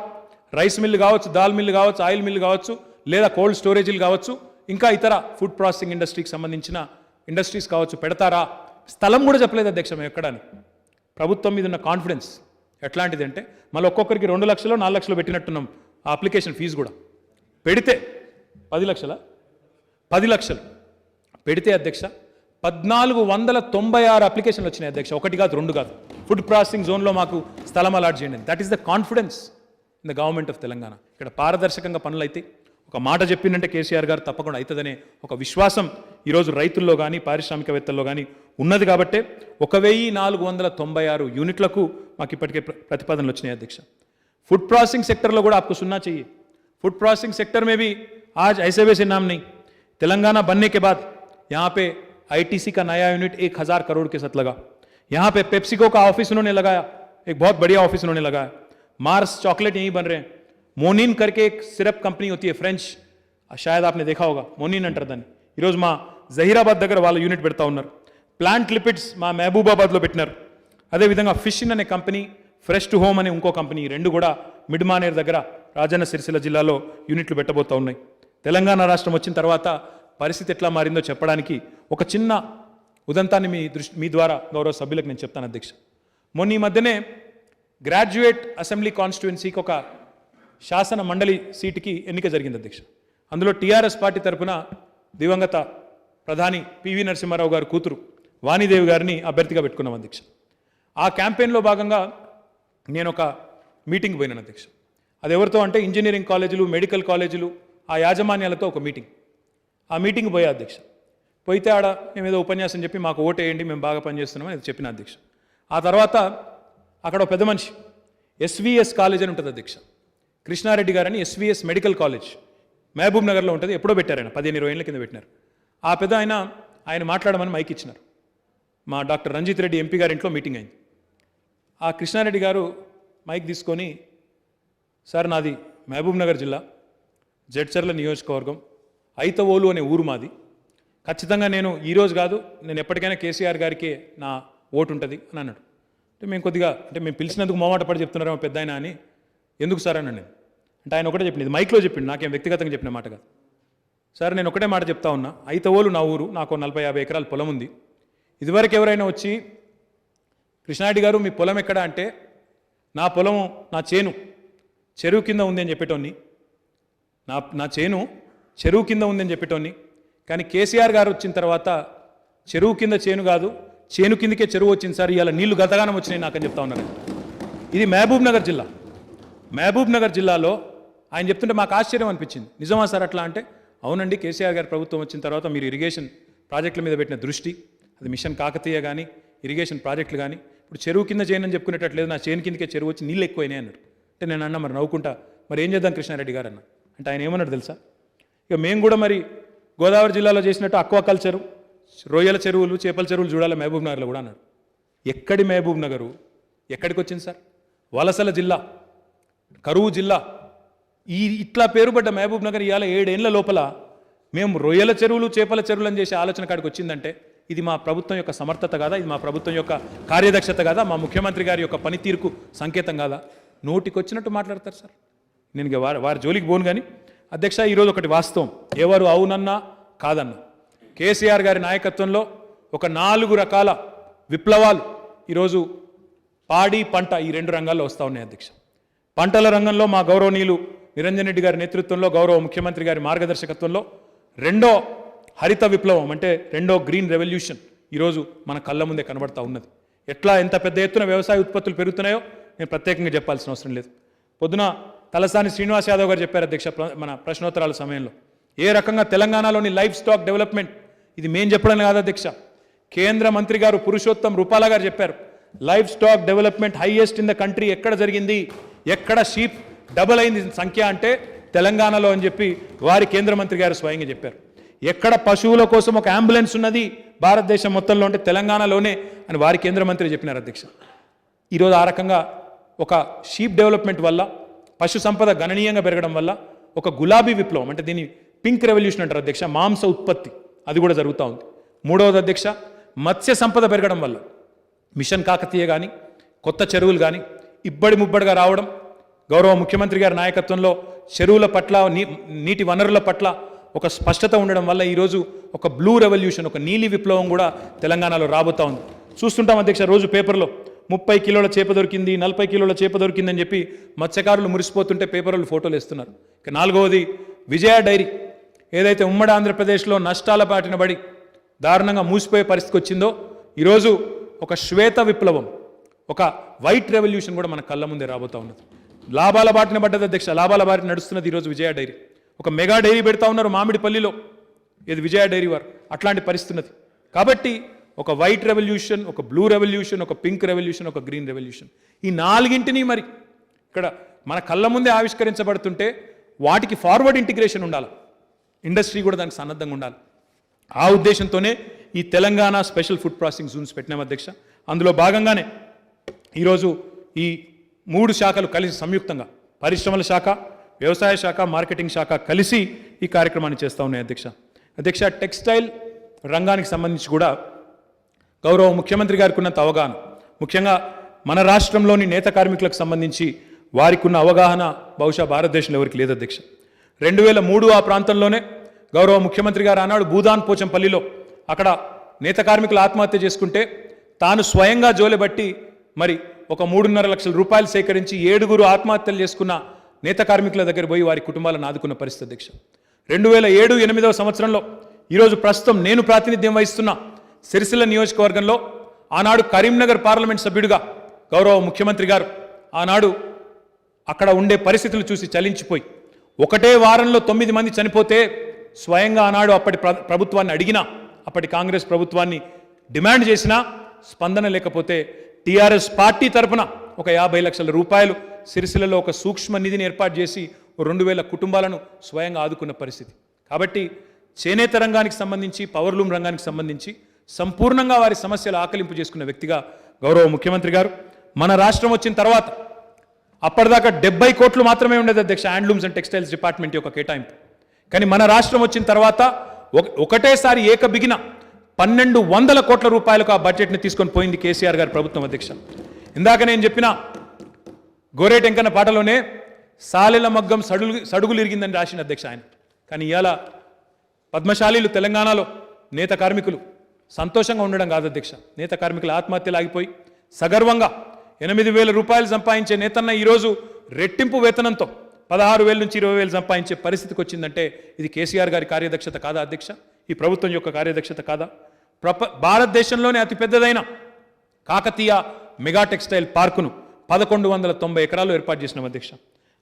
రైస్ మిల్లు కావచ్చు, దాల్ మిల్లు కావచ్చు, ఆయిల్ మిల్లు కావచ్చు, లేదా కోల్డ్ స్టోరేజీలు కావచ్చు, ఇంకా ఇతర ఫుడ్ ప్రాసెసింగ్ ఇండస్ట్రీకి సంబంధించిన ఇండస్ట్రీస్ కావచ్చు, పెడతారా? స్థలం కూడా చెప్పలేదు అధ్యక్ష మేము ఎక్కడని. ప్రభుత్వం మీద ఉన్న కాన్ఫిడెన్స్ ఎట్లాంటిది అంటే, మళ్ళీ ఒక్కొక్కరికి 2 లక్షలు 4 లక్షలు పెట్టినట్టున్నాం. ఆ అప్లికేషన్ ఫీజు కూడా పెడితే 10 లక్షలు పెడితే అధ్యక్ష 1496 అప్లికేషన్లు వచ్చినాయి అధ్యక్ష. 1 కాదు 2 కాదు. ఫుడ్ ప్రాసెసింగ్ జోన్లో మాకు స్థలం అలాట్ చేయండి. That is the confidence in the government of Telangana. ఇక్కడ పారదర్శకంగా పనులు అయితే, ఒక మాట చెప్పిందంటే కేసీఆర్ గారు తప్పకుండా అవుతుందనే ఒక విశ్వాసం ఈరోజు రైతుల్లో కానీ పారిశ్రామికవేత్తల్లో కానీ ఉన్నది. కాబట్టే 1496 యూనిట్లకు మాకు ఇప్పటికే ప్రతిపాదనలు వచ్చినాయి అధ్యక్ష. ఫుడ్ ప్రాసెసింగ్ सेक्टर కూడా आपको सुनना चाहिए. फूड प्रोसेसिंग सेक्टर में भी आज ऐसे वैसे नाम नहीं. तेलंगाना बनने के बाद यहाँ पे आईटीसी का नया यूनिट 1000 करोड़ के साथ लगा. यहाँ पे पेप्सिको का ऑफिस उन्होंने लगाया, एक बहुत बढ़िया ऑफिस उन्होंने लगाया. मार्स चॉकलेट यहीं बन रहे हैं. मोनिन करके एक सिरप कंपनी होती है फ्रेंच, शायद आपने देखा होगा, मोनिन अंटर दानी. ఈరోజు మా జహీరాబాద్ దగ్గర వాళ్ళ యూనిట్ పెడతా ఉన్నారు. ప్లాంట్ లిపిడ్స్ మా మహబూబాబాద్లో పెట్టినారు. అదేవిధంగా ఫిషిన్ అనే కంపెనీ, ఫ్రెష్ టు హోమ్ అనే ఇంకో కంపెనీ, 2 కూడా మిడ్మానేర్ దగ్గర రాజన్న సిరిసిల్ల జిల్లాలో యూనిట్లు పెట్టబోతూ ఉన్నాయి. తెలంగాణ రాష్ట్రం వచ్చిన తర్వాత పరిస్థితి ఎట్లా మారిందో చెప్పడానికి ఒక చిన్న ఉదంతాన్ని మీ ద్వారా గౌరవ సభ్యులకు నేను చెప్తాను అధ్యక్ష. మొన్న ఈ మధ్యనే గ్రాడ్యుయేట్ అసెంబ్లీ కాన్స్టిట్యుయెన్సీకి ఒక శాసన మండలి సీటుకి ఎన్నిక జరిగింది అధ్యక్ష. అందులో టీఆర్ఎస్ పార్టీ తరఫున దివంగత ప్రధాని పివి నరసింహారావు గారు కూతురు వాణిదేవి గారిని అభ్యర్థిగా పెట్టుకున్నాం అధ్యక్ష. ఆ క్యాంపెయిన్లో భాగంగా నేను ఒక మీటింగ్ పోయినాను అధ్యక్ష. అది ఎవరితో అంటే ఇంజనీరింగ్ కాలేజీలు, మెడికల్ కాలేజీలు, ఆ యాజమాన్యాలతో ఒక మీటింగ్. ఆ మీటింగ్ పోయా అధ్యక్ష. పోయితే ఆడ మేము ఏదో ఉపన్యాసం చెప్పి మాకు ఓటేయండి, మేము బాగా పనిచేస్తున్నామని చెప్పిన అధ్యక్ష. ఆ తర్వాత అక్కడ ఒక పెద్ద మనిషి ఎస్విఎస్ కాలేజ్ అని ఉంటుంది అధ్యక్ష. కృష్ణారెడ్డి గారని ఎస్విఎస్ మెడికల్ కాలేజ్ మహబూబ్ నగర్లో ఉంటుంది. ఎప్పుడో పెట్టారు ఆయన, 15-20 ఏళ్ళ కింద పెట్టినారు. ఆ పెద్ద ఆయన మాట్లాడమని మైక్ ఇచ్చినారు. మా డాక్టర్ రంజిత్ రెడ్డి ఎంపీ గారి ఇంట్లో మీటింగ్ అయింది. ఆ కృష్ణారెడ్డి గారు మైక్ తీసుకొని, సార్ నాది మహబూబ్ నగర్ జిల్లా జడ్చర్ల నియోజకవర్గం, ఐతవోలు అనే ఊరు మాది. ఖచ్చితంగా నేను ఈరోజు కాదు, నేను ఎప్పటికైనా కేసీఆర్ గారికి నా ఓటు ఉంటుంది అని అన్నాడు. అంటే మేము కొద్దిగా మేము పిలిచినందుకు మొహమాట పడి చెప్తున్నారేమో పెద్ద ఆయన అని. ఎందుకు సార్ అన్నాను నేను. అంటే ఆయన ఒకటే చెప్పింది, మైక్లో చెప్పింది, నాకేం వ్యక్తిగతంగా చెప్పిన మాట కాదు. సార్ నేను ఒకటే మాట చెప్తా ఉన్నా, ఐతవోలు నా ఊరు, నాకు 40-50 ఎకరాల పొలం ఉంది. ఇదివరకు ఎవరైనా వచ్చి కృష్ణారెడ్డి గారు మీ పొలం ఎక్కడ అంటే, నా పొలము, నా చేను చెరువు కింద ఉంది అని చెప్పేటోని, నా చేను చెరువు కింద ఉందని చెప్పేటోని. కానీ కేసీఆర్ గారు వచ్చిన తర్వాత చెరువు కింద చేను కాదు, చేను కిందకే చెరువు వచ్చింది సార్, ఇవాళ నీళ్లు గతగానం వచ్చినాయి నాకని చెప్తా ఉన్నారు. ఇది మహబూబ్ నగర్ జిల్లా. మహబూబ్ నగర్ జిల్లాలో ఆయన చెప్తుంటే మాకు ఆశ్చర్యం అనిపించింది. నిజమా సార్ అట్లా అంటే, అవునండి, కేసీఆర్ గారి ప్రభుత్వం వచ్చిన తర్వాత మీరు ఇరిగేషన్ ప్రాజెక్టుల మీద పెట్టిన దృష్టి, అది మిషన్ కాకతీయ కానీ ఇరిగేషన్ ప్రాజెక్టులు కానీ, ఇప్పుడు చెరువు కింద చేయనని చెప్పుకునేటట్లేదు, నా చేను కిందకే చెరువు వచ్చి నీళ్ళు ఎక్కువైనాయి అన్నారు. అంటే నేను అన్నా, మరి నవ్వుకుంటా, మరి ఏం చేద్దాం కృష్ణారెడ్డి గారు అన్న. అంటే ఆయన ఏమన్నాడు తెలుసా, ఇక మేము కూడా మరి గోదావరి జిల్లాలో చేసినట్టు అక్వాకల్చరు, రొయ్యల చెరువులు, చేపల చెరువులు చూడాలి మహబూబ్ నగర్లో కూడా అన్నాడు. ఎక్కడి మహబూబ్ నగరు, ఎక్కడికి వచ్చింది సార్? వలసల జిల్లా, కరువు జిల్లా. ఇట్లా పేరుపడ్డ మహబూబ్ నగర్ ఇవాళ 7 ఏళ్ల లోపల మేము రొయ్యల చెరువులు, చేపల చెరువులు అని చేసే ఆలోచన కాడికి వచ్చిందంటే, ఇది మా ప్రభుత్వం యొక్క సమర్థత కాదా? ఇది మా ప్రభుత్వం యొక్క కార్యదక్షత కాదా? మా ముఖ్యమంత్రి గారి యొక్క పనితీరుకు సంకేతం కాదా? నోటికి వచ్చినట్టు మాట్లాడతారు సార్. నేను వారి జోలికి పోను. కానీ అధ్యక్ష, ఈరోజు ఒకటి వాస్తవం, ఎవరు అవునన్నా కాదన్నా, కేసీఆర్ గారి నాయకత్వంలో ఒక 4 రకాల విప్లవాలు ఈరోజు పాడి పంట ఈ 2 రంగాల్లో వస్తూ ఉన్నాయి అధ్యక్ష. పంటల రంగంలో మా గౌరవనీయులు నిరంజన్ రెడ్డి గారి నేతృత్వంలో గౌరవ ముఖ్యమంత్రి గారి మార్గదర్శకత్వంలో రెండో హరిత విప్లవం అంటే రెండో గ్రీన్ రెవల్యూషన్ ఈరోజు మన కళ్ళ ముందే కనబడతా ఉన్నది. ఎట్లా ఎంత పెద్ద ఎత్తున వ్యవసాయ ఉత్పత్తులు పెరుగుతున్నాయో నేను ప్రత్యేకంగా చెప్పాల్సిన అవసరం లేదు. పొద్దున తలసాని శ్రీనివాస్ యాదవ్ గారు చెప్పారు అధ్యక్ష మన ప్రశ్నోత్తరాల సమయంలో ఏ రకంగా తెలంగాణలోని లైఫ్ స్టాక్ డెవలప్మెంట్, ఇది మేం చెప్పడం కాదు అధ్యక్ష, కేంద్ర మంత్రి గారు పురుషోత్తం రూపాలా గారు చెప్పారు. Life stack development highest in the country ఎక్కడ జరిగింది, ఎక్కడ షీప్ డబుల్ అయింది సంఖ్య అంటే తెలంగాణలో అని చెప్పి వారి కేంద్ర మంత్రి గారు స్వయంగా చెప్పారు. ఎక్కడ పశువుల కోసం ఒక అంబులెన్స్ ఉన్నది భారతదేశం మొత్తంలో అంటే తెలంగాణలోనే అని వారి కేంద్ర మంత్రి చెప్పినారు అధ్యక్ష. ఈరోజు ఆ రకంగా ఒక షీప్ డెవలప్మెంట్ వల్ల పశు సంపద గణనీయంగా పెరగడం వల్ల ఒక గులాబీ విప్లవం అంటే దీన్ని పింక్ రెవల్యూషన్ అంటారు అధ్యక్ష, మాంస ఉత్పత్తి అది కూడా జరుగుతూ ఉంది. మూడవది అధ్యక్ష మత్స్య సంపద పెరగడం వల్ల మిషన్ కాకతీయ కానీ కొత్త చెరువులు కానీ ఇబ్బడి ముబ్బడిగా రావడం, గౌరవ ముఖ్యమంత్రి గారి నాయకత్వంలో చెరువుల పట్ల నీటి వనరుల పట్ల ఒక స్పష్టత ఉండడం వల్ల ఈరోజు ఒక బ్లూ రెవల్యూషన్ ఒక నీలి విప్లవం కూడా తెలంగాణలో రాబోతా ఉంది. చూస్తుంటాం అధ్యక్ష రోజు పేపర్లో 30 కిలోల చేప దొరికింది 40 కిలోల చేప దొరికిందని చెప్పి మత్స్యకారులు మురిసిపోతుంటే పేపర్లు ఫోటోలు వేస్తున్నారు. ఇక నాలుగవది విజయ డైరీ ఏదైతే ఉమ్మడి ఆంధ్రప్రదేశ్లో నష్టాల బాటిన పడి దారుణంగా మూసిపోయే పరిస్థితి వచ్చిందో ఈరోజు ఒక శ్వేత విప్లవం ఒక వైట్ రెవల్యూషన్ కూడా మన కళ్ళ ముందే రాబోతా ఉన్నది. లాభాల బాటిన పడ్డది అధ్యక్ష, లాభాల బాటిన నడుస్తున్నది ఈరోజు విజయ డైరీ. ఒక మెగా డైరీ పెడతా ఉన్నారు మామిడిపల్లిలో, ఇది విజయ డైరీ వారు, అట్లాంటి పరిస్థితి ఉన్నది. కాబట్టి ఒక వైట్ రెవల్యూషన్, ఒక బ్లూ రెవల్యూషన్, ఒక పింక్ రెవల్యూషన్, ఒక గ్రీన్ రెవల్యూషన్, ఈ నాలుగింటిని మరి ఇక్కడ మన కళ్ళ ముందే ఆవిష్కరించబడుతుంటే వాటికి ఫార్వర్డ్ ఇంటిగ్రేషన్ ఉండాలి, ఇండస్ట్రీ కూడా దానికి సన్నద్ధంగా ఉండాలి. ఆ ఉద్దేశంతోనే ఈ Telangana special food processing zones పెట్టినాం అధ్యక్ష. అందులో భాగంగానే ఈరోజు ఈ 3 శాఖలు కలిసి సంయుక్తంగా పరిశ్రమల శాఖ, వ్యవసాయ శాఖ, మార్కెటింగ్ శాఖ కలిసి ఈ కార్యక్రమాన్ని చేస్తూ ఉన్నాయి అధ్యక్ష. టెక్స్టైల్ రంగానికి సంబంధించి కూడా గౌరవ ముఖ్యమంత్రి గారికి ఉన్నంత అవగాహన, ముఖ్యంగా మన రాష్ట్రంలోని నేత కార్మికులకు సంబంధించి వారికి ఉన్న అవగాహన బహుశా భారతదేశంలో ఎవరికి లేదు అధ్యక్ష. 2003 ఆ ప్రాంతంలోనే గౌరవ ముఖ్యమంత్రి గారు ఆనాడు భూదాన్ పోచంపల్లిలో అక్కడ నేత కార్మికులు ఆత్మహత్య చేసుకుంటే తాను స్వయంగా జోలెబట్టి మరి ఒక 3.5 లక్షల రూపాయలు సేకరించి 7గురు ఆత్మహత్యలు చేసుకున్న నేత కార్మికుల దగ్గర పోయి వారి కుటుంబాలను ఆదుకున్న పరిస్థితి అధ్యక్ష. 2007-8వ సంవత్సరంలో ఈరోజు ప్రస్తుతం నేను ప్రాతినిధ్యం వహిస్తున్న సిరిసిల్ల నియోజకవర్గంలో ఆనాడు కరీంనగర్ పార్లమెంట్ సభ్యుడిగా గౌరవ ముఖ్యమంత్రి గారు ఆనాడు అక్కడ ఉండే పరిస్థితులు చూసి చలించిపోయి ఒకటే వారంలో 9 మంది చనిపోతే స్వయంగా ఆనాడు అప్పటి ప్రభుత్వాన్ని అడిగినా, అప్పటి కాంగ్రెస్ ప్రభుత్వాన్ని డిమాండ్ చేసినా స్పందన లేకపోతే టీఆర్ఎస్ పార్టీ తరఫున ఒక 50 లక్షల రూపాయలు సిరిసిల్లలో ఒక సూక్ష్మ నిధిని ఏర్పాటు చేసి 2000 కుటుంబాలను స్వయంగా ఆదుకున్న పరిస్థితి. కాబట్టి చేనేత రంగానికి సంబంధించి పవర్లూమ్ రంగానికి సంబంధించి సంపూర్ణంగా వారి సమస్యలు ఆకలింపు చేసుకున్న వ్యక్తిగా గౌరవ ముఖ్యమంత్రి గారు మన రాష్ట్రం వచ్చిన తర్వాత అప్పటిదాకా 70 కోట్లు మాత్రమే ఉండేది అధ్యక్ష హ్యాండ్లూమ్స్ అండ్ టెక్స్టైల్స్ డిపార్ట్మెంట్ యొక్క కేటాయింపు. కానీ మన రాష్ట్రం వచ్చిన తర్వాత ఒకటేసారి ఏకబిగిన 1200 కోట్ల రూపాయలకు ఆ బడ్జెట్ని తీసుకొని పోయింది కేసీఆర్ గారి ప్రభుత్వం అధ్యక్ష. ఇందాక నేను చెప్పిన గోరేటెంకన్న పాటలోనే సాలెల మగ్గం సడుగులు ఇరిగిందని రాసిన అధ్యక్ష ఆయన. కానీ ఇవాళ పద్మశాలీలు తెలంగాణలో నేత కార్మికులు సంతోషంగా ఉండడం కాదు అధ్యక్ష, నేత కార్మికుల ఆత్మహత్యలు ఆగిపోయి సగర్వంగా 8,000 రూపాయలు సంపాదించే నేతన్న ఈరోజు రెట్టింపు వేతనంతో 16,000 నుంచి 20,000 సంపాదించే పరిస్థితికి వచ్చిందంటే ఇది కేసీఆర్ గారి కార్యదక్షత కాదా అధ్యక్ష? ఈ ప్రభుత్వం యొక్క కార్యదక్షత కాదా? భారతదేశంలోనే అతిపెద్దదైన కాకతీయ మెగా టెక్స్టైల్ పార్కును 1190 ఎకరాలు ఏర్పాటు చేసినాం అధ్యక్ష.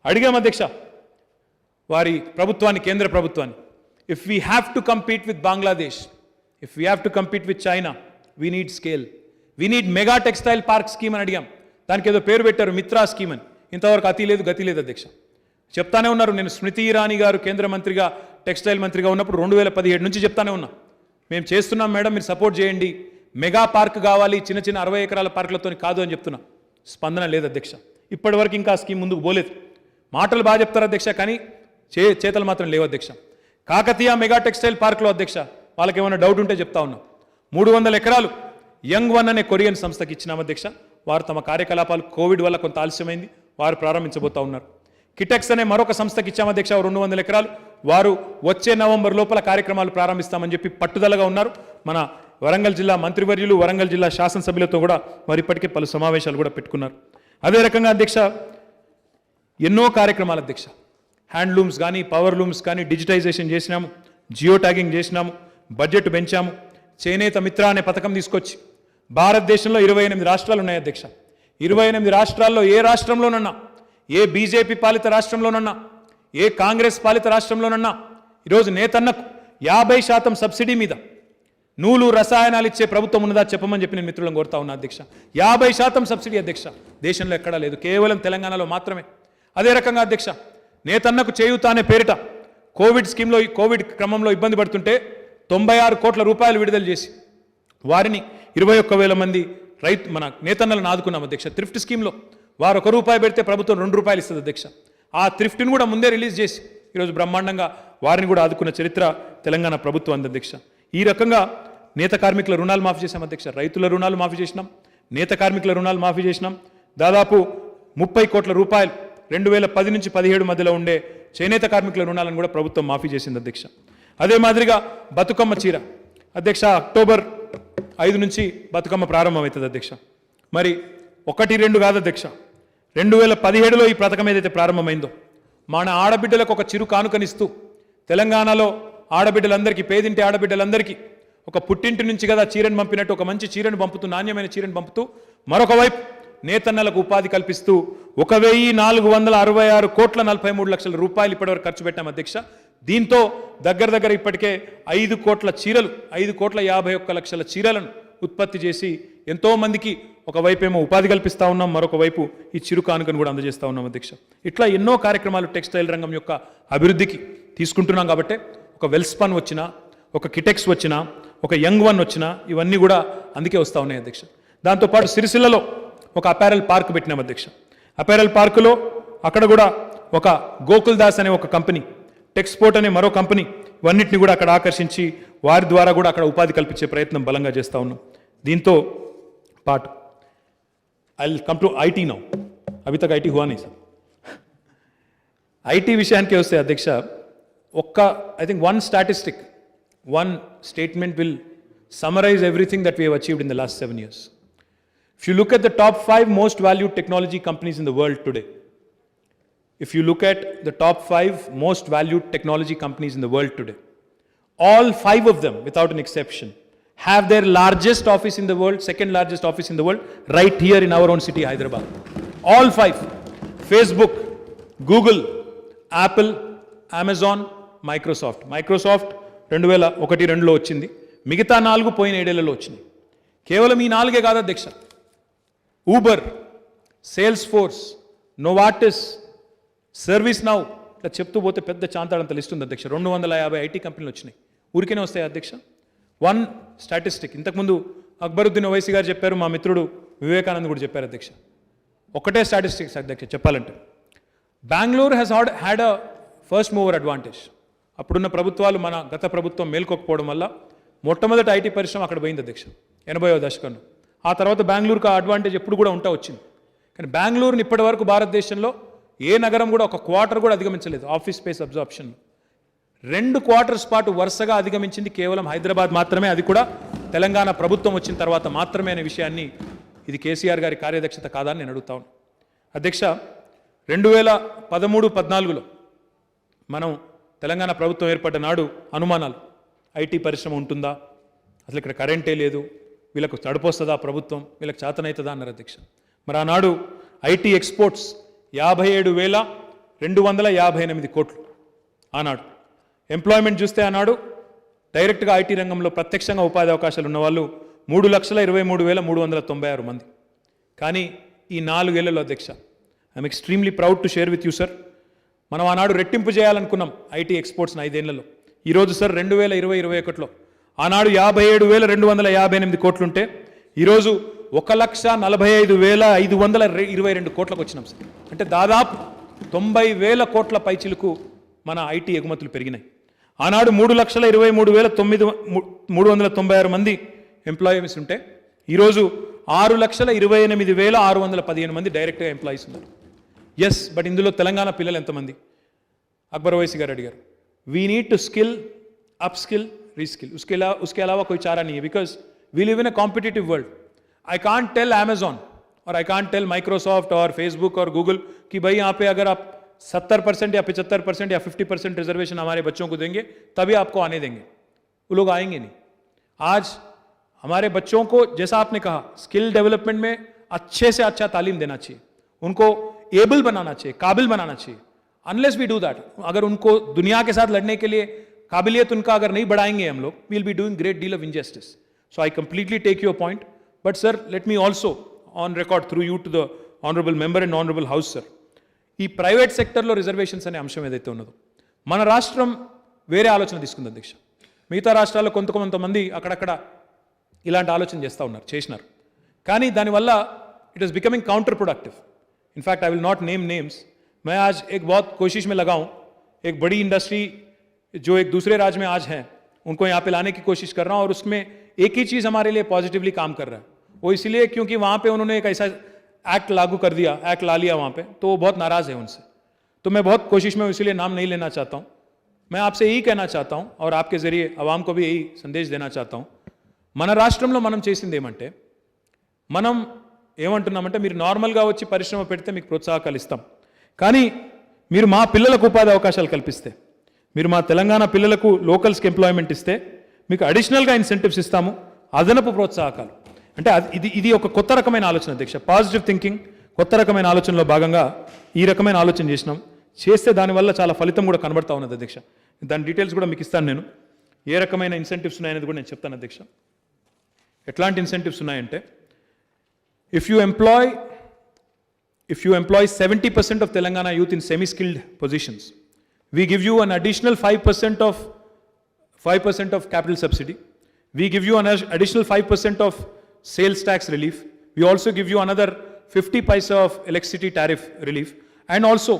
అడిగాం అధ్యక్ష వారి ప్రభుత్వాన్ని, కేంద్ర ప్రభుత్వాన్ని, if we have to compete with Bangladesh, if we have to compete with China, we need scale, we need mega textile park scheme అని అడిగాం. దానికి ఏదో పేరు పెట్టారు మిత్రా స్కీమ్ అని. ఇంతవరకు అతి లేదు గతి లేదు అధ్యక్ష. చెప్తానే ఉన్నారు, నేను స్మృతి ఇరానీ గారు కేంద్ర మంత్రిగా టెక్స్టైల్ మంత్రిగా ఉన్నప్పుడు 2017 నుంచి చెప్తానే ఉన్నా, మేము చేస్తున్నాం మేడం మీరు సపోర్ట్ చేయండి, మెగా పార్క్ కావాలి, చిన్న 60 ఎకరాల పార్కులతో కాదు అని చెప్తున్నా. స్పందన లేదు అధ్యక్ష. ఇప్పటి వరకు ఇంకా స్కీమ్ ముందుకు పోలేదు. మాటలు బాగా చెప్తారు అధ్యక్ష, కానీ చేతలు మాత్రం లేవు అధ్యక్ష. కాకతీయ మెగా టెక్స్టైల్ పార్క్లో అధ్యక్ష వాళ్ళకి ఏమైనా డౌట్ ఉంటే చెప్తా ఉన్నా, 300 ఎకరాలు యంగ్ వన్ అనే కొరియన్ సంస్థకి ఇచ్చినాం అధ్యక్ష. వారు తమ కార్యకలాపాలు కోవిడ్ వల్ల కొంత ఆలస్యమైంది, వారు ప్రారంభించబోతా ఉన్నారు. కిటెక్స్ అనే మరొక సంస్థకి ఇచ్చాం అధ్యక్ష 200 ఎకరాలు. వారు వచ్చే నవంబర్ లోపల కార్యక్రమాలు ప్రారంభిస్తామని చెప్పి పట్టుదలగా ఉన్నారు. మన వరంగల్ జిల్లా మంత్రివర్యులు, వరంగల్ జిల్లా శాసనసభ్యులతో కూడా వారు ఇప్పటికే పలు సమావేశాలు కూడా పెట్టుకున్నారు. అదే రకంగా అధ్యక్ష ఎన్నో కార్యక్రమాలు అధ్యక్ష, హ్యాండ్లూమ్స్ కానీ పవర్ లూమ్స్ కానీ డిజిటైజేషన్ చేసినాము, జియో ట్యాగింగ్ చేసినాము, బడ్జెట్ పెంచాము, చేనేత మిత్ర అనే పథకం తీసుకొచ్చి భారతదేశంలో 28 రాష్ట్రాలు ఉన్నాయి అధ్యక్ష. 28 రాష్ట్రాల్లో ఏ రాష్ట్రంలోనన్నా, ఏ బీజేపీ పాలిత రాష్ట్రంలోనన్నా, ఏ కాంగ్రెస్ పాలిత రాష్ట్రంలోనన్నా ఈరోజు నేతన్నకు 50% సబ్సిడీ మీద నూలు రసాయనాలు ఇచ్చే ప్రభుత్వం ఉన్నదా చెప్పమని చెప్పి నేను మిత్రులను కోరుతా ఉన్నా అధ్యక్ష. 50% సబ్సిడీ అధ్యక్ష, దేశంలో ఎక్కడా లేదు, కేవలం తెలంగాణలో మాత్రమే. అదే రకంగా అధ్యక్ష, నేతన్నకు చేయూత అనే పేరిట కోవిడ్ స్కీమ్లో కోవిడ్ క్రమంలో ఇబ్బంది పడుతుంటే 96 కోట్ల రూపాయలు విడుదల చేసి వారిని 21,000 మంది మన నేతన్నలను ఆదుకున్నాం అధ్యక్ష. థ్రిఫ్ట్ స్కీమ్లో వారు ₹1 పెడితే ప్రభుత్వం ₹2 ఇస్తుంది అధ్యక్ష. ఆ థ్రిఫ్ట్ని కూడా ముందే రిలీజ్ చేసి ఈరోజు బ్రహ్మాండంగా వారిని కూడా ఆదుకున్న చరిత్ర తెలంగాణ ప్రభుత్వం అంది అధ్యక్ష. ఈ రకంగా నేత కార్మికుల రుణాలు మాఫీ చేశాం అధ్యక్ష, రైతుల రుణాలు మాఫీ చేసినాం, నేత కార్మికుల రుణాలు మాఫీ చేసినాం. దాదాపు 30 కోట్ల రూపాయలు 2010 నుంచి 17 మధ్యలో ఉండే చేనేత కార్మికుల రుణాలను కూడా ప్రభుత్వం మాఫీ చేసింది అధ్యక్ష. అదే మాదిరిగా బతుకమ్మ చీర అధ్యక్ష, అక్టోబర్ 5 నుంచి బతుకమ్మ ప్రారంభమవుతుంది అధ్యక్ష. మరి 1-2 కాదు అధ్యక్ష, 2017లో ఈ పథకం ఏదైతే ప్రారంభమైందో మన ఆడబిడ్డలకు ఒక చిరు కానుకనిస్తూ తెలంగాణలో ఆడబిడ్డలందరికీ, పేదింటి ఆడబిడ్డలందరికీ ఒక పుట్టింటి నుంచి కదా చీరను పంపినట్టు ఒక మంచి చీరను పంపుతూ, నాణ్యమైన చీరను పంపుతూ, మరొక వైపు నేతన్నలకు ఉపాధి కల్పిస్తూ 1,466 కోట్ల 43 లక్షల రూపాయలు ఇప్పటివరకు ఖర్చు పెట్టాం అధ్యక్ష. దీంతో దగ్గర ఇప్పటికే 5 కోట్ల చీరలు, 5,51 లక్షల చీరలను ఉత్పత్తి చేసి ఎంతో మందికి ఒకవైపు ఏమో ఉపాధి కల్పిస్తూ ఉన్నాం, మరొక వైపు ఈ చిరు కానుకను కూడా అందజేస్తూ ఉన్నాం అధ్యక్ష. ఇట్లా ఎన్నో కార్యక్రమాలు టెక్స్టైల్ రంగం యొక్క అభివృద్ధికి తీసుకుంటున్నాం. కాబట్టి ఒక వెల్స్పన్ వచ్చినా, ఒక కిటెక్స్ వచ్చినా, ఒక యంగ్ వన్ వచ్చినా ఇవన్నీ కూడా అందుకే వస్తూ ఉన్నాయి అధ్యక్ష. దాంతోపాటు సిరిసిల్లలో ఒక అపారెల్ పార్క్ పెట్టినాం అధ్యక్ష. అపారెల్ పార్కులో అక్కడ కూడా ఒక గోకుల్ దాస్ అనే ఒక కంపెనీ, టెక్స్పోర్ట్ అనే మరో కంపెనీ, ఇవన్నిటిని కూడా అక్కడ ఆకర్షించి వారి ద్వారా కూడా అక్కడ ఉపాధి కల్పించే ప్రయత్నం బలంగా చేస్తూ ఉన్నాం. దీంతో పాటు I will come to IT now. అభి తక్ ఐటీ హువా నహీ సార్. ఐటీ విషయానికి వస్తే అధ్యక్ష, I think one statistic, one statement will summarize everything that we have achieved in the last 7 years. If you look at the top 5 most valued technology companies in the world today, if you look at the top 5 most valued technology companies in the world today, all 5 of them, without an exception, have their largest office in the world, second largest office in the world, right here in our own city, Hyderabad. All 5. Facebook, Google, Apple, Amazon, Microsoft. Microsoft 2001-2లో వచ్చింది, మిగతా 4 పోయిన 7 ఏళ్లలో వచ్చినాయి. కేవలం ఈ 4 కాదు అధ్యక్ష, Uber, sales force, Novartis, service now, ఇట్లా చెప్తూ పోతే పెద్ద చాంతాడంత లిస్ట్ ఉంది అధ్యక్ష. 250 ఐటీ కంపెనీలు వచ్చినాయి. ఊరికేనే వస్తాయి అధ్యక్ష. వన్ స్టాటిస్టిక్, ఇంతకుముందు అక్బరుద్దీన్ ఓవైసీ గారు చెప్పారు, మా మిత్రుడు వివేకానంద్ కూడా చెప్పారు అధ్యక్ష. ఒకటే స్టాటిస్టిక్స్ అధ్యక్ష చెప్పాలంటే, Bengaluru has had a first mover advantage. అప్పుడున్న ప్రభుత్వాలు, మన గత ప్రభుత్వం మేల్కొకపోవడం వల్ల మొట్టమొదటి ఐటీ పరిశ్రమ అక్కడ పోయింది అధ్యక్ష 80వ దశకంలో. ఆ తర్వాత బెంగళూరుకు ఆ అడ్వాంటేజ్ ఎప్పుడు కూడా వచ్చింది. కానీ బెంగళూరుని ఇప్పటి వరకు భారతదేశంలో ఏ నగరం కూడా ఒక క్వార్టర్ కూడా అధిగమించలేదు ఆఫీస్ స్పేస్ అబ్జార్ప్షన్. 2 క్వార్టర్స్ పాటు వరుసగా అధిగమించింది కేవలం హైదరాబాద్ మాత్రమే, అది కూడా తెలంగాణ ప్రభుత్వం వచ్చిన తర్వాత మాత్రమే అనే విషయాన్ని, ఇది కేసీఆర్ గారి కార్యదక్షత కాదని నేను అడుగుతా ఉన్నాను అధ్యక్ష. 2013-14లో మనం తెలంగాణ ప్రభుత్వం ఏర్పడ్డ నాడు అనుమానాలు, ఐటీ పరిశ్రమ ఉంటుందా, అసలు ఇక్కడ కరెంటే లేదు, వీళ్ళకు తడిపోస్తుందా ప్రభుత్వం, వీళ్ళకి చేతనవుతుందా అన్నారు అధ్యక్ష. మరి ఆనాడు ఐటీ ఎక్స్పోర్ట్స్ 57,258 కోట్లు ఆనాడు. ఎంప్లాయ్మెంట్ చూస్తే ఆనాడు డైరెక్ట్గా ఐటీ రంగంలో ప్రత్యక్షంగా ఉపాధి అవకాశాలు ఉన్నవాళ్ళు 3,23,396 మంది. కానీ ఈ 4 ఏళ్లలో అధ్యక్ష, I'm extremely proud to share with you sir, మనం ఆనాడు రెట్టింపు చేయాలనుకున్నాం ఐటీ ఎక్స్పోర్ట్స్ని 5 ఏళ్లలో. ఈరోజు సార్ 2020-21లో ఆనాడు 57,258 కోట్లుంటే ఈరోజు 1,45,522 కోట్లకు వచ్చినాం సార్. అంటే దాదాపు 90,000 కోట్ల పైచిలకు మన ఐటీ ఎగుమతులు పెరిగినాయి. ఆనాడు 3,23,396 మంది ఎంప్లాయీస్ ఉంటే ఈరోజు 6,28,615 మంది డైరెక్ట్గా ఎంప్లాయీస్ ఉన్నారు. ఎస్, బట్ ఇందులో తెలంగాణ పిల్లలు ఎంతమంది? అక్బర్ ఓవైసీ గారు అడిగారు. We need to skill, up skill, reskill, उसके अलावा कोई चारा नहीं है, because we live in a competitive world. I can't tell Amazon और आई कांट टेल Microsoft और Facebook और Google कि भाई यहाँ पे अगर आप 70% या 75% या 50% रिजर्वेशन हमारे बच्चों को देंगे तभी आपको आने देंगे, वो लोग आएंगे नहीं। आज हमारे बच्चों को जैसा आपने कहा स्किल डेवलपमेंट में अच्छे से अच्छा तालीम देना चाहिए, उनको एबल बनाना चाहिए, काबिल बनाना चाहिए। अनलेस वी डू दैट, अगर उनको दुनिया के साथ लड़ने के लिए काबिलियत उनका अगर नहीं बढ़ाएंगे हम लोग, we will be doing great deal of injustice. So I completely take your point, but sir let me also on record through you to the honourable member and honourable house sir, ఈ private సెక్టర్లో reservations అనే అంశం ఏదైతే ఉన్నదో మన రాష్ట్రం వేరే ఆలోచన తీసుకుంది అధ్యక్ష. మిగతా రాష్ట్రాల్లో కొంతమంది అక్కడక్కడ ఇలాంటి ఆలోచన చేస్తూ ఉన్నారు, చేసినారు. కానీ దానివల్ల it is becoming counter productive. In fact I will not name names. मैं आज एक बहुत कोशिश में लगा हूँ, एक बड़ी इंडस्ट्री जो एक दूसरे राज्य में आज है उनको यहाँ पे लाने की कोशिश कर रहा हूँ, और उसमें एक ही चीज़ हमारे लिए पॉजिटिवली काम कर रहा है. वो इसलिए क्योंकि वहाँ पे उन्होंने एक ऐसा एक्ट लागू कर दिया, एक्ट ला लिया वहाँ पे, तो वो बहुत नाराज़ है उनसे. तो मैं बहुत कोशिश में इसलिए नाम नहीं लेना चाहता हूँ. मैं आपसे यही कहना चाहता हूँ और आपके ज़रिए अवाम को भी यही संदेश देना चाहता हूँ. మన రాష్ట్రంలో మనం చేసింది ఏమంటే, మనం ఏమంటున్నామంటే మీరు నార్మల్గా వచ్చి పరిశ్రమ పెడితే మీకు ప్రోత్సాహకాలు ఇస్తాం, కానీ మీరు మా పిల్లలకు ఉపాధి అవకాశాలు కల్పిస్తే, మీరు మా తెలంగాణ పిల్లలకు లోకల్స్కి ఎంప్లాయ్మెంట్ ఇస్తే మీకు అడిషనల్గా ఇన్సెంటివ్స్ ఇస్తాము, అదనపు ప్రోత్సాహకాలు. అంటే ఇది ఒక కొత్త రకమైన ఆలోచన అధ్యక్ష, పాజిటివ్ థింకింగ్, కొత్త రకమైన ఆలోచనలో భాగంగా ఈ రకమైన ఆలోచన చేసినాం. చేస్తే దానివల్ల చాలా ఫలితం కూడా కనబడతా ఉన్నది అధ్యక్ష. దాని డీటెయిల్స్ కూడా మీకు ఇస్తాను నేను, ఏ రకమైన ఇన్సెంటివ్స్ ఉన్నాయనేది కూడా నేను చెప్తాను అధ్యక్ష. ఎట్లాంటి ఇన్సెంటివ్స్ ఉన్నాయంటే, if you employ 70% of Telangana youth in semi-skilled positions, we give you an additional 5% of capital subsidy. We give you an additional 5% of sales tax relief. We also give you another 50 paisa of electricity tariff relief. And also,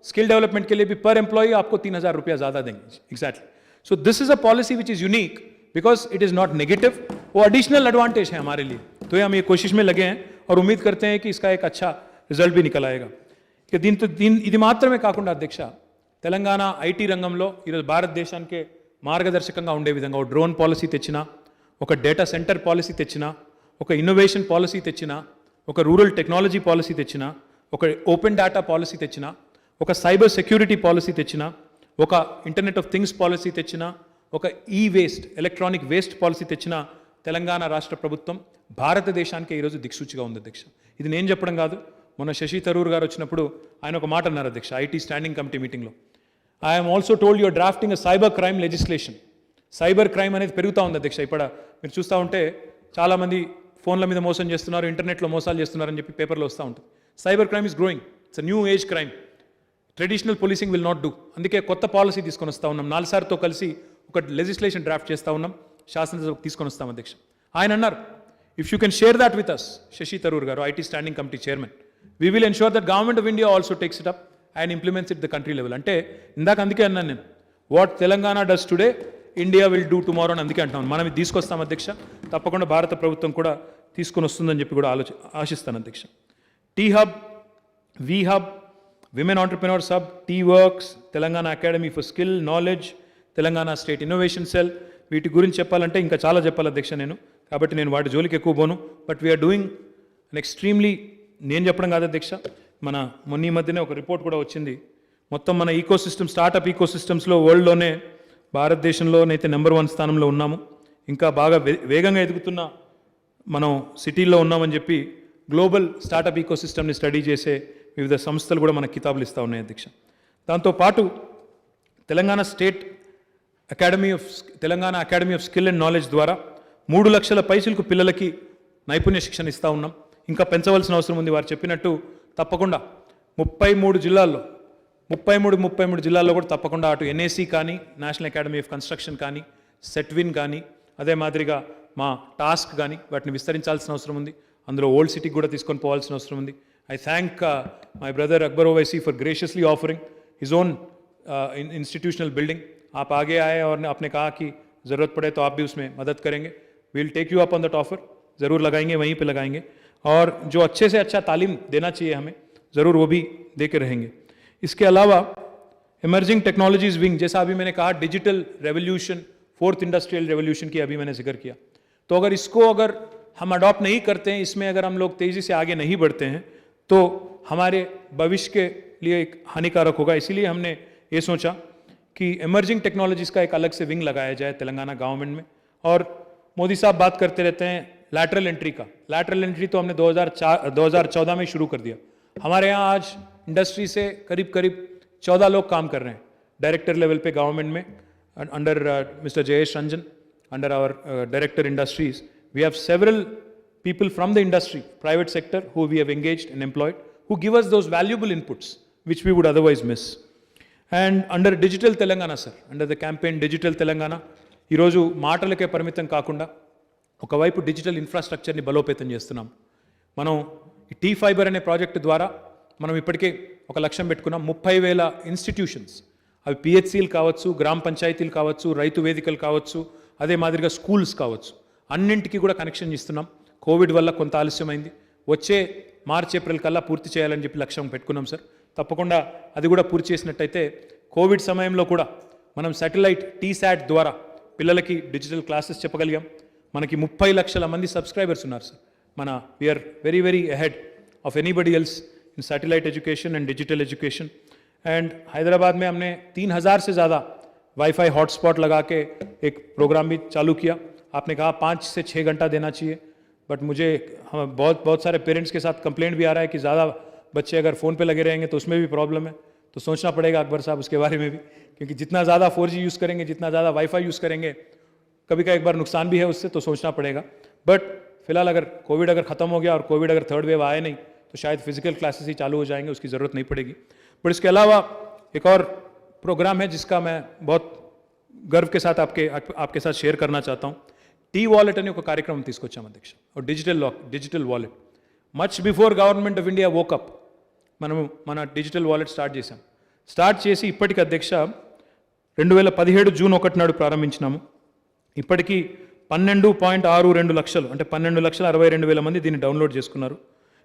skill development के लिए भी per employee आपको 3,000 रुपया ज़्यादा देंगे. Exactly. So this is a policy which is unique because it is not negative. वो additional advantage है हमारे लिए. तो हम ये कोशिश में लगे हैं और उम्मीद करते हैं कि इसका एक अच्छा रिजल्ट भी निकल आएगा. कि ఇది మాత్రమే కాకుండా అధ్యక్ష, తెలంగాణ ఐటీ రంగంలో ఈరోజు భారతదేశానికి మార్గదర్శకంగా ఉండే విధంగా ఒక డ్రోన్ పాలసీ తెచ్చినా, ఒక డేటా సెంటర్ పాలసీ తెచ్చినా, ఒక ఇన్నోవేషన్ పాలసీ తెచ్చినా, ఒక రూరల్ టెక్నాలజీ పాలసీ తెచ్చినా, ఒక ఓపెన్ డేటా పాలసీ తెచ్చినా, ఒక సైబర్ సెక్యూరిటీ పాలసీ తెచ్చినా, ఒక ఇంటర్నెట్ ఆఫ్ థింగ్స్ పాలసీ తెచ్చినా, ఒక ఈ వేస్ట్ ఎలక్ట్రానిక్ వేస్ట్ పాలసీ తెచ్చినా, తెలంగాణ రాష్ట్ర ప్రభుత్వం భారతదేశానికి ఈరోజు దిక్సూచిగా ఉంది అధ్యక్ష. ఇది నేను చెప్పడం కాదు, మొన్న శశి థరూర్ గారు వచ్చినప్పుడు ఆయన ఒక మాట అన్నారు అధ్యక్ష, ఐటీ స్టాండింగ్ కమిటీ మీటింగ్లో. I'm also told you're drafting a cyber crime legislation. Cyber crime అనేది పెరుగుతూ ఉంది అధ్యక్ష. ఇప్పుడు మీరు చూస్తూ ఉంటే చాలామంది ఫోన్ల మీద మోసం చేస్తున్నారు, ఇంటర్నెట్లో మోసాలు చేస్తున్నారని చెప్పి పేపర్లో వస్తూ ఉంటుంది. Cyber crime is growing, it's a new age crime. Traditional policing will not do. అందుకే కొత్త పాలసీ తీసుకొని వస్తూ ఉన్నాం. 4 సార్తో కలిసి ఒక లెజిస్లేషన్ డ్రాఫ్ట్ చేస్తూ ఉన్నాం, శాసనసభకు తీసుకొని వస్తాం అధ్యక్ష. ఆయన అన్నారు, if you can share that with us, Shashi Tharoor గారు IT standing committee chairman, we will ensure that government of India also takes it up and implements it the country level. అంటే ఇందాక అందుకే అన్నాను నేను, what Telangana does today India will do tomorrow అని అందుకే అంటున్నాను. మనం ఇది తీసుకొస్తాం అధ్యక్ష, తప్పకుండా భారత ప్రభుత్వం కూడా తీసుకొని వస్తుందని చెప్పి కూడా ఆశిస్తాను అధ్యక్ష. T hub, we hub, women entrepreneurs hub, T works, Telangana academy for skill knowledge, Telangana state innovation cell, వీటి గురించి చెప్పాలంటే ఇంకా చాలా చెప్పాలి అధ్యక్ష నేను, కాబట్టి నేను వాటి జోలికి ఎక్కువ పోను. But we're doing an extremely, నేను చెప్పడం కాదు అధ్యక్ష, మన మొన్న ఈ మధ్యనే ఒక రిపోర్ట్ కూడా వచ్చింది, మొత్తం మన ఈకోసిస్టమ్, స్టార్టప్ ఈకోసిస్టమ్స్లో వరల్డ్లోనే భారతదేశంలోనైతే నెంబర్ 1 స్థానంలో ఉన్నాము. ఇంకా బాగా వేగంగా ఎదుగుతున్న మనం సిటీల్లో ఉన్నామని చెప్పి గ్లోబల్ స్టార్టప్ ఈకోసిస్టమ్ని స్టడీ చేసే వివిధ సంస్థలు కూడా మనకు కితాబులు ఇస్తూ ఉన్నాయి అధ్యక్ష. దాంతోపాటు Telangana academy of skill and knowledge ద్వారా 3 లక్షల పైసలకు పిల్లలకి నైపుణ్య శిక్షణ ఇస్తూ ఉన్నాం. ఇంకా పెంచవలసిన అవసరం ఉంది. వారు చెప్పినట్టు తప్పకుండా 33 జిల్లాల్లో కూడా తప్పకుండా అటు ఎన్ఏసి కానీ, నేషనల్ అకాడమీ ఆఫ్ కన్స్ట్రక్షన్ కానీ, సెట్విన్ కానీ, అదే మాదిరిగా మా టాస్క్ కానీ వాటిని విస్తరించాల్సిన అవసరం ఉంది. అందులో ఓల్డ్ సిటీకి కూడా తీసుకొని పోవాల్సిన అవసరం ఉంది. I thank my brother Akbar Owaisi for graciously offering his own institutional building. आप आगे आए और आपने कहा कि ज़रूरत पड़े तो आप भी उसमें मदद करेंगे. We'll take you up on that offer. ज़रूर लगाएंगे, वहीं पे लगाएंगे. और जो अच्छे से अच्छा तालीम देना चाहिए हमें, ज़रूर वो भी दे के रहेंगे. इसके अलावा इमर्जिंग टेक्नोलॉजीज विंग, जैसा अभी मैंने कहा digital revolution, 4th industrial revolution की अभी मैंने जिक्र किया, तो अगर हम अडॉप्ट नहीं करते हैं, इसमें अगर हम लोग तेज़ी से आगे नहीं बढ़ते हैं, तो हमारे भविष्य के लिए एक हानिकारक होगा। इसीलिए हमने ये सोचा कि इमर्जिंग टेक्नोलॉजीज का एक अलग से विंग लगाया जाए तेलंगाना गवर्नमेंट में। और मोदी साहब बात करते रहते हैं लैटरल एंट्री का। लैटरल एंट्री तो हमने 2014 में शुरू कर दिया। हमारे यहाँ आज इंडस्ट्री से करीब करीब 14 लोग काम कर रहे हैं डायरेक्टर लेवल पे गवर्नमेंट में, under mister Jayesh Ranjan, under our director industries. We have several people from the industry, private sector, who we have engaged and employed, who give us those valuable inputs which we would otherwise miss. And under Digital Telangana, sir, under the campaign Digital Telangana, ఈరోజు మాటలకే పరిమితం కాకుండా ఒకవైపు digital ఇన్ఫ్రాస్ట్రక్చర్ని బలోపేతం చేస్తున్నాం. మనం ఈ tea fibre అనే ప్రాజెక్టు ద్వారా మనం ఇప్పటికే ఒక లక్ష్యం పెట్టుకున్నాం. 30,000 ఇన్స్టిట్యూషన్స్, అవి పిహెచ్సిలు కావచ్చు, గ్రామ పంచాయతీలు కావచ్చు, రైతు వేదికలు కావచ్చు, అదే మాదిరిగా స్కూల్స్ కావచ్చు, అన్నింటికి కూడా కనెక్షన్ ఇస్తున్నాం. కోవిడ్ వల్ల కొంత ఆలస్యమైంది, వచ్చే మార్చ్ ఏప్రిల్ కల్లా పూర్తి చేయాలని చెప్పి లక్ష్యం పెట్టుకున్నాం సార్. తప్పకుండా అది కూడా పూర్తి చేసినట్టయితే కోవిడ్ సమయంలో కూడా మనం శాటిలైట్ టీశాట్ ద్వారా పిల్లలకి డిజిటల్ క్లాసెస్ చెప్పగలిగాం. మనకి 30 లక్షల మంది సబ్స్క్రైబర్స్ ఉన్నారు సార్. మన we're very very ahead of anybody else in satellite education and digital education. And Hyderabad में हमने 3,000 से ज़्यादा वाईफाई हॉटस्पॉट लगा के एक प्रोग्राम भी चालू किया. आपने कहा 5 से 6 घंटा देना चाहिए, बट मुझे बहुत सारे पेरेंट्स के साथ कंप्लेंट भी आ रहा है कि ज़्यादा बच्चे अगर फ़ोन पे लगे रहेंगे तो उसमें भी प्रॉब्लम है. तो सोचना पड़ेगा अकबर साहब उसके बारे में भी, क्योंकि जितना ज़्यादा 4G यूज़ करेंगे, जितना ज़्यादा वाईफाई यूज़ करेंगे, कभी का एक बार नुकसान भी है उससे, तो सोचना पड़ेगा. बट फिलहाल अगर कोविड अगर ख़त्म हो गया और कोविड अगर थर्ड वेव आए नहीं तो शायद फिजिकल क्लासेस ही चालू हो जाएंगे, उसकी ज़रूरत नहीं पड़ेगी. बट इसके अलावा एक और प्रोग्राम है जिसका मैं बहुत गर्व के साथ आपके साथ शेयर करना चाहता हूँ. టీ వాలెట్ అనే ఒక కార్యక్రమం తీసుకొచ్చాం అధ్యక్ష. Digital wallet much before government of India woke up మనము మన డిజిటల్ వాలెట్ స్టార్ట్ చేసి ఇప్పటికి అధ్యక్ష 2017 జూన్ 1 నాడు ప్రారంభించినాము. ఇప్పటికీ 12.62 లక్షలు అంటే 12,62,000 మంది దీన్ని డౌన్లోడ్ చేసుకున్నారు.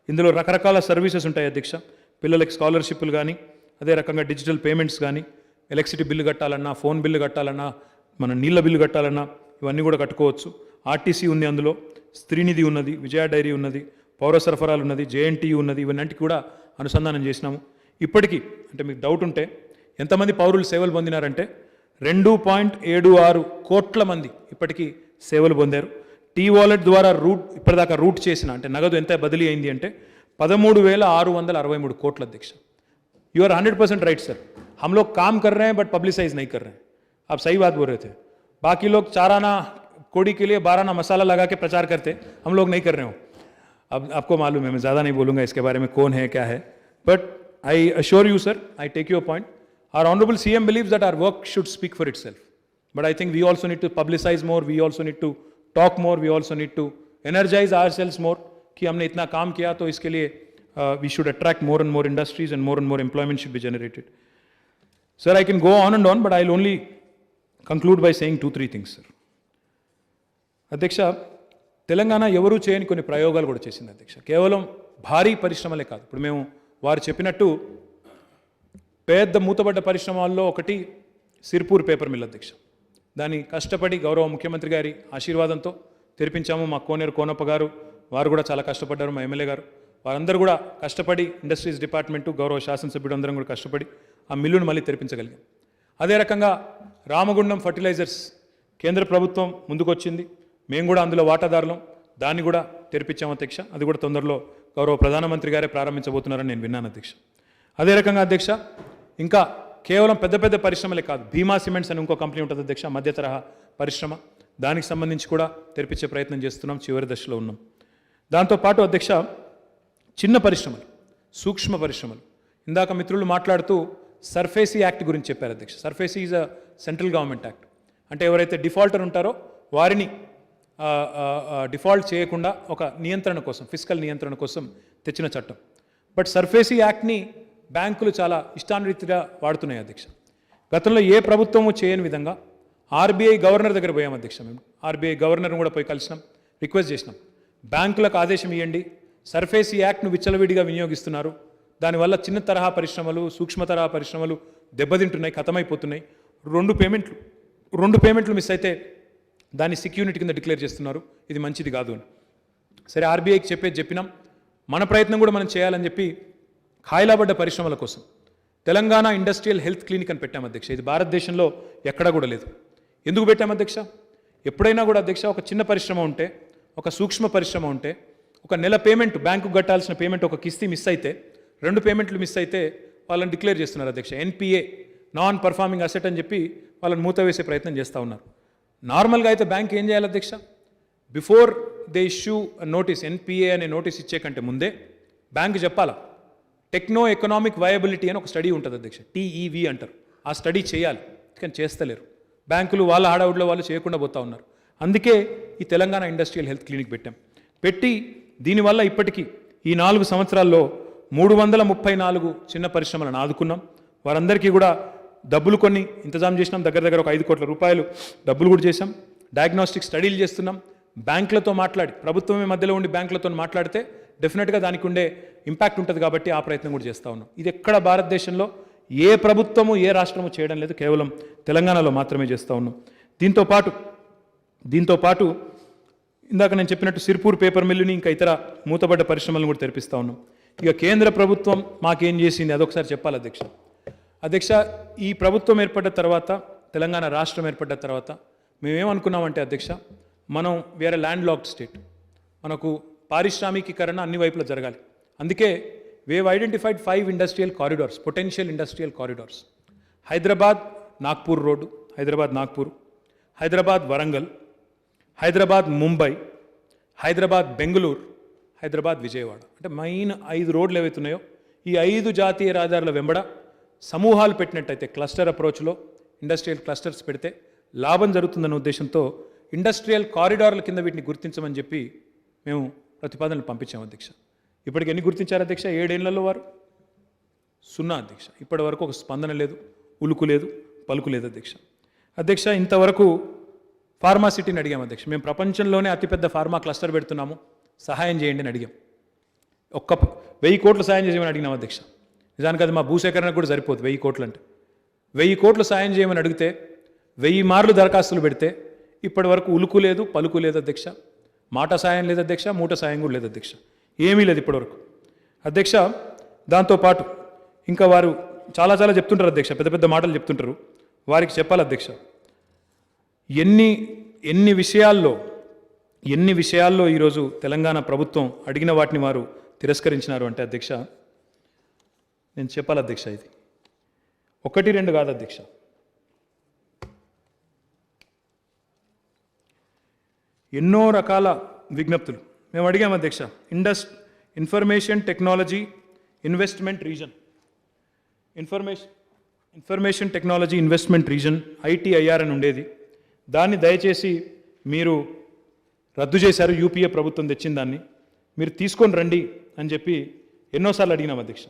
ఇందులో రకరకాల సర్వీసెస్ ఉంటాయి అధ్యక్ష. పిల్లలకి స్కాలర్షిప్లు కానీ, అదే రకంగా డిజిటల్ పేమెంట్స్ కానీ, ఎలక్ట్రిసిటీ బిల్లు కట్టాలన్నా, ఫోన్ బిల్లు కట్టాలన్నా, మన నీళ్ళ బిల్లు కట్టాలన్నా ఇవన్నీ కూడా కట్టుకోవచ్చు. ఆర్టీసీ ఉంది, అందులో స్త్రీనిధి ఉన్నది, విజయ డైరీ ఉన్నది, పౌర సరఫరాలు ఉన్నది, జేఎన్టీ ఉన్నది, ఇవన్నింటికి కూడా అనుసంధానం చేసినాము. ఇప్పటికీ అంటే మీకు డౌట్ ఉంటే ఎంతమంది పౌరులు సేవలు పొందినారంటే 2.76 కోట్ల మంది ఇప్పటికీ సేవలు పొందారు. టీ వాలెట్ ద్వారా ఇప్పటిదాకా రూట్ చేసిన అంటే నగదు ఎంత బదిలీ అయింది అంటే 13,663 కోట్ల అధ్యక్ష. You are 100% right sir. हम लोग काम कर रहे हैं बट पब्लिसाइज नहीं कर रहे हैं. आप सही बात बोल रहे थे. बाकी लोग 4 आना कोड़ी के लिए 12 आना मसाला लगा के प्रचार करते, हम लोग नहीं कर रहे हो. अब आपको मालूम है, मैं ज़्यादा नहीं बोलूँगा इसके बारे में कौन है क्या है. But I assure you sir, I take your point. Our honourable CM believes that our work should speak for itself. But I think we also need to publicize more, we also need to talk more, we also need to energize ourselves more कि हमने इतना काम किया तो इसके लिए we should attract more and more industries and more employment should be generated. Sir, I can go on, but I'll only conclude by saying 2-3 things, sir. అధ్యక్ష, తెలంగాణ ఎవరూ చేయని కొన్ని ప్రయోగాలు కూడా చేసింది అధ్యక్ష. కేవలం భారీ పరిశ్రమలే కాదు. ఇప్పుడు మేము వారు చెప్పినట్టు పెద్ద మూతబడ్డ పరిశ్రమల్లో ఒకటి సిర్పూర్ పేపర్ మిల్ అధ్యక్ష. దాన్ని కష్టపడి గౌరవ ముఖ్యమంత్రి గారి ఆశీర్వాదంతో తెరిపించాము. మా కోనేరు కోనప్ప గారు వారు కూడా చాలా కష్టపడ్డారు, మా ఎమ్మెల్యే గారు వారందరూ కూడా కష్టపడి, ఇండస్ట్రీస్ డిపార్ట్మెంటు, గౌరవ శాసనసభ్యుడు అందరం కూడా కష్టపడి ఆ మిల్లును మళ్ళీ తెరిపించగలిగాం. అదే రకంగా రామగుండం ఫర్టిలైజర్స్ కేంద్ర ప్రభుత్వం ముందుకొచ్చింది, మేము కూడా అందులో వాటాదారులం, దాన్ని కూడా తెరిపించాం అధ్యక్ష. అది కూడా తొందరలో గౌరవ ప్రధానమంత్రి గారే ప్రారంభించబోతున్నారని నేను విన్నాను అధ్యక్ష. అదే రకంగా అధ్యక్ష, ఇంకా కేవలం పెద్ద పెద్ద పరిశ్రమలే కాదు, భీమా సిమెంట్స్ అని ఇంకో కంపెనీ ఉంటుంది అధ్యక్ష, మధ్య తరహా పరిశ్రమ, దానికి సంబంధించి కూడా తెరిపించే ప్రయత్నం చేస్తున్నాం, చివరి దశలో ఉన్నాం. దాంతోపాటు అధ్యక్ష, చిన్న పరిశ్రమలు, సూక్ష్మ పరిశ్రమలు, ఇందాక మిత్రులు మాట్లాడుతూ సర్ఫేసీ యాక్ట్ గురించి చెప్పారు అధ్యక్ష. SARFAESI is a central government act. అంటే ఎవరైతే డిఫాల్టర్ ఉంటారో వారిని డిఫాల్ట్ చేయకుండా ఒక నియంత్రణ కోసం, ఫిస్కల్ నియంత్రణ కోసం తెచ్చిన చట్టం. బట్ సర్ఫేసీ యాక్ట్ని బ్యాంకులు చాలా ఇష్టానురీతిగా వాడుతున్నాయి అధ్యక్ష. గతంలో ఏ ప్రభుత్వము చేయని విధంగా ఆర్బీఐ గవర్నర్ దగ్గర పోయాం అధ్యక్ష. మేము ఆర్బీఐ గవర్నర్ని కూడా పోయి కలిసినాం, రిక్వెస్ట్ చేసినాం, బ్యాంకులకు ఆదేశం ఇవ్వండి, సర్ఫేసీ యాక్ట్ను విచ్చలవిడిగా వినియోగిస్తున్నారు, దానివల్ల చిన్న తరహా పరిశ్రమలు, సూక్ష్మ తరహా పరిశ్రమలు దెబ్బతింటున్నాయి, ఖతమైపోతున్నాయి. రెండు పేమెంట్లు మిస్ అయితే దాన్ని సెక్యూరిటీ కింద డిక్లేర్ చేస్తున్నారు, ఇది మంచిది కాదు అని. సరే, ఆర్బీఐకి చెప్పినాం, మన ప్రయత్నం కూడా మనం చేయాలని చెప్పి ఖాయిలాబడ్డ పరిశ్రమల కోసం తెలంగాణ ఇండస్ట్రియల్ హెల్త్ క్లినిక్ అని పెట్టాం అధ్యక్ష. ఇది భారతదేశంలో ఎక్కడా కూడా లేదు. ఎందుకు పెట్టాం అధ్యక్ష? ఎప్పుడైనా కూడా అధ్యక్ష ఒక చిన్న పరిశ్రమ ఉంటే, ఒక సూక్ష్మ పరిశ్రమ ఉంటే, ఒక నెల పేమెంట్ బ్యాంకు కట్టాల్సిన పేమెంట్ ఒక కిస్తీ మిస్ అయితే, 2 పేమెంట్లు మిస్ అయితే వాళ్ళని డిక్లేర్ చేస్తున్నారు అధ్యక్ష. ఎన్పిఏ, నాన్ పర్ఫార్మింగ్ అసెట్ అని చెప్పి వాళ్ళని మూత వేసే ప్రయత్నం చేస్తూ ఉన్నారు. నార్మల్గా అయితే బ్యాంక్ ఏం చేయాలి అధ్యక్ష? Before they issue notice, NPA అనే నోటీస్ ఇచ్చే కంటే ముందే బ్యాంక్ చెప్పాలా, టెక్నో ఎకనామిక్ వయబిలిటీ అని ఒక స్టడీ ఉంటుంది అధ్యక్ష, టీఈవి అంటారు. ఆ స్టడీ చేయాలి, కానీ చేస్తలేరు. బ్యాంకులు వాళ్ళ హడావుడిలో వాళ్ళు చేయకుండా పోతా ఉన్నారు. అందుకే ఈ తెలంగాణ ఇండస్ట్రియల్ హెల్త్ క్లినిక్ పెట్టి దీనివల్ల ఇప్పటికీ ఈ 4 సంవత్సరాల్లో 334 చిన్న పరిశ్రమలను ఆదుకున్నాం. వారందరికీ కూడా డబ్బులు కొన్ని ఇంతజాం చేసినాం, దగ్గర ఒక 5 కోట్ల రూపాయలు డబ్బులు కూడా చేశాం. డయాగ్నోస్టిక్ స్టడీలు చేస్తున్నాం. బ్యాంకులతో మాట్లాడి, ప్రభుత్వమే మధ్యలో ఉండి బ్యాంకులతో మాట్లాడితే డెఫినెట్గా దానికి ఉండే ఇంపాక్ట్ ఉంటుంది కాబట్టి ఆ ప్రయత్నం కూడా చేస్తూ ఉన్నాం. ఇది ఎక్కడ భారతదేశంలో ఏ ప్రభుత్వము ఏ రాష్ట్రము చేయడం లేదు, కేవలం తెలంగాణలో మాత్రమే చేస్తూ ఉన్నాం. దీంతో పాటు ఇందాక నేను చెప్పినట్టు సిర్పూర్ పేపర్ మిల్లుని ఇంకా ఇతర మూతబడ్డ పరిశ్రమలను కూడా తెరిపిస్తూ ఉన్నాం. ఇక కేంద్ర ప్రభుత్వం మాకేం చేసింది అదొకసారి చెప్పాలి అధ్యక్ష. ఈ ప్రభుత్వం ఏర్పడ్డ తర్వాత, తెలంగాణ రాష్ట్రం ఏర్పడ్డ తర్వాత మేమేమనుకున్నామంటే అధ్యక్ష, మనం వేరే ల్యాండ్ లాక్డ్ స్టేట్, మనకు పారిశ్రామికీకరణ అన్ని వైపులా జరగాలి. అందుకే wave identified 5 industrial corridors, potential industrial corridors. Hyderabad Nagpur road, Hyderabad Nagpur, Hyderabad Warangal, Hyderabad Mumbai, Hyderabad Bengaluru, Hyderabad Vijayawada. అంటే మెయిన్ 5 రోడ్లు ఏవైతున్నాయో ఈ 5 జాతీయ రహదారుల వెంబడ సమూహాలు పెట్టినట్టయితే, క్లస్టర్ అప్రోచ్లో ఇండస్ట్రియల్ క్లస్టర్స్ పెడితే లాభం జరుగుతుందన్న ఉద్దేశంతో ఇండస్ట్రియల్ కారిడార్ల కింద వీటిని గుర్తించమని చెప్పి మేము ప్రతిపాదనలు పంపించాం అధ్యక్ష. ఇప్పటికి ఎన్ని గుర్తించారు అధ్యక్ష? 7 ఏళ్లలో వారు 0 అధ్యక్ష. ఇప్పటి వరకు ఒక స్పందన లేదు, ఉలుకు లేదు, పలుకు లేదు అధ్యక్ష. ఇంతవరకు ఫార్మా సిటీని అడిగాం అధ్యక్ష. మేము ప్రపంచంలోనే అతిపెద్ద ఫార్మా క్లస్టర్ పెడుతున్నాము, సహాయం చేయండి అని అడిగాం. 1000 కోట్లు సాయం చేయమని అడిగినాం అధ్యక్ష. నిజానికి అది మా భూసేకరణకు కూడా సరిపోదు 1000 కోట్లు అంటే. 1000 కోట్లు సాయం చేయమని అడిగితే 1000 మార్లు దరఖాస్తులు పెడితే ఇప్పటి వరకు ఉలుకు లేదు, పలుకు లేదు అధ్యక్ష. మాట సాయం లేదు అధ్యక్ష, మూట సాయం కూడా లేదు అధ్యక్ష. ఏమీ లేదు ఇప్పటివరకు అధ్యక్ష. దాంతోపాటు ఇంకా వారు చాలా చెప్తుంటారు అధ్యక్ష, పెద్ద మాటలు చెప్తుంటారు. వారికి చెప్పాలి అధ్యక్ష, ఎన్ని విషయాల్లో ఈరోజు తెలంగాణ ప్రభుత్వం అడిగిన వాటిని వారు తిరస్కరించినారు అంటే అధ్యక్ష, నేను చెప్పాలి అధ్యక్ష, ఇది 1, 2 కాదు అధ్యక్ష. ఎన్నో రకాల విజ్ఞప్తులు మేము అడిగాం అధ్యక్ష. Information technology investment reason, information technology investment reason ITIR అని ఉండేది. దాన్ని దయచేసి మీరు రద్దు చేశారు. యూపీఏ ప్రభుత్వం తెచ్చిన దాన్ని మీరు తీసుకొని రండి అని చెప్పి ఎన్నోసార్లు అడిగినాం అధ్యక్ష.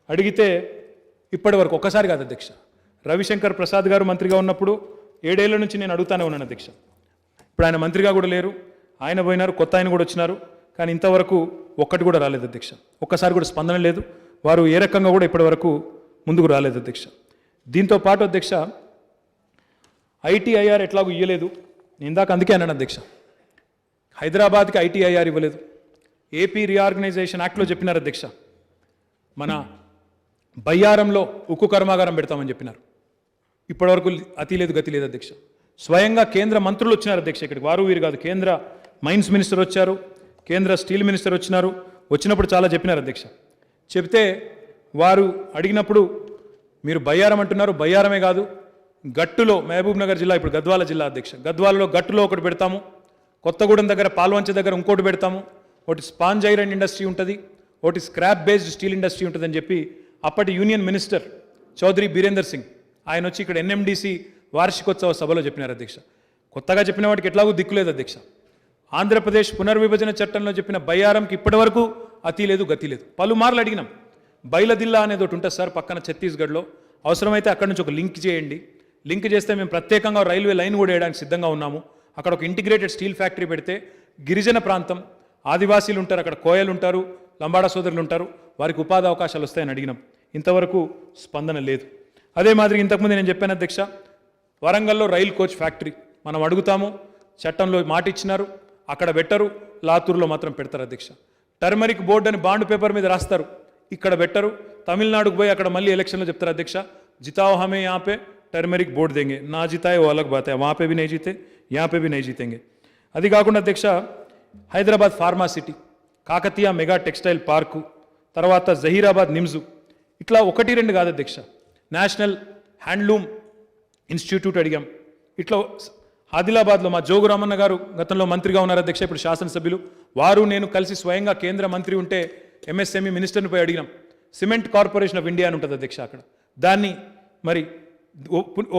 అడిగితే ఇప్పటి వరకు ఒక్కసారి కాదు అధ్యక్ష. రవిశంకర్ ప్రసాద్ గారు మంత్రిగా ఉన్నప్పుడు 7 ఏళ్ల నుంచి నేను అడుగుతానే ఉన్నాను అధ్యక్ష. ఇప్పుడు ఆయన మంత్రిగా కూడా లేరు, ఆయన పోయినారు, కొత్త ఆయన కూడా వచ్చినారు. కానీ ఇంతవరకు ఒక్కటి కూడా రాలేదు అధ్యక్ష. ఒక్కసారి కూడా స్పందన లేదు. వారు ఏ రకంగా కూడా ఇప్పటి వరకు ముందుకు రాలేదు అధ్యక్ష. దీంతో పాటు అధ్యక్ష, ITIR ఎట్లాగూ ఇవ్వలేదు. నేను ఇందాక అందుకే అన్నాను అధ్యక్ష, హైదరాబాద్కి ITIR ఇవ్వలేదు. ఏపీ రీఆర్గనైజేషన్ యాక్ట్లో చెప్పినారు అధ్యక్ష, మన బయ్యారంలో ఉక్కు కర్మాగారం పెడతామని చెప్పినారు. ఇప్పటివరకు అతి లేదు గతి లేదు అధ్యక్ష. స్వయంగా కేంద్ర మంత్రులు వచ్చినారు అధ్యక్ష ఇక్కడికి, వారు వీరు కాదు. కేంద్ర మైన్స్ మినిస్టర్ వచ్చారు, కేంద్ర స్టీల్ మినిస్టర్ వచ్చినప్పుడు చాలా చెప్పినారు అధ్యక్ష. చెప్తే వారు అడిగినప్పుడు మీరు బయ్యారం అంటున్నారు, బయ్యారమే కాదు గట్టులో, మహబూబ్ నగర్ జిల్లా ఇప్పుడు గద్వాల జిల్లా అధ్యక్ష, గద్వాలలో గట్టులో ఒకటి పెడతాము, కొత్తగూడెం దగ్గర పాల్వంచ దగ్గర ఇంకోటి పెడతాము, ఒకటి స్పాంజ్ ఐరన్ ఇండస్ట్రీ ఉంటుంది, ఒకటి స్క్రాప్ బేస్డ్ స్టీల్ ఇండస్ట్రీ ఉంటుందని చెప్పి అప్పటి యూనియన్ మినిస్టర్ చౌదరి బీరేందర్ సింగ్ ఆయన వచ్చి ఇక్కడ NMDC వార్షికోత్సవ సభలో చెప్పినారు అధ్యక్ష. కొత్తగా చెప్పిన వాటికి ఎట్లాగూ దిక్కులేదు అధ్యక్ష. ఆంధ్రప్రదేశ్ పునర్విభజన చట్టంలో చెప్పిన బయ్యారంకి ఇప్పటి వరకు అతి లేదు గతి లేదు. పలుమార్లు అడిగినాం. బైలదిల్లా అనేది ఒకటి ఉంటుంది సార్ పక్కన ఛత్తీస్గఢ్లో, అవసరమైతే అక్కడి నుంచి ఒక లింక్ చేయండి, లింక్ చేస్తే మేము ప్రత్యేకంగా రైల్వే లైన్ కూడా వేయడానికి సిద్ధంగా ఉన్నాము. అక్కడ ఒక ఇంటిగ్రేటెడ్ స్టీల్ ఫ్యాక్టరీ పెడితే గిరిజన ప్రాంతం, ఆదివాసీలు ఉంటారు, అక్కడ కోయలు ఉంటారు, లంబాడా సోదరులు ఉంటారు, వారికి ఉపాధి అవకాశాలు వస్తాయని అడిగినాం. ఇంతవరకు స్పందన లేదు. అదే మాదిరి ఇంతకుముందు నేను చెప్పాను అధ్యక్ష, వరంగల్లో రైల్ కోచ్ ఫ్యాక్టరీ మనం అడుగుతాము, చట్టంలో మాట ఇచ్చినారు, అక్కడ పెట్టరు, లాతూరులో మాత్రం పెడతారు అధ్యక్ష. టర్మరిక్ బోర్డు అని బాండ్ పేపర్ మీద రాస్తారు, ఇక్కడ బెట్టరు, తమిళనాడుకు పోయి అక్కడ మళ్ళీ ఎలక్షన్లో చెప్తారు అధ్యక్ష जिताओ हमें यहाँ पे टर्मेरिक वोट देंगे, ना जिताए वो अलग बात है, वहाँ पे भी नहीं जीते यहाँ पे भी नहीं जीतेंगे. అది కాకుండా అధ్యక్ష Hyderabad pharma city, Kakatiya mega textile park, తర్వాత జహీరాబాద్ నిమ్స్, ఇట్లా ఒకటి రెండు కాదు అధ్యక్ష, నేషనల్ హ్యాండ్లూమ్ ఇన్స్టిట్యూట్ అడిగాం. ఇట్లా ఆదిలాబాద్లో మా జోగు రామన్న గారు గతంలో మంత్రిగా ఉన్నారు అధ్యక్ష, ఇప్పుడు శాసనసభ్యులు, వారు నేను కలిసి స్వయంగా కేంద్ర మంత్రి ఉంటే ఎంఎస్ఎంఈ మినిస్టర్ని పోయి అడిగినాం. సిమెంట్ కార్పొరేషన్ ఆఫ్ ఇండియా అని ఉంటుంది అధ్యక్ష, అక్కడ దాన్ని మరి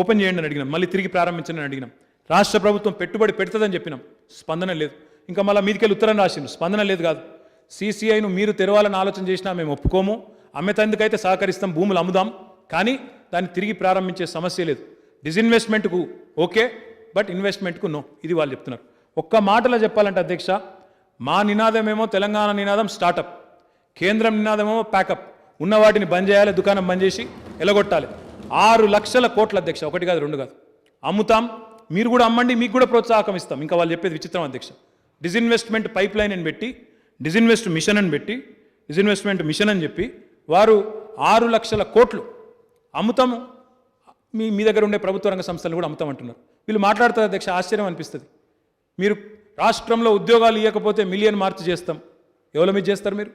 ఓపెన్ చేయండి అని అడిగినాం, మళ్ళీ తిరిగి ప్రారంభించండి అని అడిగినాం. రాష్ట్ర ప్రభుత్వం పెట్టుబడి పెడుతుందని చెప్పినాం, స్పందన లేదు. ఇంకా మళ్ళీ మీదికెళ్ళి ఉత్తరం రాసిండు, స్పందన లేదు. కాదు, సీసీఐను మీరు తెరవాలని ఆలోచన చేసినా మేము ఒప్పుకోము, అమ్మేతందుకైతే సహకరిస్తాం, భూములు అమ్ముదాం, కానీ దాన్ని తిరిగి ప్రారంభించే సమస్య లేదు. డిజిన్వెస్ట్మెంట్కు ఓకే, బట్ ఇన్వెస్ట్మెంట్కు నో, ఇది వాళ్ళు చెప్తున్నారు. ఒక్క మాటలో చెప్పాలంటే అధ్యక్ష, మా నినాదమేమో తెలంగాణ నినాదం స్టార్టప్, కేంద్రం నినాదమేమో ప్యాకప్. ఉన్న వాటిని బంద్ చేయాలి, దుకాణం బంద్ చేసి ఎలగొట్టాలి. 6 లక్షల కోట్ల అధ్యక్ష, ఒకటి కాదు రెండు కాదు, అమ్ముతాం, మీరు కూడా అమ్మండి, మీకు కూడా ప్రోత్సాహకం ఇస్తాం. ఇంకా వాళ్ళు చెప్పేది విచిత్రం అధ్యక్ష, డిజిన్వెస్ట్మెంట్ పైప్ లైన్ అని పెట్టి, డిజిన్వెస్ట్ మిషన్ అని పెట్టి, డిజిన్వెస్ట్మెంట్ మిషన్ అని చెప్పి వారు 6 లక్షల కోట్లు అమ్ముతాము, మీ దగ్గర ఉండే ప్రభుత్వ రంగ సంస్థలు కూడా అమ్ముతామంటున్నారు. వీళ్ళు మాట్లాడుతారు అధ్యక్ష, ఆశ్చర్యం అనిపిస్తుంది. మీరు రాష్ట్రంలో ఉద్యోగాలు ఇవ్వకపోతే మిలియన్ మార్చ్ చేస్తాం, ఎవరి మీద చేస్తారు మీరు?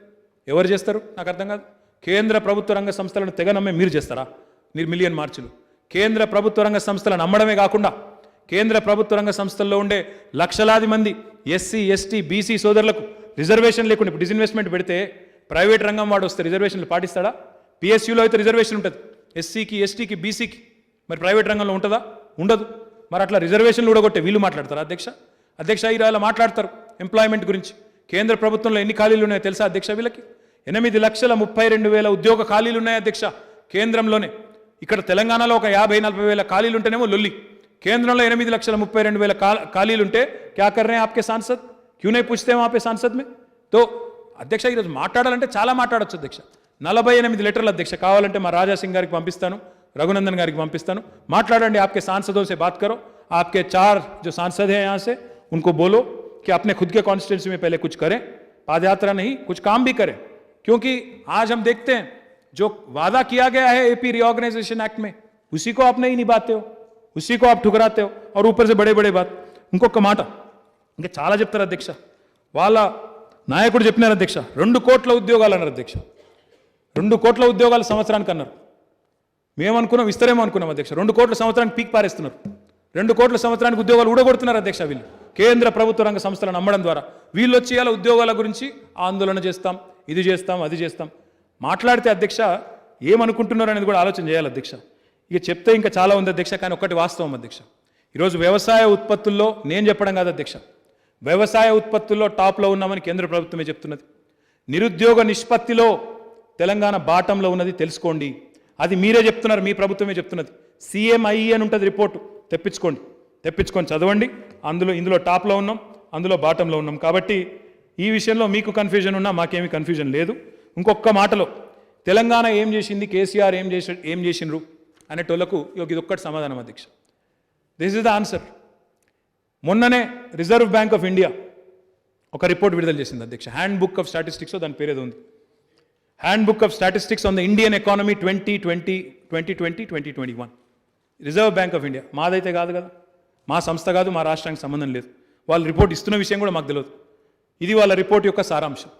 ఎవరు చేస్తారు నాకు అర్థం కాదు. కేంద్ర ప్రభుత్వ రంగ సంస్థలను తెగ నమ్మే మీరు చేస్తారా మీరు మిలియన్ మార్చులు? కేంద్ర ప్రభుత్వ రంగ సంస్థలను నమ్మడమే కాకుండా కేంద్ర ప్రభుత్వ రంగ సంస్థల్లో ఉండే లక్షలాది మంది ఎస్సీ ఎస్టీ బీసీ సోదరులకు రిజర్వేషన్ లేకుండా ఇప్పుడు డిజిన్వెస్ట్మెంట్ పెడితే ప్రైవేట్ రంగం వాడు వస్తే రిజర్వేషన్లు పాటిస్తాడా? పిఎస్యూలో అయితే రిజర్వేషన్ ఉంటుంది, ఎస్సీకి ఎస్టీకి బీసీకి, మరి ప్రైవేట్ రంగంలో ఉంటుందా? ఉండదు. మరి అట్లా రిజర్వేషన్లు ఊడగొట్టే వీళ్ళు మాట్లాడతారు అధ్యక్ష? అధ్యక్ష ఇలా మాట్లాడతారు ఎంప్లాయ్మెంట్ గురించి. కేంద్ర ప్రభుత్వంలో ఎన్ని ఖాళీలు ఉన్నాయో తెలుసా అధ్యక్ష? వీళ్ళకి 8,32,000 ఉద్యోగ ఖాళీలు ఉన్నాయి అధ్యక్ష కేంద్రంలోనే. ఇక్కడ తెలంగాణలో ఒక 50-40 వేల ఖాళీలు ఉంటేనేమో లొల్లి. కేంద్రంలో 8,32,000 ఖాళీలు ఉంటే క్యా కర్ రహే ఆప్కే సాంసద్, క్యూ నే పూछते वहां पे सांसद में? तो అధ్యక్ష ఈరోజు మాట్లాడాలంటే చాలా మాట్లాడొచ్చు అధ్యక్ష. 48 లెటర్లు అధ్యక్ష, కావాలంటే మా రాజాసింగ్ గారికి పంపిస్తాను, रघुनंदन गाరికి పంపిస్తాను, మాట్లాడండి. आपके सांसदों से बात करो, आपके 4 जो सांसद हैं यहाँ से उनको बोलो कि अपने खुद के कॉन्स्टिट्यूंसी में पहले कुछ करें, पादयात्रा नहीं कुछ काम भी करें, क्योंकि आज हम देखते हैं जो वादा किया गया है एपी रीऑर्गेनाइजेशन एक्ट में, उसी को आप नहीं निभाते हो, उसी को आप ठुकराते हो, और ऊपर से बड़े बड़े बात. ఇంకొక మాట ఇంకా చాలా చెప్తారు అధ్యక్ష. వాళ్ళ నాయకుడు చెప్పినారు అధ్యక్ష, 2 కోట్ల ఉద్యోగాలు అన్నారు అధ్యక్ష. 2 కోట్ల ఉద్యోగాలు సంవత్సరానికి అన్నారు. మేమనుకున్నాం ఇస్తారేమో అనుకున్నాం అధ్యక్ష. 2 కోట్ల సంవత్సరానికి పీక్ పారేస్తున్నారు. 2 కోట్ల సంవత్సరానికి ఉద్యోగాలు ఊడగొడుతున్నారు అధ్యక్ష వీళ్ళు, కేంద్ర ప్రభుత్వ రంగ సంస్థలను నమ్మడం ద్వారా. వీళ్ళు వచ్చి ఇలా ఉద్యోగాల గురించి ఆందోళన చేస్తాం, ఇది చేస్తాం, అది చేస్తాం మాట్లాడితే అధ్యక్ష ఏమనుకుంటున్నారు అనేది కూడా ఆలోచన చేయాలి అధ్యక్ష. ఇక చెప్తే ఇంకా చాలా ఉంది అధ్యక్ష, కానీ ఒక్కటి వాస్తవం అధ్యక్ష, ఈరోజు వ్యవసాయ ఉత్పత్తుల్లో నేను చెప్పడం కాదు అధ్యక్ష, వ్యవసాయ ఉత్పత్తుల్లో టాప్లో ఉన్నామని కేంద్ర ప్రభుత్వమే చెప్తున్నది. నిరుద్యోగ నిష్పత్తిలో తెలంగాణ బాటంలో ఉన్నది తెలుసుకోండి, అది మీరే చెప్తున్నారు, మీ ప్రభుత్వమే చెప్తున్నది. CMIE అని ఉంటుంది రిపోర్టు, తెప్పించుకొని చదవండి. ఇందులో టాప్లో ఉన్నాం, అందులో బాటంలో ఉన్నాం. కాబట్టి ఈ విషయంలో మీకు కన్ఫ్యూజన్ ఉన్నా మాకేమీ కన్ఫ్యూజన్ లేదు. ఇంకొక మాటలో తెలంగాణ ఏం చేసింది, కేసీఆర్ ఏం చేసిండ్రు అనేటోళ్లకు ఇది ఒక్కటి సమాధానం అధ్యక్ష. This is the answer. మొన్ననే రిజర్వ్ బ్యాంక్ ఆఫ్ ఇండియా ఒక రిపోర్ట్ విడుదల చేసింది అధ్యక్ష, హ్యాండ్ బుక్ ఆఫ్ స్టాటిస్టిక్స్, దాని పేరేదో ఉంది, handbook of statistics on the Indian economy 2020-2021. Reserve Bank of India మాదైతే కాదు కదా, మా సంస్థ కాదు, మా రాష్ట్రానికి సంబంధం లేదు. వాళ్ళు రిపోర్ట్ ఇస్తున్న విషయం కూడా మాకు తెలియదు. ఇది వాళ్ళ రిపోర్ట్ యొక్క సారాంశం.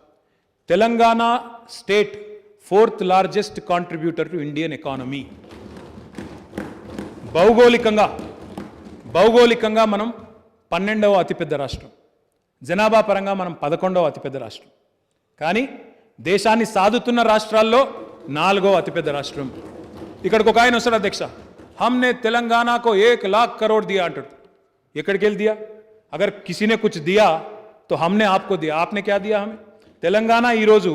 Telangana state 4th largest contributor to Indian economy. భౌగోళికంగా మనం 12వ అతిపెద్ద రాష్ట్రం, జనాభా పరంగా మనం 11వ అతిపెద్ద రాష్ట్రం, కానీ దేశాన్ని సాదుతున్న రాష్ట్రాల్లో 4వ అతిపెద్ద రాష్ట్రం. ఇక్కడికి ఒక ఆయన వస్తాడు అధ్యక్ష, हमने तेलंगाना को 1 लाख करोड़ दिया अंटाడు. ఎక్కడికి వెళ్ళి दिया? अगर किसी ने कुछ दिया तो हमने आपको दिया, आपने क्या दिया हमें? తెలంగాణ ఈరోజు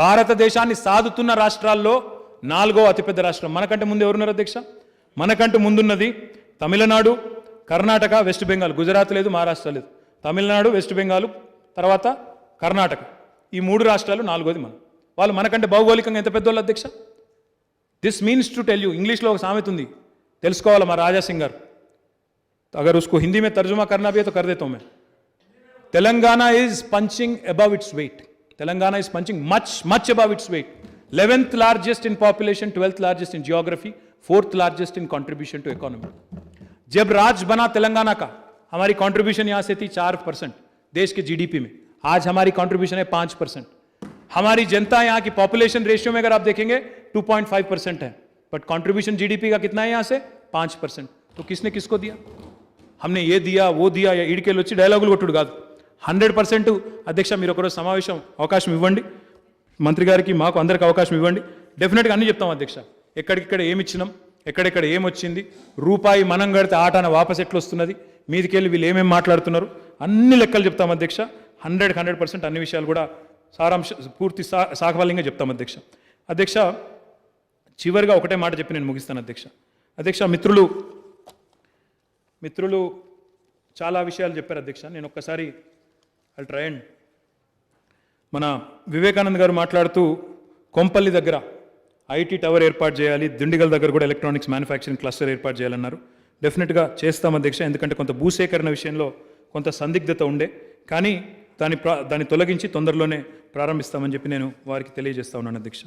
భారతదేశాన్ని సాదుతున్న రాష్ట్రాల్లో 4వ అతిపెద్ద రాష్ట్రం. మనకంటే ముందు ఎవరున్నారు అధ్యక్ష? మనకంటే ముందున్నది తమిళనాడు, కర్ణాటక, వెస్ట్ బెంగాల్. గుజరాత్ లేదు, మహారాష్ట్ర లేదు, తమిళనాడు, వెస్ట్ బెంగాల్, తర్వాత కర్ణాటక. ఈ 3 రాష్ట్రాలు 4వది మనం. వాళ్ళు మనకంటే భౌగోళికంగా ఎంత పెద్దోళ్ళు అధ్యక్ష? This means to tell you, ఇంగ్లీష్లో ఒక సామెత ఉంది, తెలుసుకోవాలి మా రాజాసింగ్ గారు. अगर उसको हिंदी में तर्जुमा करना भी है तो कर देता हूं मैं. Telangana is punching above its weight. Telangana is punching much above its weight. 11th largest in population, 12th largest in geography, 4th largest in contribution to economy. जब राज्य बना तेलंगाना का, हमारी कंट्रीब्यूशन यहां से थी 4% देश के जीडीपी में, आज हमारी कंट्रीब्यूशन है 5%। हमारी जनता यहां की पॉपुलेशन रेशियो में अगर आप देखेंगे 2.5% है, बट कंट्रीब्यूशन जीडीपी का कितना है यहां से 5%। तो किसने किसको दिया? हमने ये दिया वो दिया, या ఈడికెళ్ళి వచ్చి డైలాగులు కొట్టుడు కాదు, 100%। అధ్యక్ష మీరు ఒకరోజు సమావేశం అవకాశం ఇవ్వండి, మంత్రి గారికి మాకు అందరికి అవకాశం ఇవ్వండి, డెఫినెట్గా అన్ని చెప్తాం అధ్యక్ష, ఎక్కడిక్కడ ఏమి ఇచ్చినాం, ఎక్కడెక్కడ ఏమొచ్చింది, రూపాయి మనం కడితే ఆటాన వాపస్ ఎట్లా వస్తున్నది, మీదికెళ్ళి వీళ్ళు ఏమేమి మాట్లాడుతున్నారు, అన్ని లెక్కలు చెప్తాం అధ్యక్ష। 100% అన్ని విషయాలు కూడా సారాంశ పూర్తి సాకల్యంగా చెప్తాం అధ్యక్ష। అధ్యక్ష చివరిగా ఒకటే మాట చెప్పి నేను ముగిస్తాను అధ్యక్ష। అధ్యక్ష మిత్రులు చాలా విషయాలు చెప్పారు అధ్యక్ష, నేను ఒక్కసారి ఐ ట్రై అండ్ మన వివేకానంద్ గారు మాట్లాడుతూ కొంపల్లి దగ్గర ఐటీ టవర్ ఏర్పాటు చేయాలి, దిండిగల్ దగ్గర కూడా ఎలక్ట్రానిక్స్ మ్యానుఫ్యాక్చరింగ్ క్లస్టర్ ఏర్పాటు చేయాలన్నారు। డెఫినెట్గా చేస్తాం అధ్యక్ష, ఎందుకంటే కొంత భూసేకరణ విషయంలో కొంత సందిగ్ధత ఉండే, కానీ దాన్ని తొలగించి తొందరలోనే ప్రారంభిస్తామని చెప్పి నేను వారికి తెలియజేస్తా ఉన్నాను అధ్యక్ష।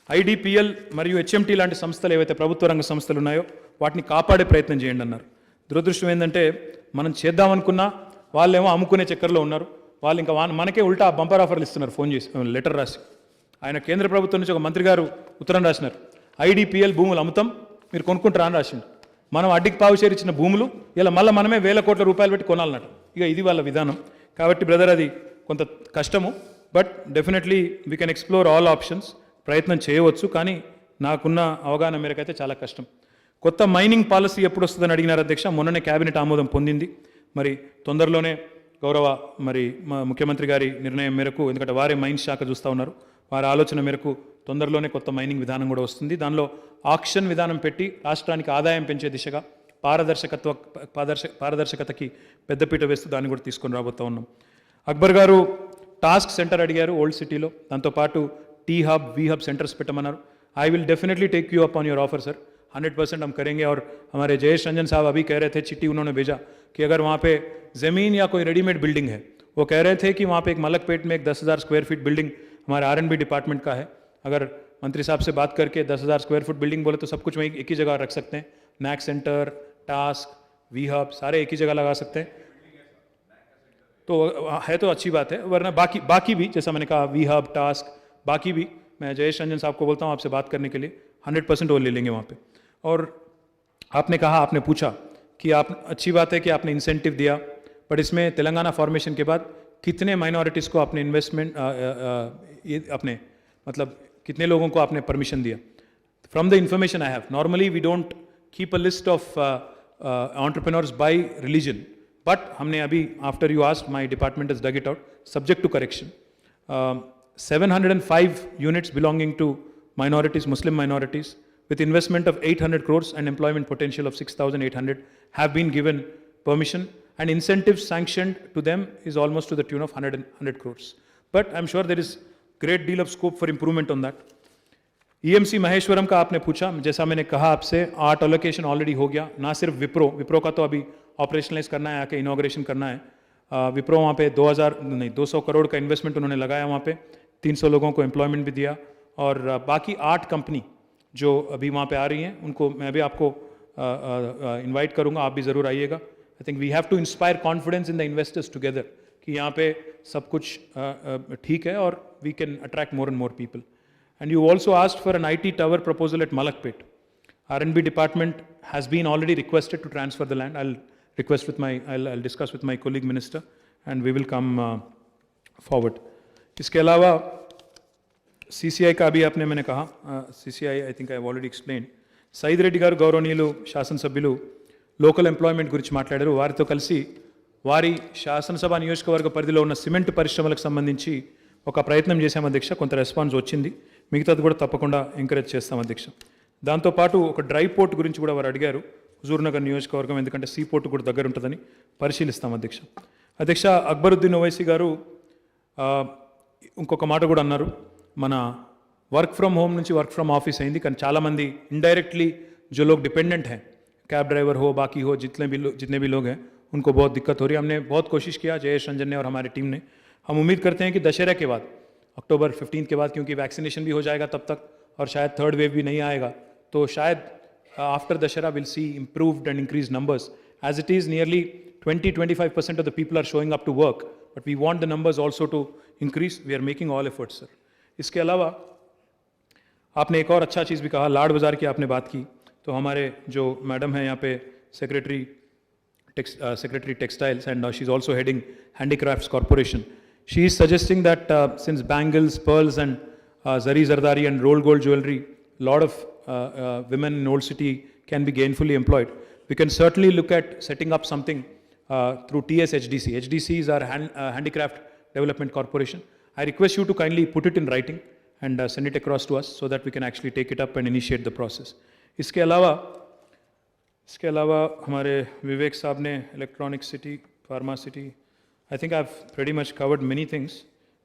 ఐడిపిఎల్ మరియు హెచ్ఎంటీ లాంటి సంస్థలు ఏవైతే ప్రభుత్వ రంగ సంస్థలు ఉన్నాయో వాటిని కాపాడే ప్రయత్నం చేయండి అన్నారు। దురదృష్టం ఏంటంటే మనం చేద్దామనుకున్నా వాళ్ళేమో అమ్ముకునే చక్కర్లో ఉన్నారు, వాళ్ళు ఇంకా మనకే ఉల్టా బంపర్ ఆఫర్లు ఇస్తున్నారు, ఫోన్ చేసి లెటర్ రాసి। ఆయన కేంద్ర ప్రభుత్వం నుంచి ఒక మంత్రి గారు ఉత్తరం రాసినారు, ఐడిపిఎల్ భూములు అమ్ముతాం మీరు కొనుక్కుంటారా అని రాసిండు। మనం అడ్డికి పావుచేరి ఇచ్చిన భూములు ఇలా మళ్ళీ మనమే వేల కోట్ల రూపాయలు పెట్టి కొనాలన్నట, ఇక ఇది వాళ్ళ విధానం। కాబట్టి బ్రదర్ అది కొంత కష్టము, but definitely we can explore all options, ప్రయత్నం చేయవచ్చు, కానీ నాకున్న అవగాహన మేరకైతే చాలా కష్టం। కొత్త మైనింగ్ పాలసీ ఎప్పుడు వస్తుందని అడిగినారు అధ్యక్ష, మొన్ననే క్యాబినెట్ ఆమోదం పొందింది, మరి తొందరలోనే గౌరవ ముఖ్యమంత్రి గారి నిర్ణయం మేరకు, ఎందుకంటే వారే మైన్స్ శాఖ చూస్తూ ఉన్నారు, వారి ఆలోచన మేరకు తొందరలోనే కొత్త మైనింగ్ విధానం కూడా వస్తుంది। దానిలో ఆక్షన్ విధానం పెట్టి రాష్ట్రానికి ఆదాయం పెంచే దిశగా పారదర్శకతకి పెద్దపీట వేస్తూ దాన్ని కూడా తీసుకొని రాబోతూ ఉన్నాం। అక్బర్ గారు టాస్క్ సెంటర్ అడిగారు ఓల్డ్ సిటీలో, దాంతోపాటు T Hub We Hub centres పెట్టమన్నారు। I will definitely take you up on your offer sir, 100% हम करेंगे। और हमारे जयेश रंजन साहब अभी कह रहे थे, चिट्ठी उन्होंने भेजा कि अगर वहाँ पे ज़मीन या कोई रेडीमेड बिल्डिंग है, वो कह रहे थे कि वहाँ पे एक मलकपेट में एक 10,000 स्क्वायर फीट बिल्डिंग हमारे R&B डिपार्टमेंट का है, अगर मंत्री साहब से बात करके 10,000 स्क्वायर फुट बिल्डिंग बोले तो सब कुछ वहीं एक ही जगह रख सकते हैं, NAC centre, TASK, we hub सारे एक ही जगह लगा सकते हैं, तो है तो अच्छी बात है। वरना बाकी भी जैसा मैंने कहा वी हब टास्क बाकी भी मैं जयेश रंजन साहब को बोलता हूँ आपसे बात करने के लिए, 100% वो ले लेंगे वहाँ पे। और आपने कहा, आपने पूछा कि आप अच्छी बात है कि आपने इंसेंटिव दिया, बट इसमें तेलंगाना फॉर्मेशन के बाद कितने माइनॉरिटीज़ को आपने इन्वेस्टमेंट अपने मतलब कितने लोगों को आपने परमिशन दिया? From the information I have, normally we don't keep a list of entrepreneurs by religion, but हमने अभी after you asked my department is dug it out subject to correction. 705 units belonging to minorities, Muslim minorities, with investment of 800 crores and employment potential of 6,800 have been given permission, and incentives sanctioned to them is almost to the tune of 100 crores. But I'm sure there is great deal of scope for improvement on that. EMC Maheshwaram का आपने पूछा, जैसा मैंने कहा आपसे, art allocation already हो गया, ना सिर्फ विप्रो का तो अभी ऑपरेशनलाइज करना है, आके इनॉग्रेशन करना है। विप्रो वहाँ पे 200 करोड़ का इन्वेस्टमेंट उन्होंने लगाया, वहाँ पे 300 लोगों को एम्प्लॉयमेंट भी दिया, और बाकी 8 कंपनी जो अभी वहाँ पे आ रही हैं उनको मैं भी आपको इनवाइट करूँगा, आप भी ज़रूर आइएगा। I think we have to inspire confidence in the investors together कि यहाँ पे सब कुछ ठीक है और we can attract more and more people. And you also asked for an IT tower proposal at Malakpet. R&B department has been already requested to transfer the land. I'll discuss with my colleague minister and we will come forward. इसके अलावा CCI का भी आपने मैंने कहा, CCI I think I have already explained. Said Reddy గారు గౌరవనీయులు శాసనసభ్యులు లోకల్ ఎంప్లాయ్మెంట్ గురించి మాట్లాడారు, వారితో కలిసి వారి శాసనసభ నియోజకవర్గ పరిధిలో ఉన్న సిమెంట్ పరిశ్రమలకు సంబంధించి ఒక ప్రయత్నం చేశాం అధ్యక్ష, కొంత రెస్పాన్స్ వచ్చింది, మిగతాది కూడా తప్పకుండా ఎంకరేజ్ చేస్తాం అధ్యక్ష। దాంతోపాటు ఒక డ్రై పోర్ట్ గురించి కూడా వారు అడిగారు, హుజూర్నగర్ నియోజకవర్గం, ఎందుకంటే సీ పోర్ట్ కూడా దగ్గర ఉంటుందని పరిశీలిస్తాం అధ్యక్ష। అధ్యక్ష అక్బరుద్దీన్ ఓవైసీ గారు ఇంకొక మాట కూడా అన్నారు, మన वर्क फ्रॉम होम నుంచి वर्क फ्रॉम ऑफिस అయింది, కానీ చాలామంది इंडायरेक्टली जो लोग डिपेंडेंट हैं, कैब ड्राइवर हो बाकी हो जितने भी लोग हैं उनको बहुत दिक्कत हो रही है। हमने बहुत कोशिश किया, जयेश रंजन ने और हमारी टीम ने। हम उम्मीद करते हैं कि दशहरा के बाद अक्टूबर 15 के बाद, क्योंकि वैक्सीनेशन भी हो जाएगा तब तक और शायद थर्ड वेव भी नहीं आएगा, तो शायद after Dussehra will see improved and increased numbers. As it is, nearly 20-25% of the people are showing up to work, but we want the numbers also to increase. We are making all efforts, sir. इसके अलावा आपने एक और अच्छा चीज़ भी कहा, लाड बाज़ार की आपने बात की, तो हमारे जो मैडम हैं यहाँ पे secretary textiles and she is also heading handicrafts corporation. She is suggesting that since bangles, pearls and zari zardari and rolled gold jewelry, lot of women in Old City can be gainfully employed. We can certainly look at setting up something through TSHDC. HDC is our Handicraft Development Corporation. I request you to kindly put it in writing and send it across to us so that we can actually take it up and initiate the process. इसके अलावा हमारे विवेक साहब ने electronic city, pharma city, I think I've pretty much covered many things.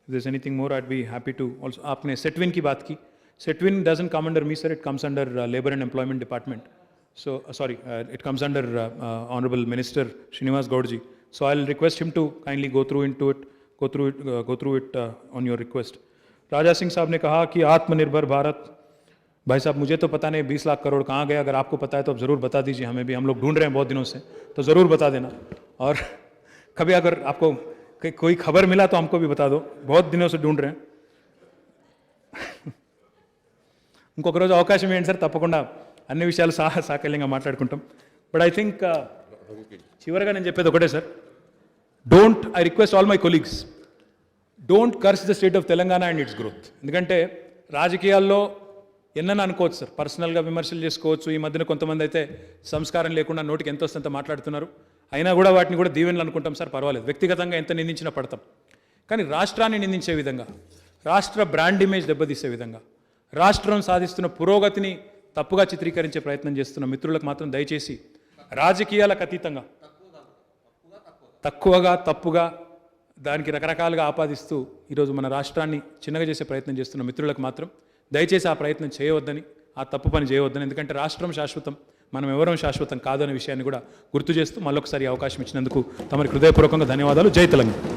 If there's anything more, I'd be happy to also. आपने सेटविन की बात की. Setwin doesn't come under me, sir. It comes under Labor and Employment Department. So, it comes under Honorable Minister Srinivas Gaudji. So I'll request him to kindly go through it on your request. Raja Singh साहब ने कहा कि आत्मनिर्भर भारत. भाई साहब, मुझे तो पता नहीं 20 लाख करोड़ कहाँ गए. अगर आपको पता है तो आप ज़रूर बता दीजिए हमें भी. हम लोग ढूंढ रहे हैं बहुत दिनों से, तो ज़रूर बता देना. और कभी अगर आपको कोई खबर मिला तो हमको भी बता दो. बहुत दिनों से ढूंढ रहे हैं. ఇంకొక రోజు అవకాశం ఏంటి సార్, తప్పకుండా అన్ని విషయాలు సాకల్యంగా మాట్లాడుకుంటాం. బట్ ఐ థింక్ చివరిగా నేను చెప్పేది ఒకటే sir, I request all my colleagues, don't curse the state of Telangana and it's growth. ఎందుకంటే రాజకీయాల్లో ఎన్నైనా అనుకోవచ్చు సార్, పర్సనల్గా విమర్శలు చేసుకోవచ్చు. ఈ మధ్యన కొంతమంది అయితే సంస్కారం లేకుండా నోటికి ఎంత వస్తుందంత మాట్లాడుతున్నారు. అయినా కూడా వాటిని కూడా దీవెనలు అనుకుంటాం సార్, పర్వాలేదు. వ్యక్తిగతంగా ఎంత నిందించినా పడతాం. కానీ రాష్ట్రాన్ని నిందించే విధంగా, రాష్ట్ర బ్రాండ్ ఇమేజ్ దెబ్బతీసే విధంగా, రాష్ట్రం సాధిస్తున్న పురోగతిని తప్పుగా చిత్రీకరించే ప్రయత్నం చేస్తున్న మిత్రులకు మాత్రం దయచేసి రాజకీయాలకు అతీతంగా తప్పుగా దానికి రకరకాలుగా ఆపాదిస్తూ ఈరోజు మన రాష్ట్రాన్ని చిన్నగా చేసే ప్రయత్నం చేస్తున్న మిత్రులకు మాత్రం దయచేసి ఆ ప్రయత్నం చేయవద్దని, ఆ తప్పు పని చేయవద్దని. ఎందుకంటే రాష్ట్రం శాశ్వతం, మనం ఎవరం శాశ్వతం కాదనే విషయాన్ని కూడా గుర్తు చేస్తూ మళ్ళొకసారి అవకాశం ఇచ్చినందుకు తమరికి హృదయపూర్వకంగా ధన్యవాదాలు. జై తెలంగాణ.